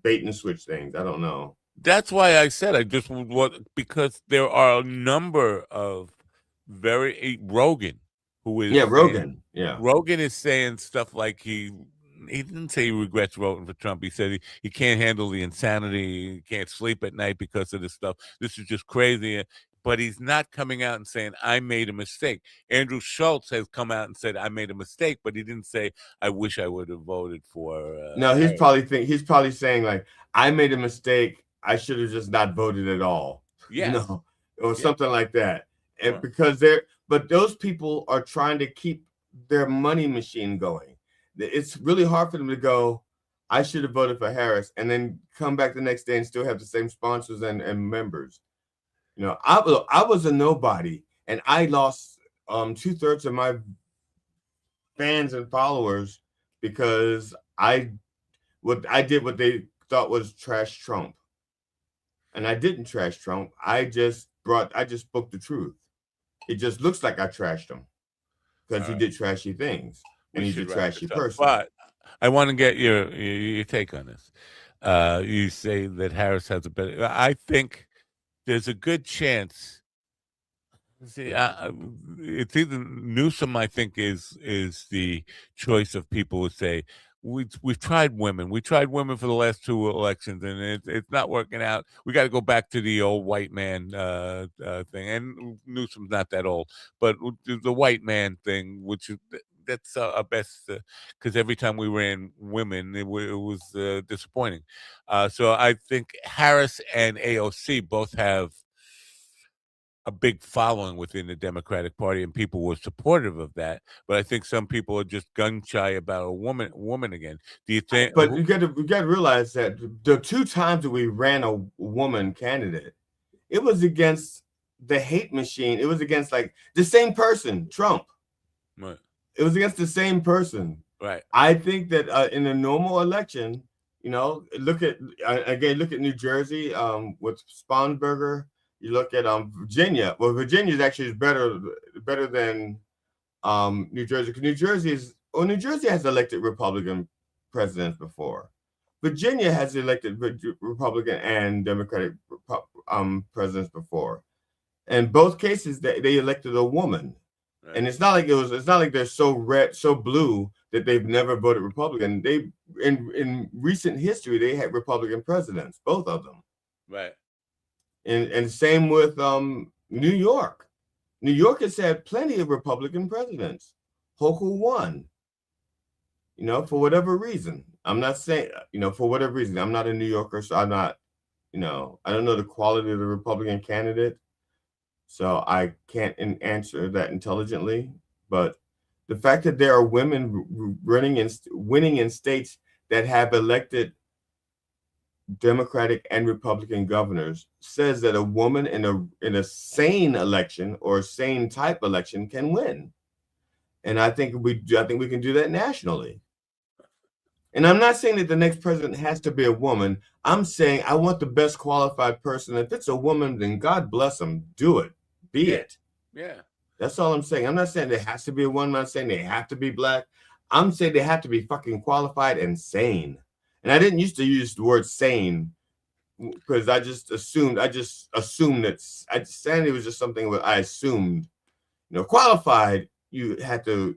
bait and switch things. I don't know. That's why I said I just want, because there are a number of Rogan, who is Rogan. Rogan is saying stuff like he didn't say he regrets voting for Trump. He said he can't handle the insanity, he can't sleep at night because of this stuff. This is just crazy. But he's not coming out and saying, I made a mistake. Andrew Schultz has come out and said, I made a mistake, but he didn't say, I wish I would have voted for no, he's probably saying like, I made a mistake. I should have just not voted at all. Yes. Or something like that. And Right. because but those people are trying to keep their money machine going. It's really hard for them to go, I should have voted for Harris, and then come back the next day and still have the same sponsors and members. I was a nobody, and I lost 2/3 of my fans and followers because I did what they thought was trash Trump. And I didn't trash Trump. I just spoke the truth. It just looks like I trashed him because he did trashy things and he's a trashy person. But I want to get your take on this. You say that Harris has a better. I think there's a good chance. See, it's either Newsom, I think, is the choice of people who say we've tried women. We tried women for the last 2 elections, and it's not working out. We got to go back to the old white man thing. And Newsom's not that old, but the white man thing, which is that's our best, because every time we ran women, it was disappointing. So I think Harris and AOC both have a big following within the Democratic Party, and people were supportive of that. But I think some people are just gun shy about a woman again. Do you think? But you got to realize that the 2 times that we ran a woman candidate, it was against the hate machine. It was against like the same person, Trump. Right. It was against the same person. Right. I think that in a normal election, look at New Jersey with Sponberger. You look at Virginia. Well, Virginia is actually better than New Jersey, because New Jersey has elected Republican presidents before. Virginia has elected Republican and Democratic presidents before. In both cases, they elected a woman. Right. And it's not like they're so red, so blue that they've never voted Republican. They in recent history they had Republican presidents, both of them. Right. And same with New York. New York has had plenty of Republican presidents. Hochul won. For whatever reason. I'm not saying, for whatever reason. I'm not a New Yorker, so I'm not, I don't know the quality of the Republican candidate. So I can't answer that intelligently. But the fact that there are women winning in states that have elected Democratic and Republican governors says that a woman in a sane election or sane type election can win. And I think we can do that nationally. And I'm not saying that the next president has to be a woman. I'm saying I want the best qualified person. If it's a woman, then God bless them. Do it. Be it. Yeah. That's all I'm saying. I'm not saying there has to be a woman. I'm not saying they have to be black. I'm saying they have to be fucking qualified and sane. And I didn't used to use the word sane because I just assumed that sanity was just something that I assumed. Qualified, you had to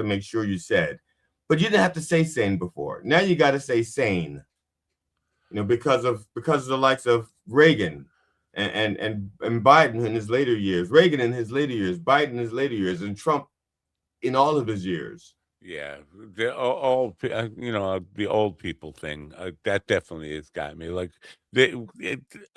make sure you said. But you didn't have to say sane before. Now you got to say sane. Because of the likes of Reagan and Biden in his later years, Reagan in his later years, Biden in his later years, and Trump in all of his years. Yeah, all the old people thing that definitely has got me. Like,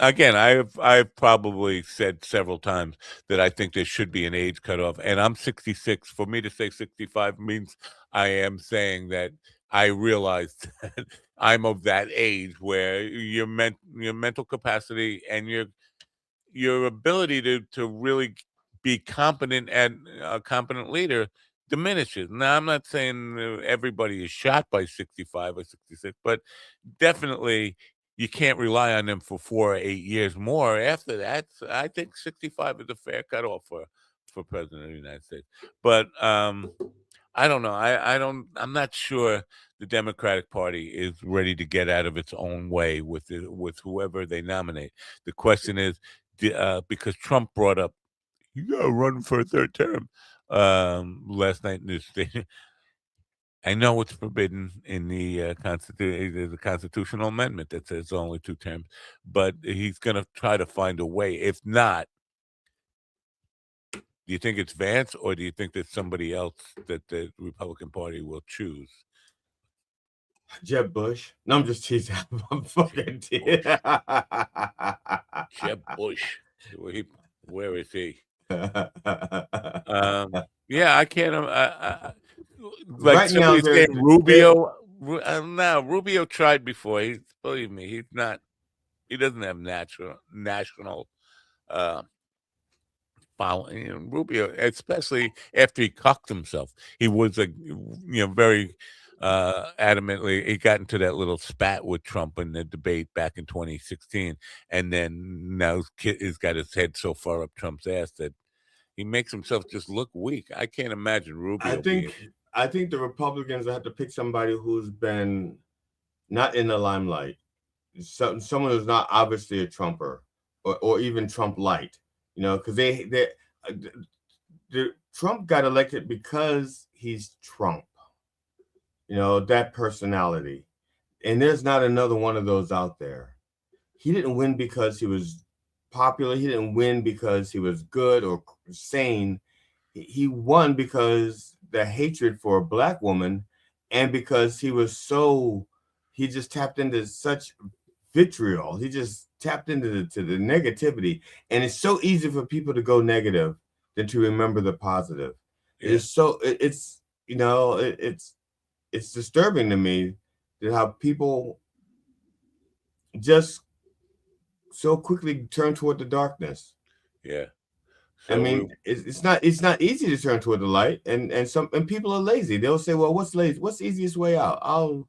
again, I've probably said several times that I think there should be an age cutoff, and I'm 66. For me to say 65 means I am saying that I realize that I'm of that age where your mental capacity and your ability to really be competent and a competent leader diminishes. Now, I'm not saying everybody is shot by 65 or 66, but definitely you can't rely on them for 4 or 8 years more. After that, I think 65 is a fair cutoff for president of the United States. But I don't know. I'm not sure the Democratic Party is ready to get out of its own way with whoever they nominate. The question is, because Trump brought up, you got to run for a third term last night in this state. I know it's forbidden in the Constitution. There's a constitutional amendment that says only 2 terms, but he's going to try to find a way. If not, do you think it's Vance, or do you think there's somebody else that the Republican Party will choose? Jeb Bush. No, I'm just teasing. I'm fucking teasing. Jeb Bush. Where is he? Yeah, I can't. Like Right now, somebody saying Rubio. No, Rubio tried before. Believe me, he's not. He doesn't have national following. Rubio, especially after he cocked himself, he was very adamantly. He got into that little spat with Trump in the debate back in 2016, and then now he's got his head so far up Trump's ass that he makes himself just look weak. I can't imagine Rubio I think the Republicans have to pick somebody who's been not in the limelight, someone who's not obviously a Trumper or even Trump light, because Trump got elected because he's Trump, that personality, and there's not another one of those out there. He didn't win because he was popular. He didn't win because he was good or sane. He won because the hatred for a black woman, and because he just tapped into such vitriol. He just tapped into the negativity, and it's so easy for people to go negative than to remember the positive. Yeah. It's disturbing to me that how people just so quickly turn toward the darkness. Yeah. So I mean, it's not easy to turn toward the light, and people are lazy. They'll say, "Well, what's lazy? What's the easiest way out?" I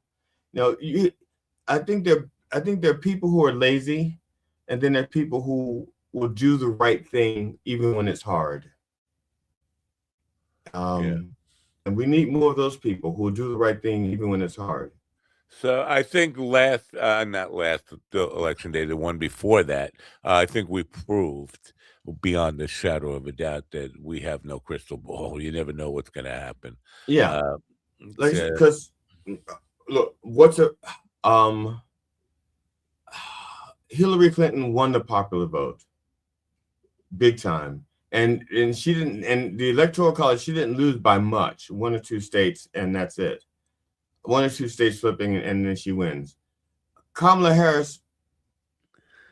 think there are people who are lazy, and then there are people who will do the right thing even when it's hard. And we need more of those people who will do the right thing even when it's hard. So I think not the election day, the one before that, I think we proved beyond the shadow of a doubt that we have no crystal ball. You never know what's going to happen. Yeah, because look, Hillary Clinton won the popular vote, big time, and she didn't. And the Electoral College, she didn't lose by much, 1 or 2 states, and that's it. 1 or 2 states flipping, and then she wins. Kamala Harris,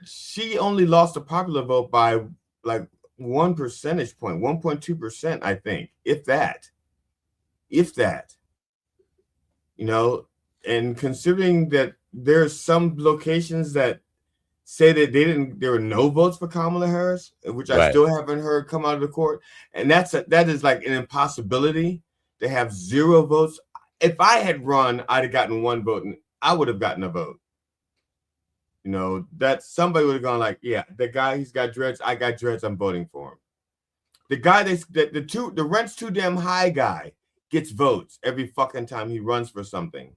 she only lost the popular vote by like 1 percentage point, 1.2%, I think, if that. And considering that there's some locations that say that there were no votes for Kamala Harris, which I still haven't heard come out of the court, and that is like an impossibility to have 0 votes. If I had run, I'd have gotten 1 vote, and I would have gotten a vote. That somebody would have gone like, yeah, the guy, he's got dreads, I got dreads, I'm voting for him. The guy the rent's too damn high guy gets votes every fucking time he runs for something.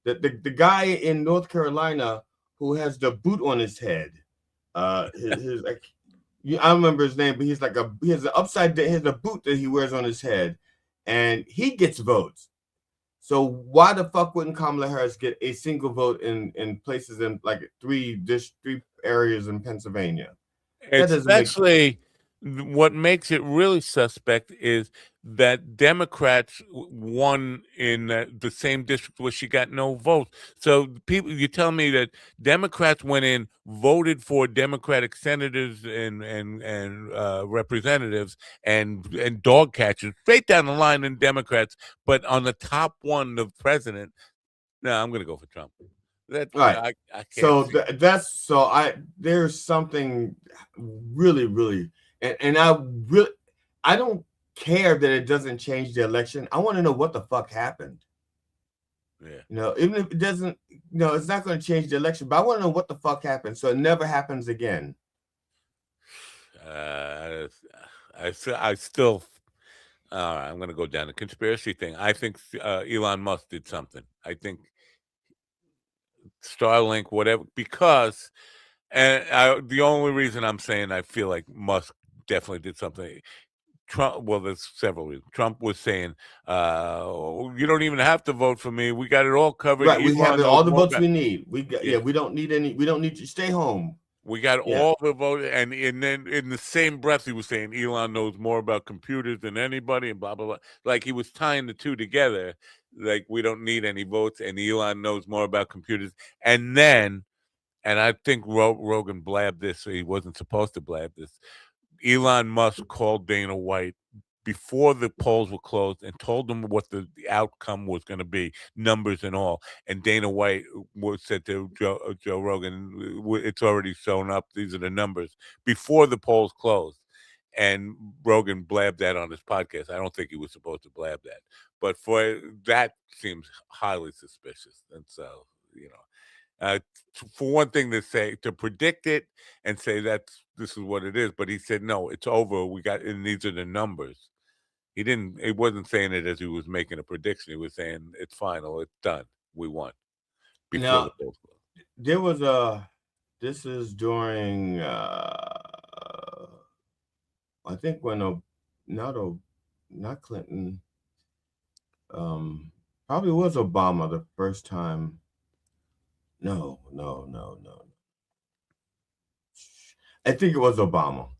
The guy in North Carolina who has the boot on his head, his like, I don't remember his name, but he has a boot that he wears on his head, and he gets votes. So why the fuck wouldn't Kamala Harris get a single vote in places in like 3 areas in Pennsylvania? Especially what makes it really suspect is that Democrats won in the same district where she got no votes. So people, you tell me that Democrats went in, voted for Democratic senators and representatives and dog catchers straight down the line in Democrats, but on the top one, the president. No, I'm going to go for Trump. That Right. I can't So see. that's so there's something really and I don't care that it doesn't change the election. I want to know what the fuck happened. Yeah. You know, even if it doesn't, it's not going to change the election, but I want to know what the fuck happened so it never happens again. I still. All right, I'm going to go down the conspiracy thing. I think Elon Musk did something. I think Starlink, whatever, because, and the only reason I'm saying I feel like Musk definitely did something. Trump, well, there's several reasons. Trump was saying, "You don't even have to vote for me. We got it all covered." Right, we have Elon knows all the more votes about. we need. We got Yeah, we don't need any. We don't need to stay home. we got Yeah. all the vote, and then in the same breath, he was saying Elon knows more about computers than anybody, and blah blah blah. Like he was tying the two together. Like we don't need any votes, and Elon knows more about computers. And then, and I think Rogan blabbed this, so he wasn't supposed to blab this. Elon Musk called Dana White before the polls were closed and told them what the outcome was going to be, numbers and all. And Dana White said to Joe Rogan, "It's already shown up. These are the numbers," before the polls closed. And Rogan blabbed that on his podcast. I don't think he was supposed to blab that, but for that seems highly suspicious. And so, uh, for one thing to predict it and say this is what it is, but he said no, it's over. We got, and these are the numbers. He wasn't saying it as he was making a prediction. He was saying it's final, it's done, we won before the Now polls. there was this is during I think when not Clinton, probably was Obama the first time. No. I think it was Obama.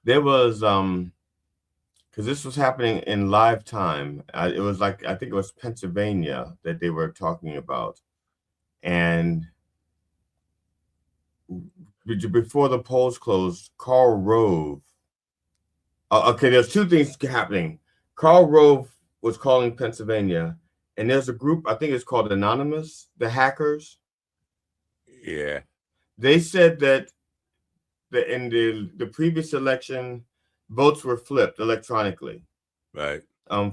There was because this was happening in live time. It was like, I think it was Pennsylvania that they were talking about, and before the polls closed, Karl Rove. Okay, there's two things happening. Karl Rove was calling Pennsylvania, and there's a group, I think it's called Anonymous, the hackers. Yeah. They said that in the previous election, votes were flipped electronically. Right.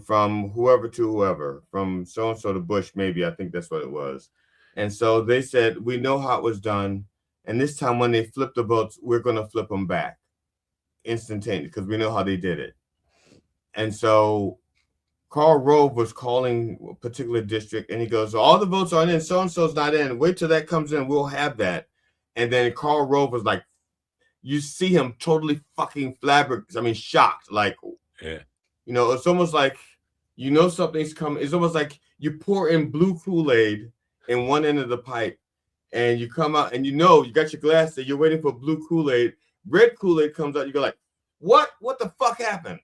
From whoever to whoever, from so-and-so to Bush, maybe, I think that's what it was. And so they said, we know how it was done. And this time when they flip the votes, we're going to flip them back instantaneously because we know how they did it. And so Karl Rove was calling a particular district, and he goes, all the votes aren't in, so-and-so's not in. Wait till that comes in, we'll have that. And then Karl Rove was like, you see him totally fucking shocked. Like, yeah. It's almost like, something's coming. It's almost like you pour in blue Kool-Aid in one end of the pipe, and you come out and you got your glass there, you're waiting for blue Kool-Aid. Red Kool-Aid comes out, you go like, what the fuck happened?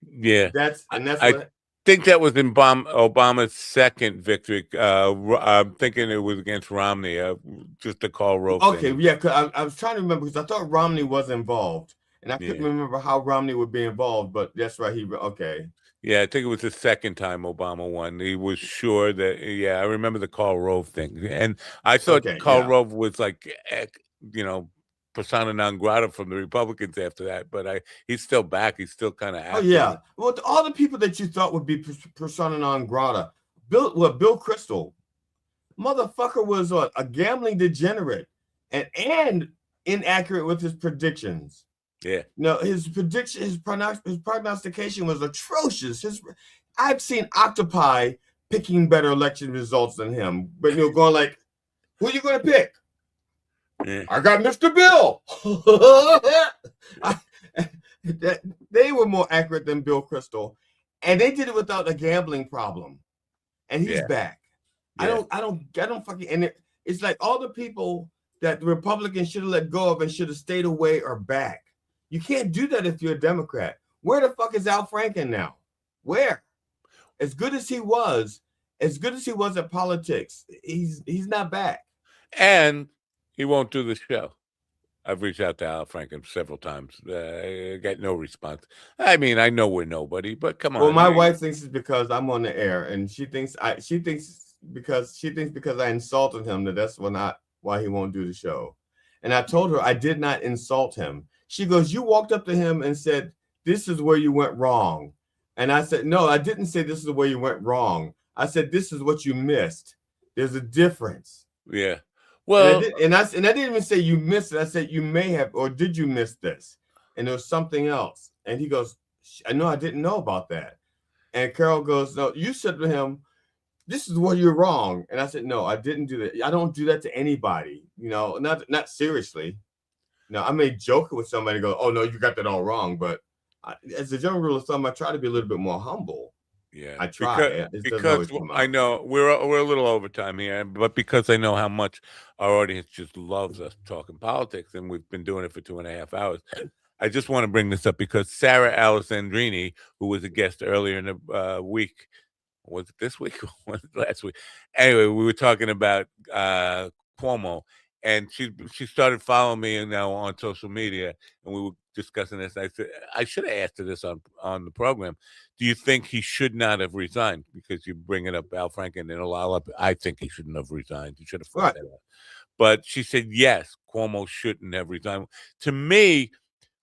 Yeah. That's I think that was in Obama's second victory. I'm thinking it was against Romney, just the Karl Rove thing. Yeah, because I was trying to remember, because I thought Romney was involved, and I couldn't remember how Romney would be involved, but that's right, okay. Yeah, I think it was the second time Obama won. He was sure that, I remember the Karl Rove thing. And I thought Karl Rove was like, persona non grata from the Republicans after that, but he's still back. He's still kind of active. Oh, yeah. Well, all the people that you thought would be persona non grata, Bill Kristol, motherfucker was a gambling degenerate and inaccurate with his predictions. Yeah. No, his prognostication was atrocious. I've seen octopi picking better election results than him, but going like, who are you going to pick? Yeah. I got Mr. Bill. They were more accurate than Bill Kristol, and they did it without a gambling problem. And he's back. Yeah. I don't fucking, and it's like all the people that the Republicans should have let go of and should have stayed away are back. You can't do that if you're a Democrat. Where the fuck is Al Franken now? Where? As good as he was at politics, he's not back. And he won't do the show. I've reached out to Al Franken several times. I get no response. I mean, I know we're nobody, but come on. Well, my wife thinks it's because I'm on the air, and she thinks because I insulted him that's why he won't do the show. And I told her I did not insult him. She goes, "You walked up to him and said, 'This is where you went wrong.'" And I said, "No, I didn't say this is where you went wrong. I said this is what you missed. There's a difference." Yeah. Well, and I didn't even say you missed it. I said you may have, or did you miss this? And there was something else. And he goes, "I know, I didn't know about that." And Carol goes, "No, you said to him, 'This is where you're wrong.'" And I said, "No, I didn't do that. I don't do that to anybody. Not seriously. I may joke with somebody, go, 'Oh no, you got that all wrong.' But as a general rule of thumb, I try to be a little bit more humble." Yeah, I try. Because I know we're a little overtime here, but because I know how much our audience just loves us talking politics, and we've been doing it for 2.5 hours. I just want to bring this up because Sarah Alessandrini, who was a guest earlier in the week, was it this week or was it last week? Anyway, we were talking about Cuomo, and she started following me now on social media, and we were discussing this. I said I should have asked her this on the program. Do you think he should not have resigned? Because you bring it up, Al Franken, and I think he shouldn't have resigned. He should have fought that out. But she said yes, Cuomo shouldn't have resigned. To me,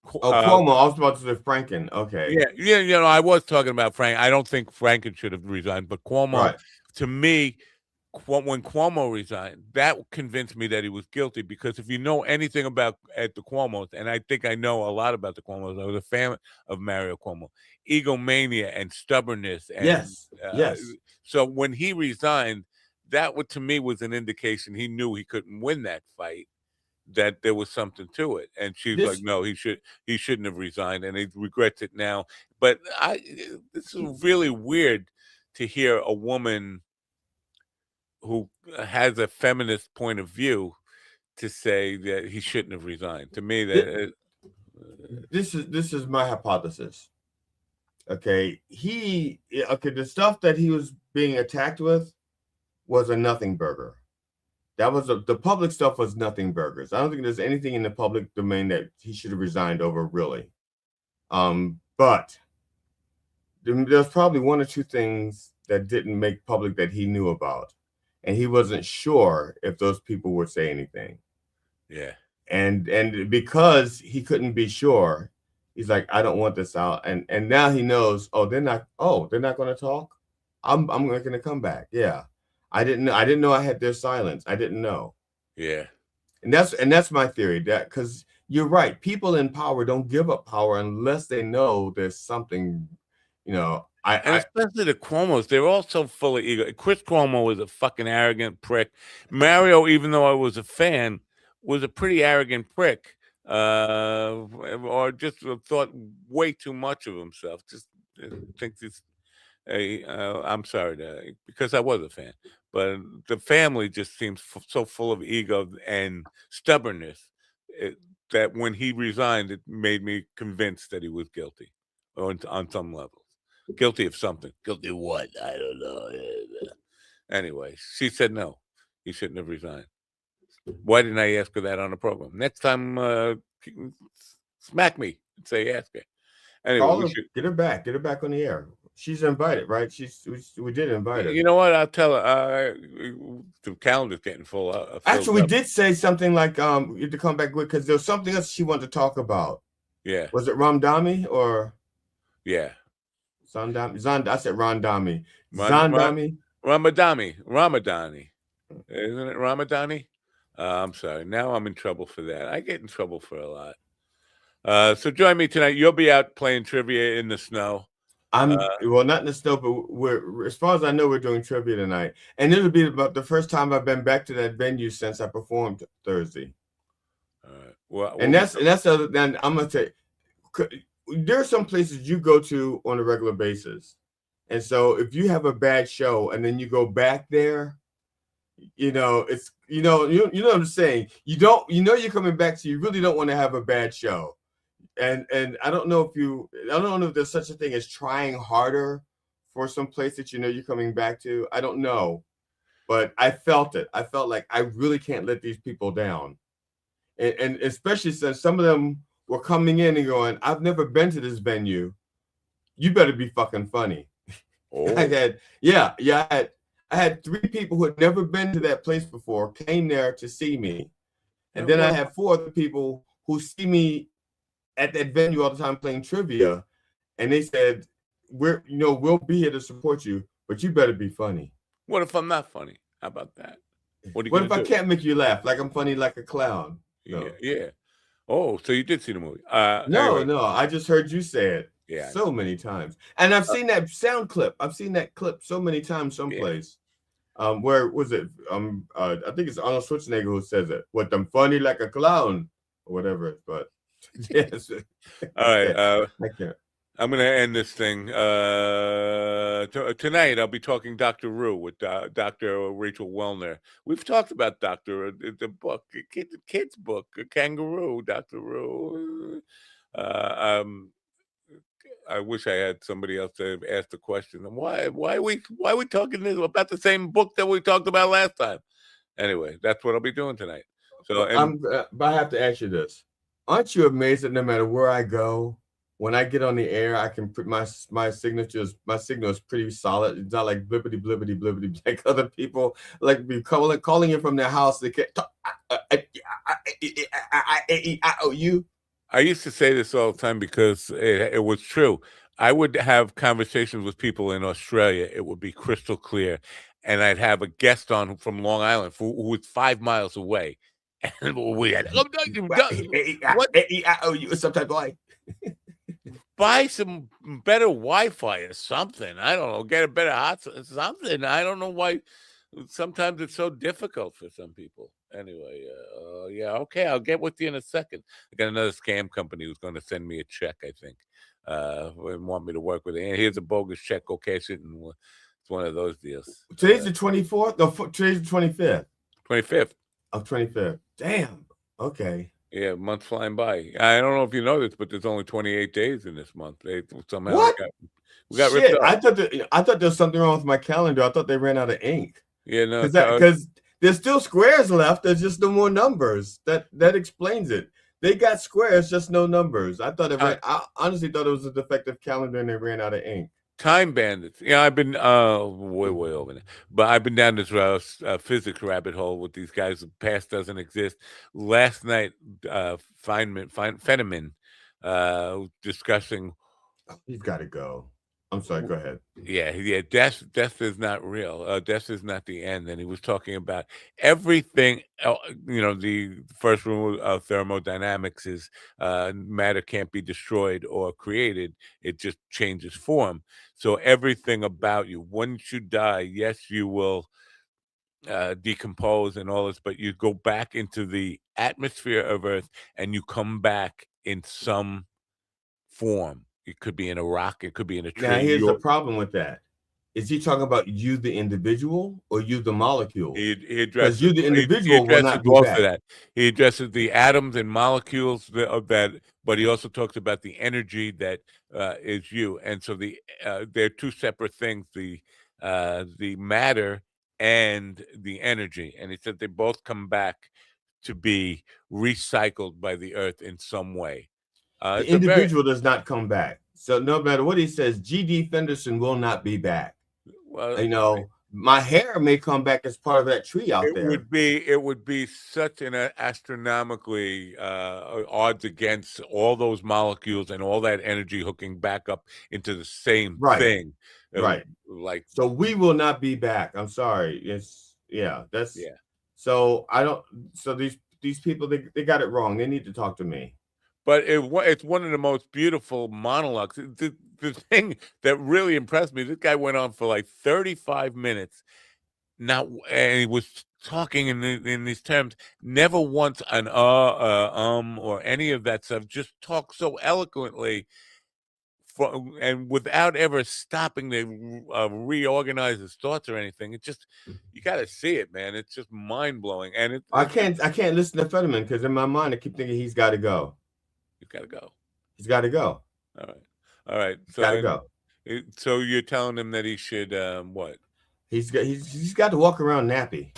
Cuomo. I was about to say Franken. Okay. Yeah. I was talking about Frank. I don't think Franken should have resigned, but Cuomo, to me, when Cuomo resigned, that convinced me that he was guilty, because if you know anything about the Cuomos, and I think I know a lot about the Cuomos, I was a fan of Mario Cuomo, egomania and stubbornness. And, yes. So when he resigned, that to me was an indication he knew he couldn't win that fight, that there was something to it. And she's like, no, he shouldn't have resigned, and he regrets it now. But this is really weird to hear a woman who has a feminist point of view to say that he shouldn't have resigned. To me, that this is my hypothesis. Okay, the stuff that he was being attacked with was a nothing burger. That was the public stuff was nothing burgers. I don't think there's anything in the public domain that he should have resigned over, really. But there's probably one or two things that didn't make public that he knew about. And he wasn't sure if those people would say anything. Yeah. And because he couldn't be sure, he's like, I don't want this out. And now he knows, they're not going to talk. I'm going to come back. Yeah. I didn't know I had their silence. I didn't know. Yeah. And that's my theory, that because you're right. People in power don't give up power unless they know there's something, especially the Cuomos, they're all so full of ego. Chris Cuomo was a fucking arrogant prick. Mario, even though I was a fan, was a pretty arrogant prick, or just thought way too much of himself. Just thinks he's I'm sorry because I was a fan, but the family just seems so full of ego and stubbornness that when he resigned, it made me convinced that he was guilty on some level. Guilty of something. Guilty of what? I don't know. Anyway, she said no. He shouldn't have resigned. Why didn't I ask her that on the program? Next time, smack me and say ask her. Anyway, get her back. Get her back on the air. She's invited, right? We did invite her. You know what? I'll tell her. The calendar's getting full. Actually, we did say something like you had to come back with, because there was something else she wanted to talk about. Yeah. Was it Ramdami or? Yeah. Zandami. I said Randami. Zandami. Ramadani. Isn't it Ramadani? I'm sorry. Now I'm in trouble for that. I get in trouble for a lot. So join me tonight. You'll be out playing trivia in the snow. Well, not in the snow, but as far as I know, we're doing trivia tonight, and it'll be about the first time I've been back to that venue since I performed Thursday. All right. Well, that's the other. Then I'm gonna tell you, there are some places you go to on a regular basis, and so if you have a bad show and then you go back there, it's you know what I'm saying. You're coming back, so you really don't want to have a bad show. and I don't know if there's such a thing as trying harder for some place that you know you're coming back to. I don't know, but I felt it. I felt like I really can't let these people down, and especially since some of them were coming in and going, "I've never been to this venue. You better be fucking funny." Oh, I had 3 people who had never been to that place before came there to see me, and then I had 4 other people who see me at that venue all the time playing trivia, and they said, we'll be here to support you, but you better be funny." what if I'm not funny? How about that? What are you What gonna if I do? can't make you laugh? Like I'm funny like a clown. No. Yeah. Oh, so you did see the movie. No, Anyway, I just heard you say it yeah. so many times. And I've seen that sound clip. I've seen that clip so many times someplace. Where was it? I think it's Arnold Schwarzenegger who says it. What, I'm funny like a clown or whatever. But yes. All right. I can't. I'm going to end this thing. Tonight, I'll be talking Dr. Rue with Dr. Rachel Wellner. We've talked about Dr. The book, the kid's book, Kangaroo, Dr. Rue. I wish I had somebody else to ask the question. Why are we talking about the same book that we talked about last time? Anyway, that's what I'll be doing tonight. So, but I have to ask you this: aren't you amazed that no matter where I go, when I get on the air, I can put my signal is pretty solid. It's not like blippity blippity blippity like other people like be calling you from their house. They can't talk. You. I used to say this all the time because it was true. I would have conversations with people in Australia. It would be crystal clear. And I'd have a guest on from Long Island who was 5 miles away. And we had, You some type of like. buy some better Wi-Fi or something. I don't know. Get a better something. I don't know why. Sometimes it's so difficult for some people. Anyway, yeah, okay, I'll get with you in a second. I got another scam company who's going to send me a check, I think, and want me to work with it. And here's a bogus check, go cash it, and it's one of those deals. Today's the 24th? No, today's the 25th. 25th. Of 25th. Damn. Okay. Yeah, month's flying by. I don't know if you know this, but there's only 28 days in this month. They somehow what? We got Shit, ripped up. I thought there was something wrong with my calendar. I thought they ran out of ink. Yeah, no, because there's still squares left. There's just no more numbers. That explains it. They got squares, just no numbers. I honestly thought it was a defective calendar and they ran out of ink. Time bandits. Yeah, I've been way over there, but I've been down this physics rabbit hole with these guys. The past doesn't exist. Last night, Feynman discussing. He's got to go. I'm sorry. Go ahead. Yeah. Death is not real. Death is not the end. And he was talking about everything. The first rule of thermodynamics is matter can't be destroyed or created. It just changes form. So everything about you, once you die, yes, you will decompose and all this, but you go back into the atmosphere of Earth and you come back in some form. It could be in a rock. It could be in a tree. Now, here's the problem with that. Is he talking about you, the individual, or you, the molecule? He addresses you, the individual, will not do that. He addresses the atoms and molecules of that, but he also talks about the energy that is you. And so they're two separate things: the matter and the energy. And he said they both come back to be recycled by the Earth in some way. The individual does not come back. So no matter what he says, G.D. Fenderson will not be back. Well, my hair may come back as part of that tree out there. It would be such an astronomically odds against all those molecules and all that energy hooking back up into the same thing. Right. So we will not be back. I'm sorry. So these people, they got it wrong. They need to talk to me. But it's one of the most beautiful monologues. The thing that really impressed me, this guy went on for like 35 minutes. And he was talking in these terms, never once an or any of that stuff. Just talk so eloquently, and without ever stopping to reorganize his thoughts or anything. It just, you got to see it, man. It's just mind blowing. And I can't listen to Fetterman because in my mind I keep thinking he's got to go. You've got to go. He's got to go. All right. Got to go. So you're telling him that he should what? He's got to walk around nappy.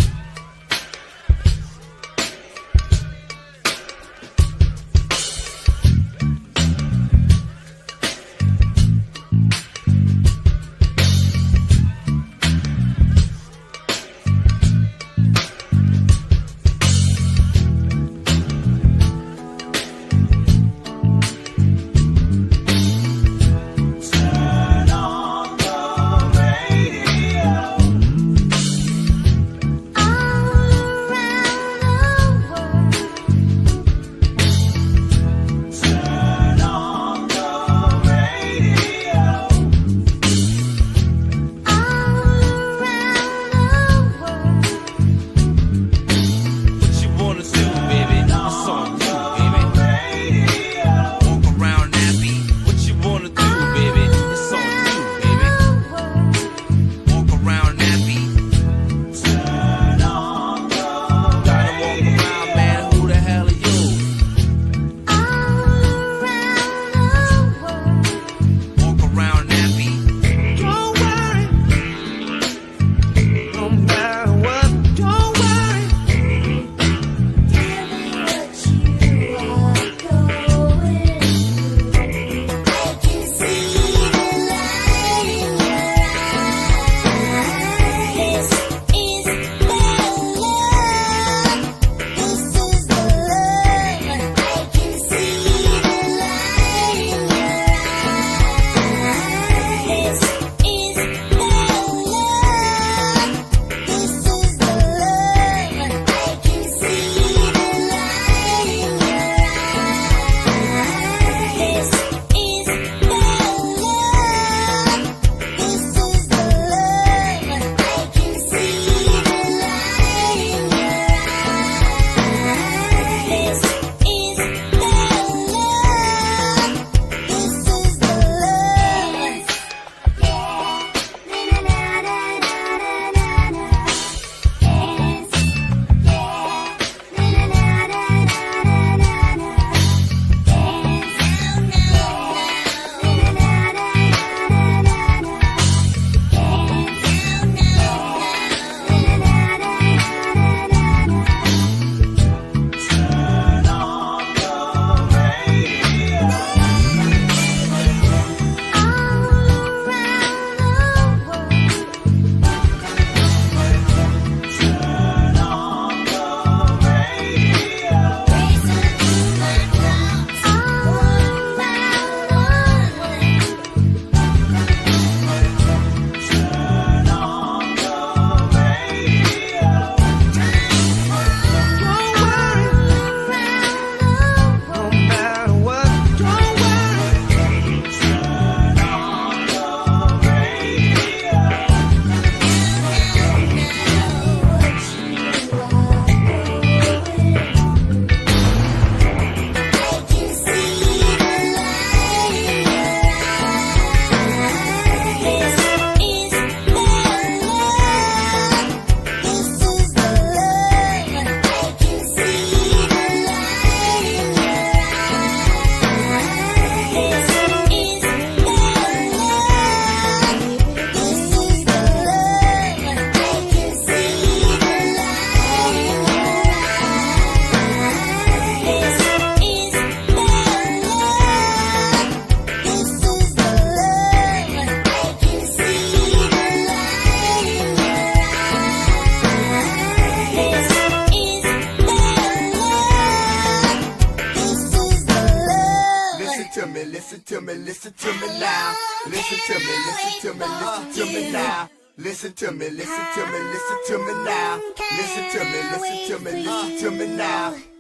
listen to me now. Listen to me, listen to me, listen to me now. Listen to me, listen to me, listen to me now. Listen to me, listen to me, listen to me now.